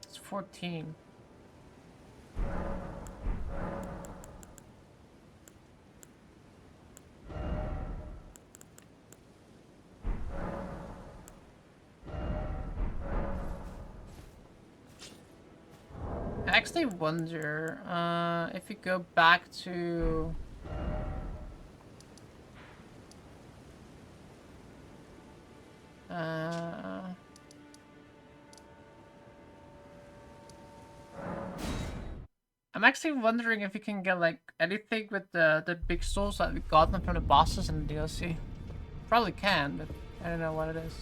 A: It's 14. I actually wonder if you go back to I'm actually wondering if you can get like anything with the big souls that we got them from the bosses in the DLC. Probably can, but I don't know what it is.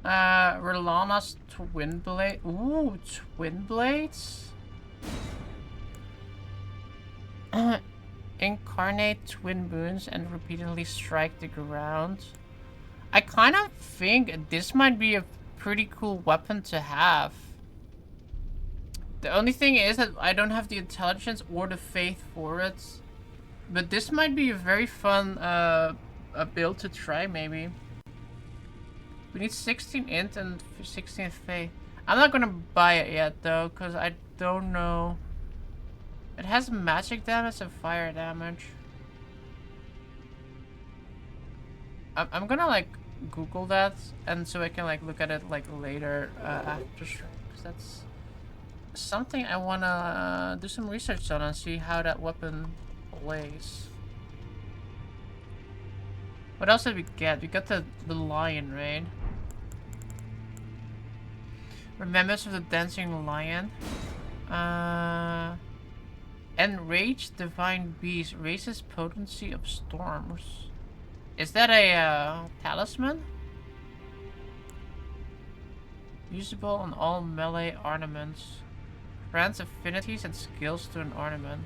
A: Relana's Twin Blade. Ooh, Twin Blades? Incarnate twin moons and repeatedly strike the ground. I kind of think this might be a pretty cool weapon to have. The only thing is that I don't have the intelligence or the faith for it. But this might be a very fun a build to try, maybe. We need 16 int and 16 faith. I'm not gonna buy it yet though, because I don't know. It has magic damage and fire damage. I'm gonna like Google that, and so I can like look at it like later after stream, because that's something I wanna do some research on and see how that weapon plays. What else did we get? We got the lion, right? Remembrance of the dancing lion. Enraged divine beast raises potency of storms. Is that a talisman? Usable on all melee ornaments. Grants affinities and skills to an ornament.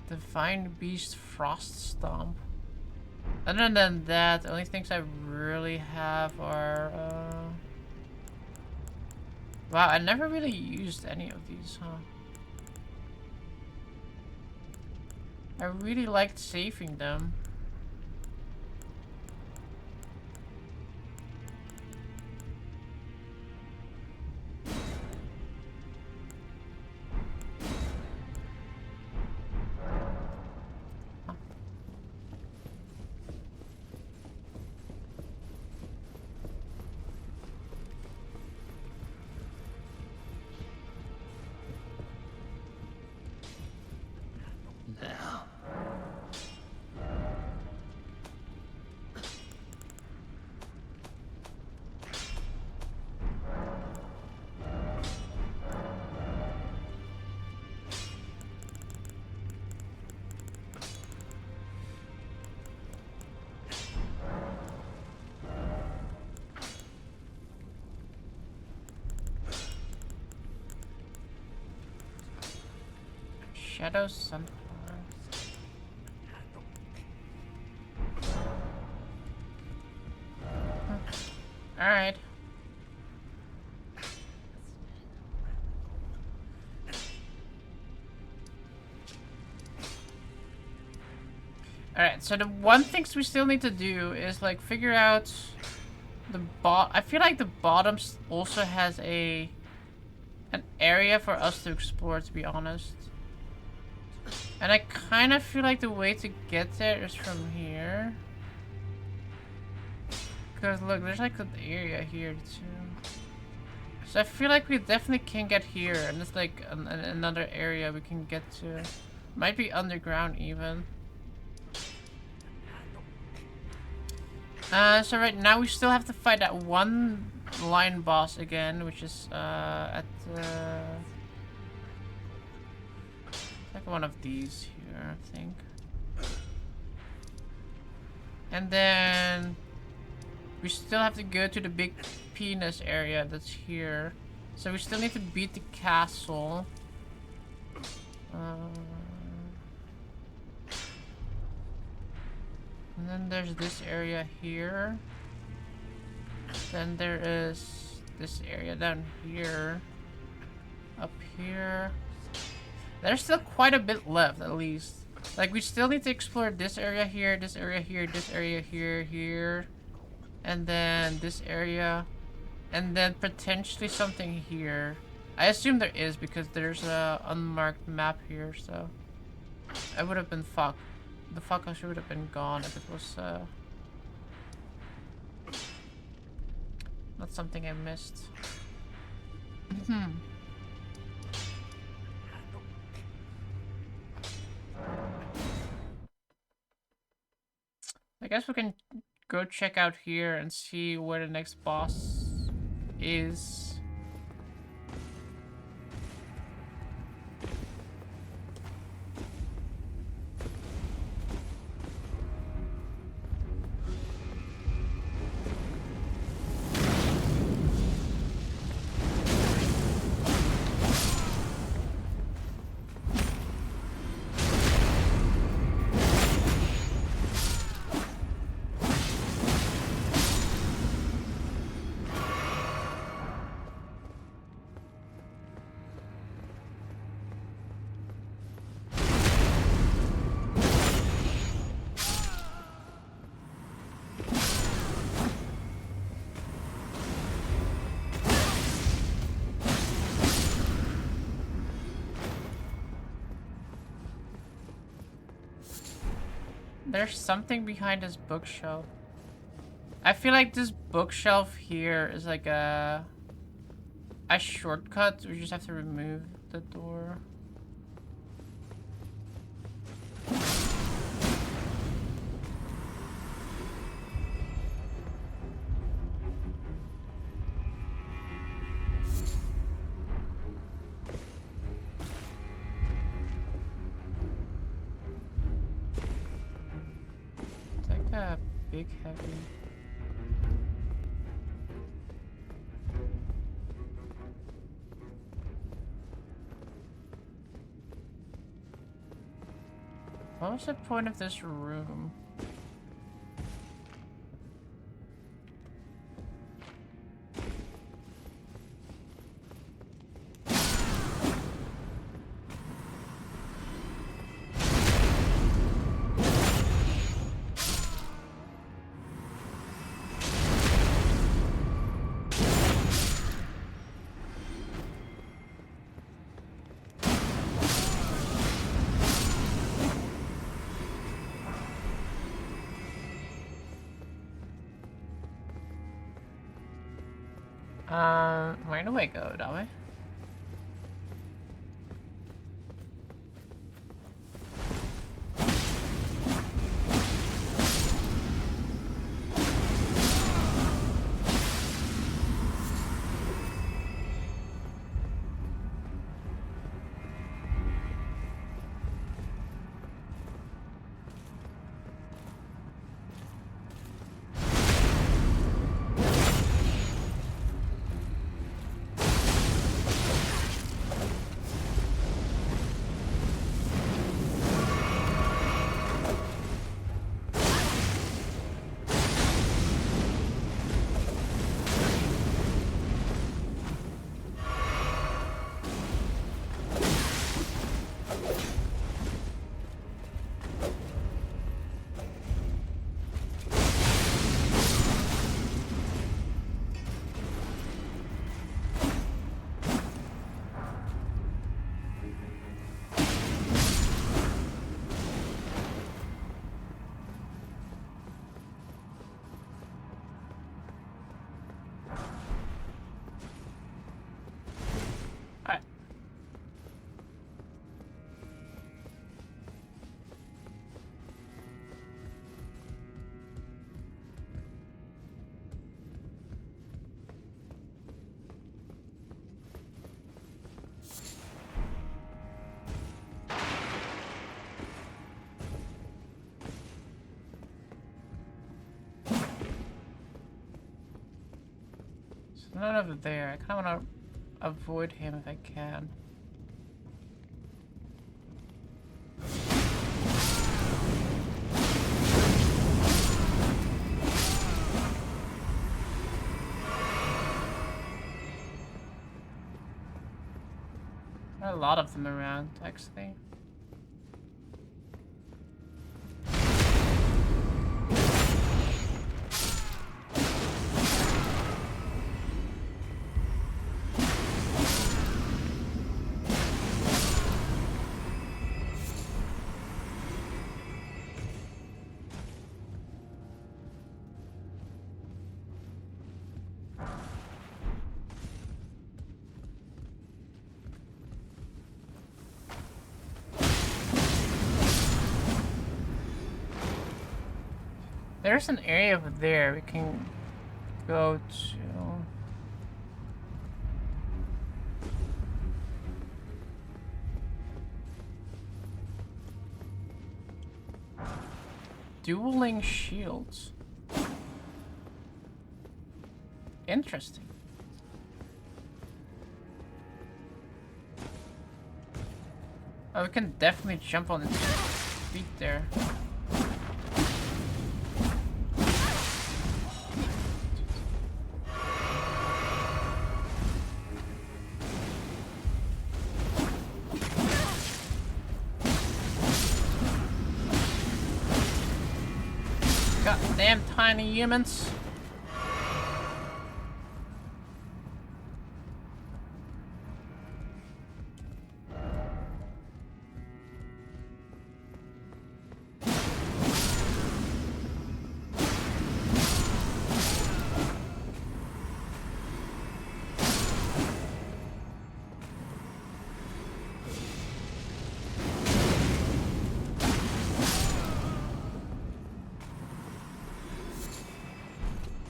A: Divine beast frost stomp. Other than that, the only things I really have are wow, I never really used any of these, huh? I really liked saving them.
B: Now.
A: Shadow Sunflower. Alright. Alright, so the one things we still need to do is like figure out the I feel like the bottom also has an area for us to explore, to be honest. And I kind of feel like the way to get there is from here. Because look, there's like an area here too. So I feel like we definitely can get here, and it's like another area we can get to. Might be underground even. So right now we still have to fight that one lion boss again, which is at like one of these here, I think. And then we still have to go to the big penis area that's here. So we still need to beat the castle. And then there's this area here. Then there is this area down here. Up here. There's still quite a bit left, at least. Like, we still need to explore this area here, this area here, this area here, here. And then this area. And then potentially something here. I assume there is because there's a unmarked map here, so I would have been fucked. The fuck I should have been gone if it was not something I missed. I guess we can go check out here and see where the next boss is. There's something behind this bookshelf. I feel like this bookshelf here is like a a shortcut. We just have to remove the door. Take a big heavy. What was the point of this room? Where do I go, do I? Not over there. I kind of want to avoid him if I can. There are a lot of them around, actually. There's an area over there we can go to. Dueling shields. Interesting. Oh, we can definitely jump on its feet there. Goddamn tiny humans.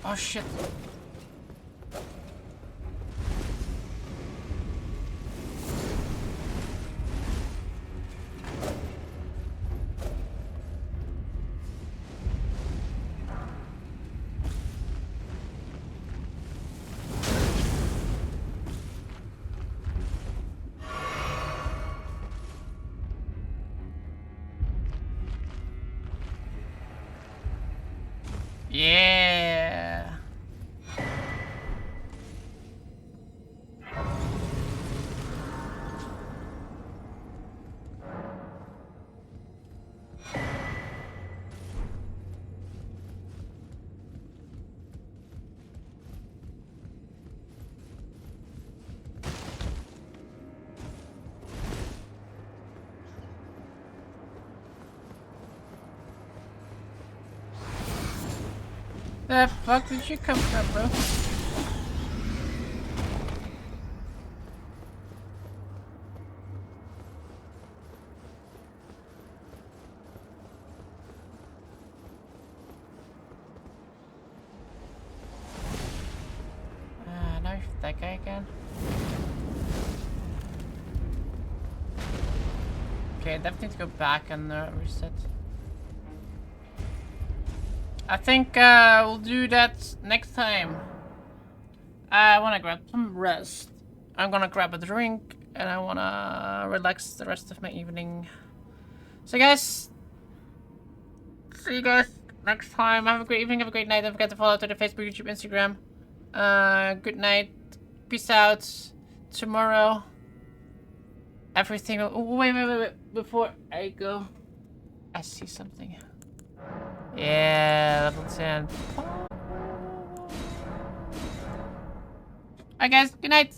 A: Oh shit. Yeah. The fuck did you come from, bro? Now you're that guy again. Okay, I definitely need to go back and reset. I think we'll do that next time. I wanna grab some rest. I'm gonna grab a drink and I wanna relax the rest of my evening. So guys, see you guys next time. Have a great evening, have a great night. Don't forget to follow to the Facebook, YouTube, Instagram. Good night. Peace out. Tomorrow, everything will... Oh, wait. Before I go, I see something. Yeah, level 10. Alright guys, good night.